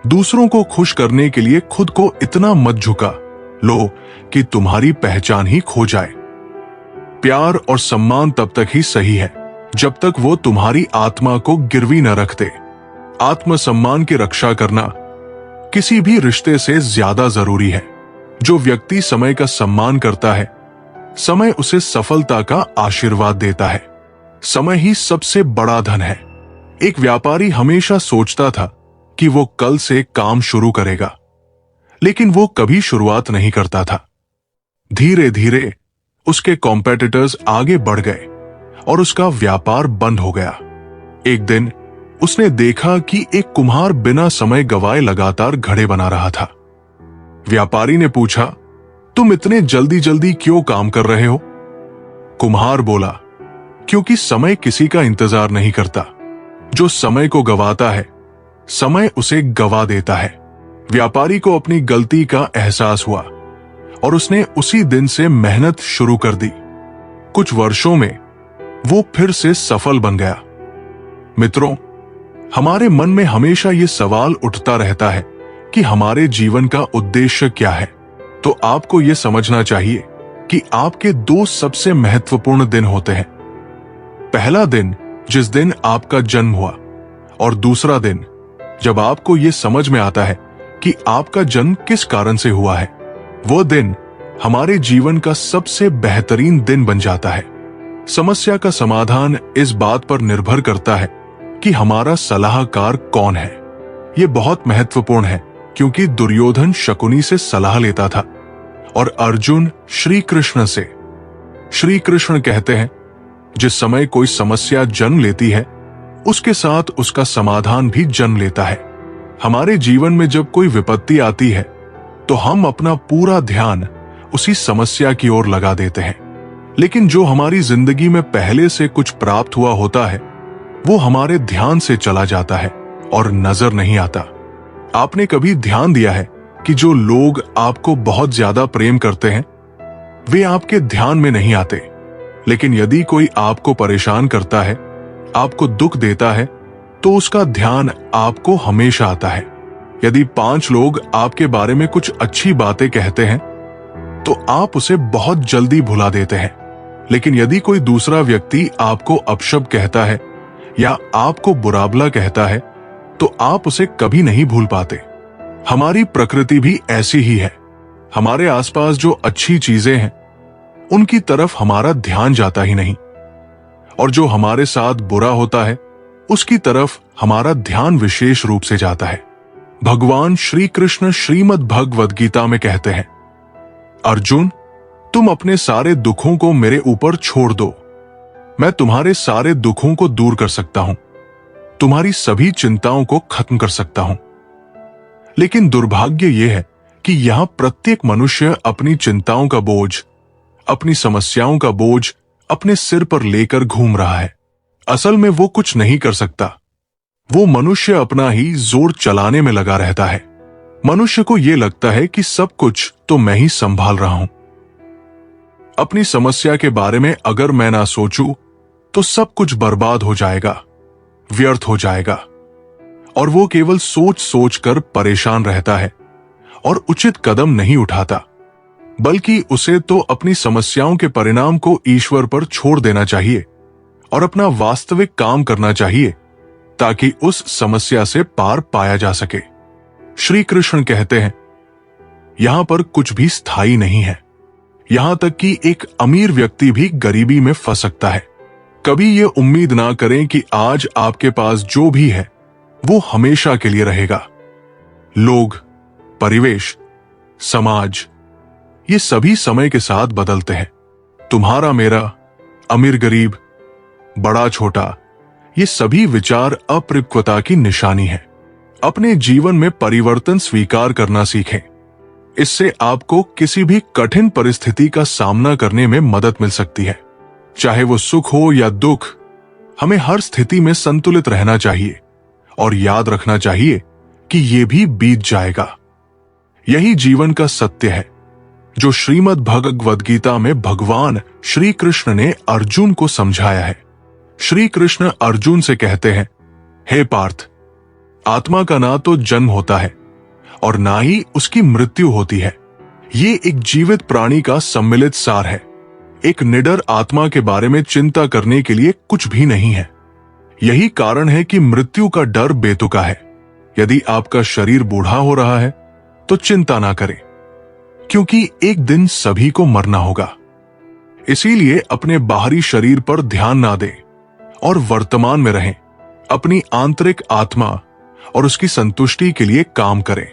दूसरों को खुश करने के लिए खुद को इतना मत झुका लो कि तुम्हारी पहचान ही खो जाए। प्यार और सम्मान तब तक ही सही है जब तक वो तुम्हारी आत्मा को गिरवी न रखते। आत्मसम्मान की रक्षा करना किसी भी रिश्ते से ज्यादा जरूरी है। जो व्यक्ति समय का सम्मान करता है, समय उसे सफलता का आशीर्वाद देता है। समय ही सबसे बड़ा धन है। एक व्यापारी हमेशा सोचता था कि वो कल से काम शुरू करेगा, लेकिन वो कभी शुरुआत नहीं करता था। धीरे धीरे उसके कॉम्पिटिटर्स आगे बढ़ गए और उसका व्यापार बंद हो गया। एक दिन उसने देखा कि एक कुम्हार बिना समय गवाए लगातार घड़े बना रहा था। व्यापारी ने पूछा, तुम इतने जल्दी जल्दी क्यों काम कर रहे हो? कुम्हार बोला, क्योंकि समय किसी का इंतजार नहीं करता। जो समय को गवाता है, समय उसे गवा देता है। व्यापारी को अपनी गलती का एहसास हुआ और उसने उसी दिन से मेहनत शुरू कर दी। कुछ वर्षों में वो फिर से सफल बन गया। मित्रों, हमारे मन में हमेशा ये सवाल उठता रहता है कि हमारे जीवन का उद्देश्य क्या है। तो आपको ये समझना चाहिए कि आपके दो सबसे महत्वपूर्ण दिन होते हैं। पहला दिन जिस दिन आपका जन्म हुआ, और दूसरा दिन जब आपको ये समझ में आता है कि आपका जन्म किस कारण से हुआ है। वो दिन हमारे जीवन का सबसे बेहतरीन दिन बन जाता है। समस्या का समाधान इस बात पर निर्भर करता है कि हमारा सलाहकार कौन है। यह बहुत महत्वपूर्ण है क्योंकि दुर्योधन शकुनी से सलाह लेता था और अर्जुन श्री कृष्ण से। श्री कृष्ण कहते हैं, जिस समय कोई समस्या जन्म लेती है उसके साथ उसका समाधान भी जन्म लेता है। हमारे जीवन में जब कोई विपत्ति आती है तो हम अपना पूरा ध्यान उसी समस्या की ओर लगा देते हैं, लेकिन जो हमारी जिंदगी में पहले से कुछ प्राप्त हुआ होता है वो हमारे ध्यान से चला जाता है और नजर नहीं आता। आपने कभी ध्यान दिया है कि जो लोग आपको बहुत ज्यादा प्रेम करते हैं वे आपके ध्यान में नहीं आते, लेकिन यदि कोई आपको परेशान करता है, आपको दुख देता है, तो उसका ध्यान आपको हमेशा आता है। यदि 5 लोग आपके बारे में कुछ अच्छी बातें कहते हैं तो आप उसे बहुत जल्दी भुला देते हैं, लेकिन यदि कोई दूसरा व्यक्ति आपको अपशब्द कहता है या आपको बुरा-भला कहता है तो आप उसे कभी नहीं भूल पाते। हमारी प्रकृति भी ऐसी ही है। हमारे आसपास जो अच्छी चीजें हैं उनकी तरफ हमारा ध्यान जाता ही नहीं, और जो हमारे साथ बुरा होता है उसकी तरफ हमारा ध्यान विशेष रूप से जाता है। भगवान श्री कृष्ण श्रीमद् भगवद गीता में कहते हैं, अर्जुन, तुम अपने सारे दुखों को मेरे ऊपर छोड़ दो, मैं तुम्हारे सारे दुखों को दूर कर सकता हूं, तुम्हारी सभी चिंताओं को खत्म कर सकता हूं। लेकिन दुर्भाग्य यह है कि यहां प्रत्येक मनुष्य अपनी चिंताओं का बोझ, अपनी समस्याओं का बोझ अपने सिर पर लेकर घूम रहा है। असल में वो कुछ नहीं कर सकता। वो मनुष्य अपना ही जोर चलाने में लगा रहता है। मनुष्य को यह लगता है कि सब कुछ तो मैं ही संभाल रहा हूं। अपनी समस्या के बारे में अगर मैं ना सोचूं तो सब कुछ बर्बाद हो जाएगा, व्यर्थ हो जाएगा, और वो केवल सोच सोच कर परेशान रहता है और उचित कदम नहीं उठाता, बल्कि उसे तो अपनी समस्याओं के परिणाम को ईश्वर पर छोड़ देना चाहिए और अपना वास्तविक काम करना चाहिए ताकि उस समस्या से पार पाया जा सके। श्री कृष्ण कहते हैं, यहां पर कुछ भी स्थायी नहीं है। यहां तक कि एक अमीर व्यक्ति भी गरीबी में फंस सकता है। कभी ये उम्मीद ना करें कि आज आपके पास जो भी है वो हमेशा के लिए रहेगा। लोग, परिवेश, समाज, ये सभी समय के साथ बदलते हैं। तुम्हारा, मेरा, अमीर गरीब, बड़ा छोटा, ये सभी विचार अपरिपक्वता की निशानी है। अपने जीवन में परिवर्तन स्वीकार करना सीखें। इससे आपको किसी भी कठिन परिस्थिति का सामना करने में मदद मिल सकती है। चाहे वो सुख हो या दुख, हमें हर स्थिति में संतुलित रहना चाहिए और याद रखना चाहिए कि ये भी बीत जाएगा। यही जीवन का सत्य है जो श्रीमद् भगवद गीता में भगवान श्री कृष्ण ने अर्जुन को समझाया है। श्री कृष्ण अर्जुन से कहते हैं, हे पार्थ, आत्मा का ना तो जन्म होता है और ना ही उसकी मृत्यु होती है। ये एक जीवित प्राणी का सम्मिलित सार है। एक निडर आत्मा के बारे में चिंता करने के लिए कुछ भी नहीं है। यही कारण है कि मृत्यु का डर बेतुका है। यदि आपका शरीर बूढ़ा हो रहा है तो चिंता ना करें, क्योंकि एक दिन सभी को मरना होगा। इसीलिए अपने बाहरी शरीर पर ध्यान ना दें और वर्तमान में रहें। अपनी आंतरिक आत्मा और उसकी संतुष्टि के लिए काम करें।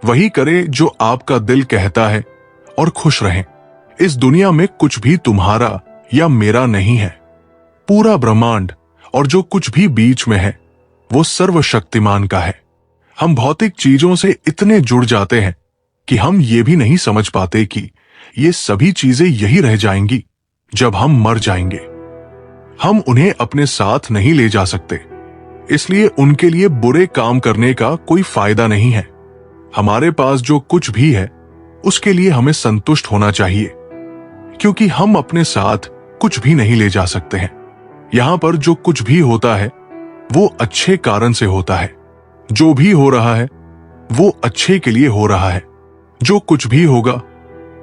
वही करें जो आपका दिल कहता है और खुश रहें। इस दुनिया में कुछ भी तुम्हारा या मेरा नहीं है। पूरा ब्रह्मांड और जो कुछ भी बीच में है वो सर्वशक्तिमान का है। हम भौतिक चीजों से इतने जुड़ जाते हैं कि हम ये भी नहीं समझ पाते कि ये सभी चीजें यही रह जाएंगी जब हम मर जाएंगे। हम उन्हें अपने साथ नहीं ले जा सकते, इसलिए उनके लिए बुरे काम करने का कोई फायदा नहीं है। हमारे पास जो कुछ भी है उसके लिए हमें संतुष्ट होना चाहिए, क्योंकि हम अपने साथ कुछ भी नहीं ले जा सकते हैं। यहां पर जो कुछ भी होता है वो अच्छे कारण से होता है। जो भी हो रहा है वो अच्छे के लिए हो रहा है। जो कुछ भी होगा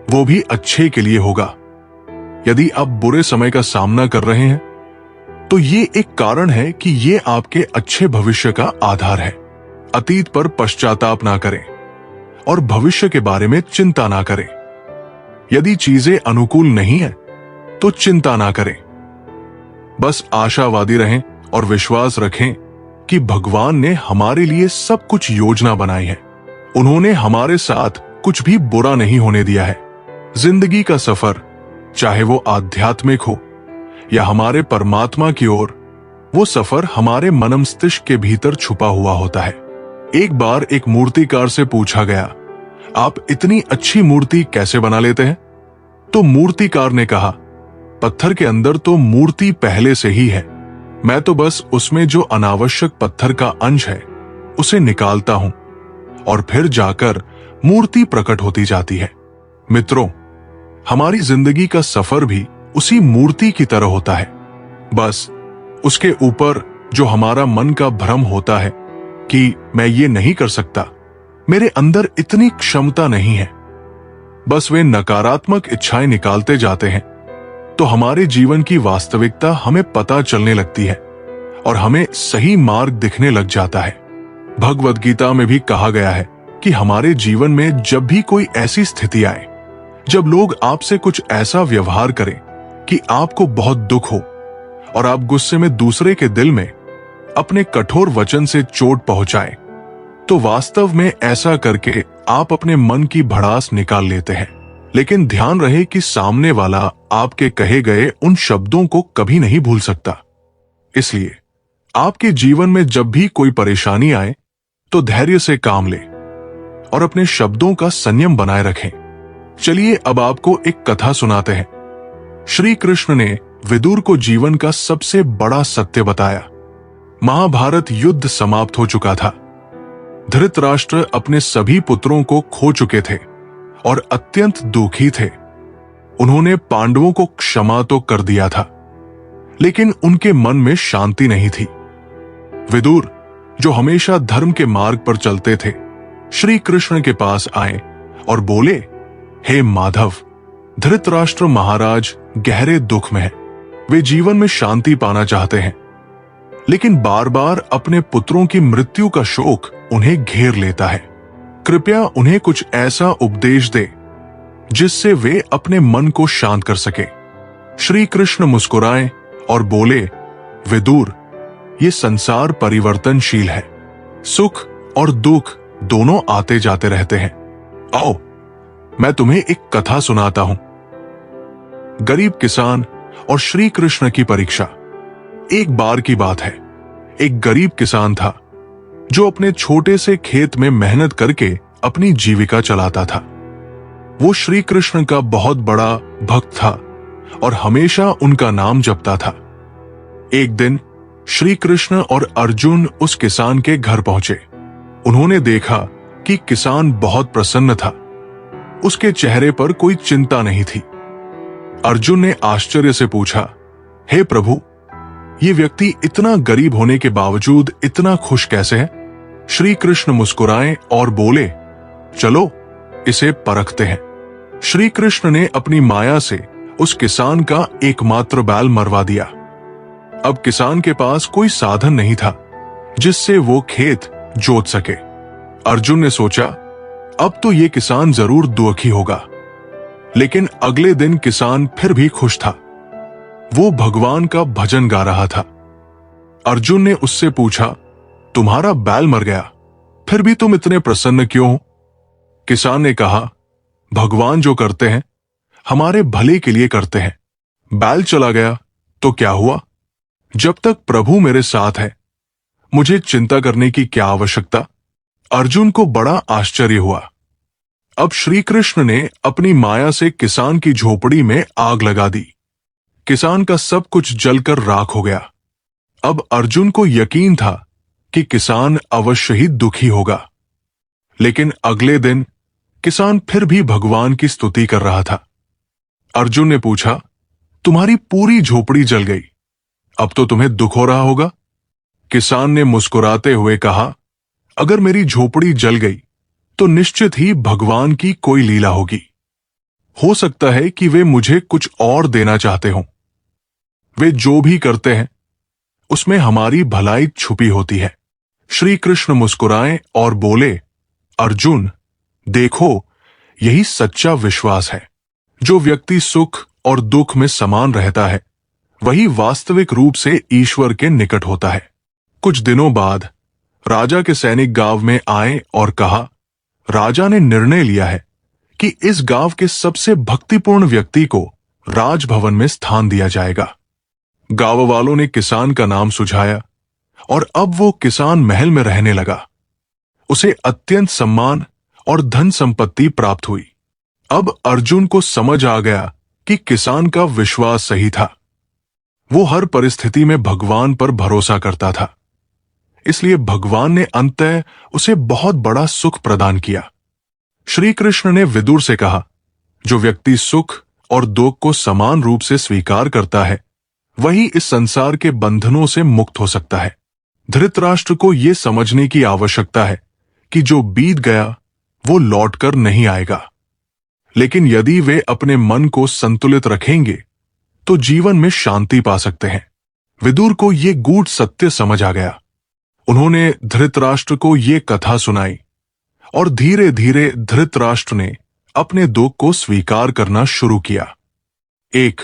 वो भी अच्छे के लिए होगा। यदि आप बुरे समय का सामना कर रहे हैं तो ये एक कारण है कि ये आपके अच्छे भविष्य का आधार है। अतीत पर पश्चाताप ना करें और भविष्य के बारे में चिंता ना करें। यदि चीजें अनुकूल नहीं है तो चिंता ना करें। बस आशावादी रहें और विश्वास रखें कि भगवान ने हमारे लिए सब कुछ योजना बनाई है। उन्होंने हमारे साथ कुछ भी बुरा नहीं होने दिया है। जिंदगी का सफर, चाहे वो आध्यात्मिक हो या हमारे परमात्मा की ओर, वो सफर हमारे मन मस्तिष्क के भीतर छुपा हुआ होता है। एक बार एक मूर्तिकार से पूछा गया, आप इतनी अच्छी मूर्ति कैसे बना लेते हैं? तो मूर्तिकार ने कहा, पत्थर के अंदर तो मूर्ति पहले से ही है, मैं तो बस उसमें जो अनावश्यक पत्थर का अंश है उसे निकालता हूं और फिर जाकर मूर्ति प्रकट होती जाती है। मित्रों, हमारी जिंदगी का सफर भी उसी मूर्ति की तरह होता है। बस उसके ऊपर जो हमारा मन का भ्रम होता है कि मैं ये नहीं कर सकता, मेरे अंदर इतनी क्षमता नहीं है, बस वे नकारात्मक इच्छाएं निकालते जाते हैं, तो हमारे जीवन की वास्तविकता हमें पता चलने लगती है और हमें सही मार्ग दिखने लग जाता है। भगवद गीता में भी कहा गया है कि हमारे जीवन में जब भी कोई ऐसी स्थिति आए, जब लोग आपसे कुछ ऐसा व्यवहार करें कि आपको बहुत दुख हो और आप गुस्से में दूसरे के दिल में अपने कठोर वचन से चोट पहुंचाएं, तो वास्तव में ऐसा करके आप अपने मन की भड़ास निकाल लेते हैं। लेकिन ध्यान रहे कि सामने वाला आपके कहे गए उन शब्दों को कभी नहीं भूल सकता। इसलिए आपके जीवन में जब भी कोई परेशानी आए तो धैर्य से काम लें और अपने शब्दों का संयम बनाए रखें। चलिए अब आपको एक कथा सुनाते हैं। श्री कृष्ण ने विदुर को जीवन का सबसे बड़ा सत्य बताया। महाभारत युद्ध समाप्त हो चुका था। धृतराष्ट्र अपने सभी पुत्रों को खो चुके थे और अत्यंत दुखी थे। उन्होंने पांडवों को क्षमा तो कर दिया था, लेकिन उनके मन में शांति नहीं थी। विदुर, जो हमेशा धर्म के मार्ग पर चलते थे, श्री कृष्ण के पास आए और बोले, हे माधव, धृतराष्ट्र महाराज गहरे दुख में हैं। वे जीवन में शांति पाना चाहते हैं, लेकिन बार बार अपने पुत्रों की मृत्यु का शोक उन्हें घेर लेता है। कृपया उन्हें कुछ ऐसा उपदेश दे जिससे वे अपने मन को शांत कर सके। श्री कृष्ण मुस्कुराए और बोले, विदुर, ये संसार परिवर्तनशील है। सुख और दुख दोनों आते जाते रहते हैं। आओ, मैं तुम्हें एक कथा सुनाता हूं। गरीब किसान और श्री कृष्ण की परीक्षा। एक बार की बात है, एक गरीब किसान था जो अपने छोटे से खेत में मेहनत करके अपनी जीविका चलाता था। वो श्री कृष्ण का बहुत बड़ा भक्त था और हमेशा उनका नाम जपता था। एक दिन श्री कृष्ण और अर्जुन उस किसान के घर पहुंचे। उन्होंने देखा कि किसान बहुत प्रसन्न था। उसके चेहरे पर कोई चिंता नहीं थी। अर्जुन ने आश्चर्य से पूछा, हे प्रभु, ये व्यक्ति इतना गरीब होने के बावजूद इतना खुश कैसे है? श्री कृष्ण मुस्कुराए और बोले, चलो इसे परखते हैं। श्री कृष्ण ने अपनी माया से उस किसान का एकमात्र बैल मरवा दिया। अब किसान के पास कोई साधन नहीं था जिससे वो खेत जोत सके। अर्जुन ने सोचा, अब तो ये किसान जरूर दुखी होगा। लेकिन अगले दिन किसान फिर भी खुश था। वो भगवान का भजन गा रहा था। अर्जुन ने उससे पूछा, तुम्हारा बैल मर गया, फिर भी तुम इतने प्रसन्न क्यों हो? किसान ने कहा, भगवान जो करते हैं हमारे भले के लिए करते हैं। बैल चला गया तो क्या हुआ? जब तक प्रभु मेरे साथ है, मुझे चिंता करने की क्या आवश्यकता? अर्जुन को बड़ा आश्चर्य हुआ। अब श्री कृष्ण ने अपनी माया से किसान की झोपड़ी में आग लगा दी। किसान का सब कुछ जलकर राख हो गया। अब अर्जुन को यकीन था कि किसान अवश्य ही दुखी होगा। लेकिन अगले दिन किसान फिर भी भगवान की स्तुति कर रहा था। अर्जुन ने पूछा, तुम्हारी पूरी झोपड़ी जल गई, अब तो तुम्हें दुख हो रहा होगा? किसान ने मुस्कुराते हुए कहा, अगर मेरी झोपड़ी जल गई तो निश्चित ही भगवान की कोई लीला होगी। हो सकता है कि वे मुझे कुछ और देना चाहते हों। वे जो भी करते हैं उसमें हमारी भलाई छुपी होती है। श्री कृष्ण मुस्कुराए और बोले, अर्जुन, देखो, यही सच्चा विश्वास है। जो व्यक्ति सुख और दुख में समान रहता है, वही वास्तविक रूप से ईश्वर के निकट होता है। कुछ दिनों बाद राजा के सैनिक गांव में आए और कहा, राजा ने निर्णय लिया है कि इस गांव के सबसे भक्तिपूर्ण व्यक्ति को राजभवन में स्थान दिया जाएगा। गांव वालों ने किसान का नाम सुझाया और अब वो किसान महल में रहने लगा। उसे अत्यंत सम्मान और धन संपत्ति प्राप्त हुई। अब अर्जुन को समझ आ गया कि किसान का विश्वास सही था। वो हर परिस्थिति में भगवान पर भरोसा करता था, इसलिए भगवान ने अंततः उसे बहुत बड़ा सुख प्रदान किया। श्री कृष्ण ने विदुर से कहा, जो व्यक्ति सुख और दुख को समान रूप से स्वीकार करता है, वही इस संसार के बंधनों से मुक्त हो सकता है। धृतराष्ट्र को यह समझने की आवश्यकता है कि जो बीत गया वो लौटकर नहीं आएगा, लेकिन यदि वे अपने मन को संतुलित रखेंगे तो जीवन में शांति पा सकते हैं। विदुर को यह गूढ़ सत्य समझ आ गया। उन्होंने धृतराष्ट्र को यह कथा सुनाई और धीरे धीरे धृतराष्ट्र ने अपने दुख को स्वीकार करना शुरू किया। एक,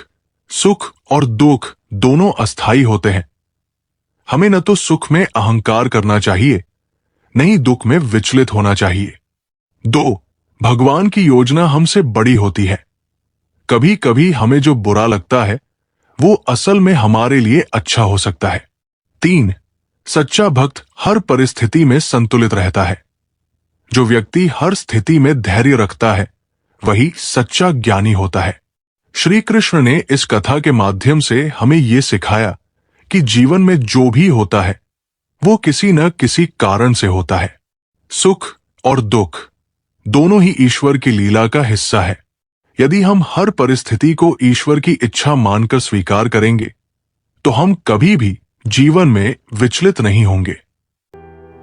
सुख और दुख दोनों अस्थायी होते हैं। हमें न तो सुख में अहंकार करना चाहिए, न ही दुख में विचलित होना चाहिए। दो, भगवान की योजना हमसे बड़ी होती है। कभी कभी हमें जो बुरा लगता है वो असल में हमारे लिए अच्छा हो सकता है। तीन, सच्चा भक्त हर परिस्थिति में संतुलित रहता है। जो व्यक्ति हर स्थिति में धैर्य रखता है वही सच्चा ज्ञानी होता है। श्री कृष्ण ने इस कथा के माध्यम से हमें यह सिखाया कि जीवन में जो भी होता है वो किसी न किसी कारण से होता है। सुख और दुख दोनों ही ईश्वर की लीला का हिस्सा है। यदि हम हर परिस्थिति को ईश्वर की इच्छा मानकर स्वीकार करेंगे तो हम कभी भी जीवन में विचलित नहीं होंगे।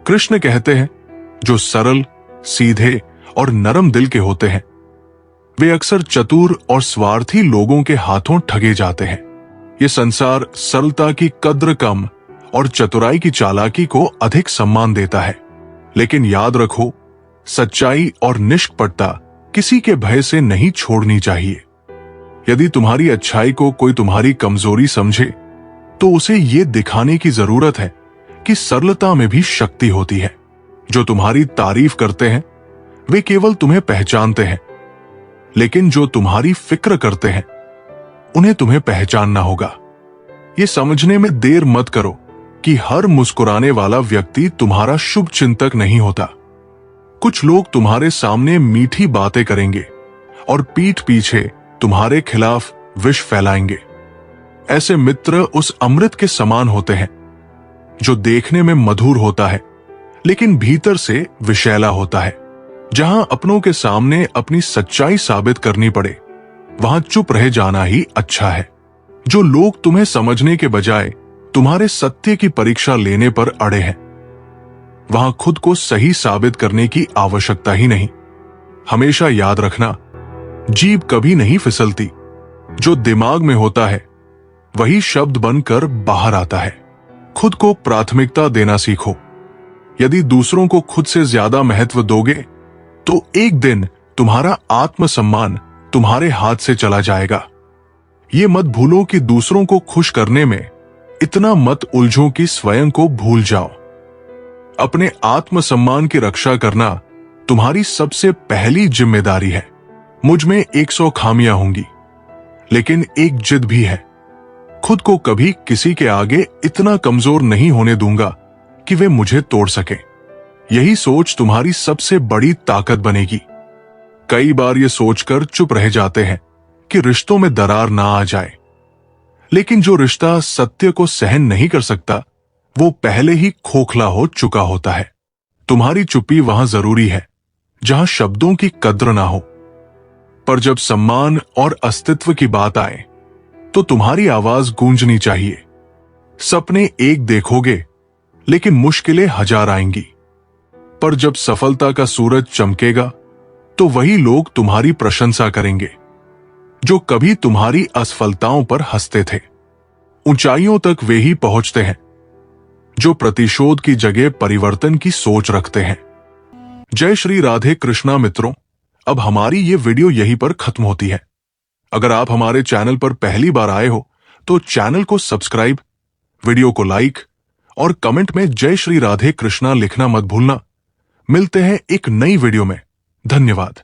कृष्ण कहते हैं, जो सरल, सीधे और नरम दिल के होते हैं वे अक्सर चतुर और स्वार्थी लोगों के हाथों ठगे जाते हैं। ये संसार सरलता की कद्र कम और चतुराई की चालाकी को अधिक सम्मान देता है। लेकिन याद रखो, सच्चाई और निष्कपटता किसी के भय से नहीं छोड़नी चाहिए। यदि तुम्हारी अच्छाई को कोई तुम्हारी कमजोरी समझे तो उसे ये दिखाने की जरूरत है कि सरलता में भी शक्ति होती है। जो तुम्हारी तारीफ करते हैं वे केवल तुम्हें पहचानते हैं, लेकिन जो तुम्हारी फिक्र करते हैं उन्हें तुम्हें पहचानना होगा। ये समझने में देर मत करो कि हर मुस्कुराने वाला व्यक्ति तुम्हारा शुभ चिंतक नहीं होता। कुछ लोग तुम्हारे सामने मीठी बातें करेंगे और पीठ पीछे तुम्हारे खिलाफ विष फैलाएंगे। ऐसे मित्र उस अमृत के समान होते हैं जो देखने में मधुर होता है लेकिन भीतर से विषैला होता है। जहां अपनों के सामने अपनी सच्चाई साबित करनी पड़े वहां चुप रह जाना ही अच्छा है। जो लोग तुम्हें समझने के बजाय तुम्हारे सत्य की परीक्षा लेने पर अड़े हैं, वहां खुद को सही साबित करने की आवश्यकता ही नहीं। हमेशा याद रखना, जीभ कभी नहीं फिसलती। जो दिमाग में होता है वही शब्द बनकर बाहर आता है। खुद को प्राथमिकता देना सीखो। यदि दूसरों को खुद से ज्यादा महत्व दोगे तो एक दिन तुम्हारा आत्मसम्मान तुम्हारे हाथ से चला जाएगा। ये मत भूलो कि दूसरों को खुश करने में इतना मत उलझो कि स्वयं को भूल जाओ। अपने आत्मसम्मान की रक्षा करना तुम्हारी सबसे पहली जिम्मेदारी है। मुझ में 100 खामियां होंगी, लेकिन एक जिद भी है। खुद को कभी किसी के आगे इतना कमजोर नहीं होने दूंगा कि वे मुझे तोड़ सके। यही सोच तुम्हारी सबसे बड़ी ताकत बनेगी। कई बार ये सोचकर चुप रह जाते हैं कि रिश्तों में दरार ना आ जाए, लेकिन जो रिश्ता सत्य को सहन नहीं कर सकता वो पहले ही खोखला हो चुका होता है। तुम्हारी चुप्पी वहां जरूरी है जहां शब्दों की कद्र ना हो, पर जब सम्मान और अस्तित्व की बात आए तो तुम्हारी आवाज गूंजनी चाहिए। सपने एक देखोगे लेकिन मुश्किलें 1000 आएंगी, पर जब सफलता का सूरज चमकेगा तो वही लोग तुम्हारी प्रशंसा करेंगे जो कभी तुम्हारी असफलताओं पर हंसते थे। ऊंचाइयों तक वे ही पहुंचते हैं जो प्रतिशोध की जगह परिवर्तन की सोच रखते हैं। जय श्री राधे कृष्णा मित्रों, अब हमारी ये वीडियो यहीं पर खत्म होती है। अगर आप हमारे चैनल पर पहली बार आए हो तो चैनल को सब्सक्राइब, वीडियो को लाइक और कमेंट में जय श्री राधे कृष्णा लिखना मत भूलना। मिलते हैं एक नई वीडियो में। धन्यवाद।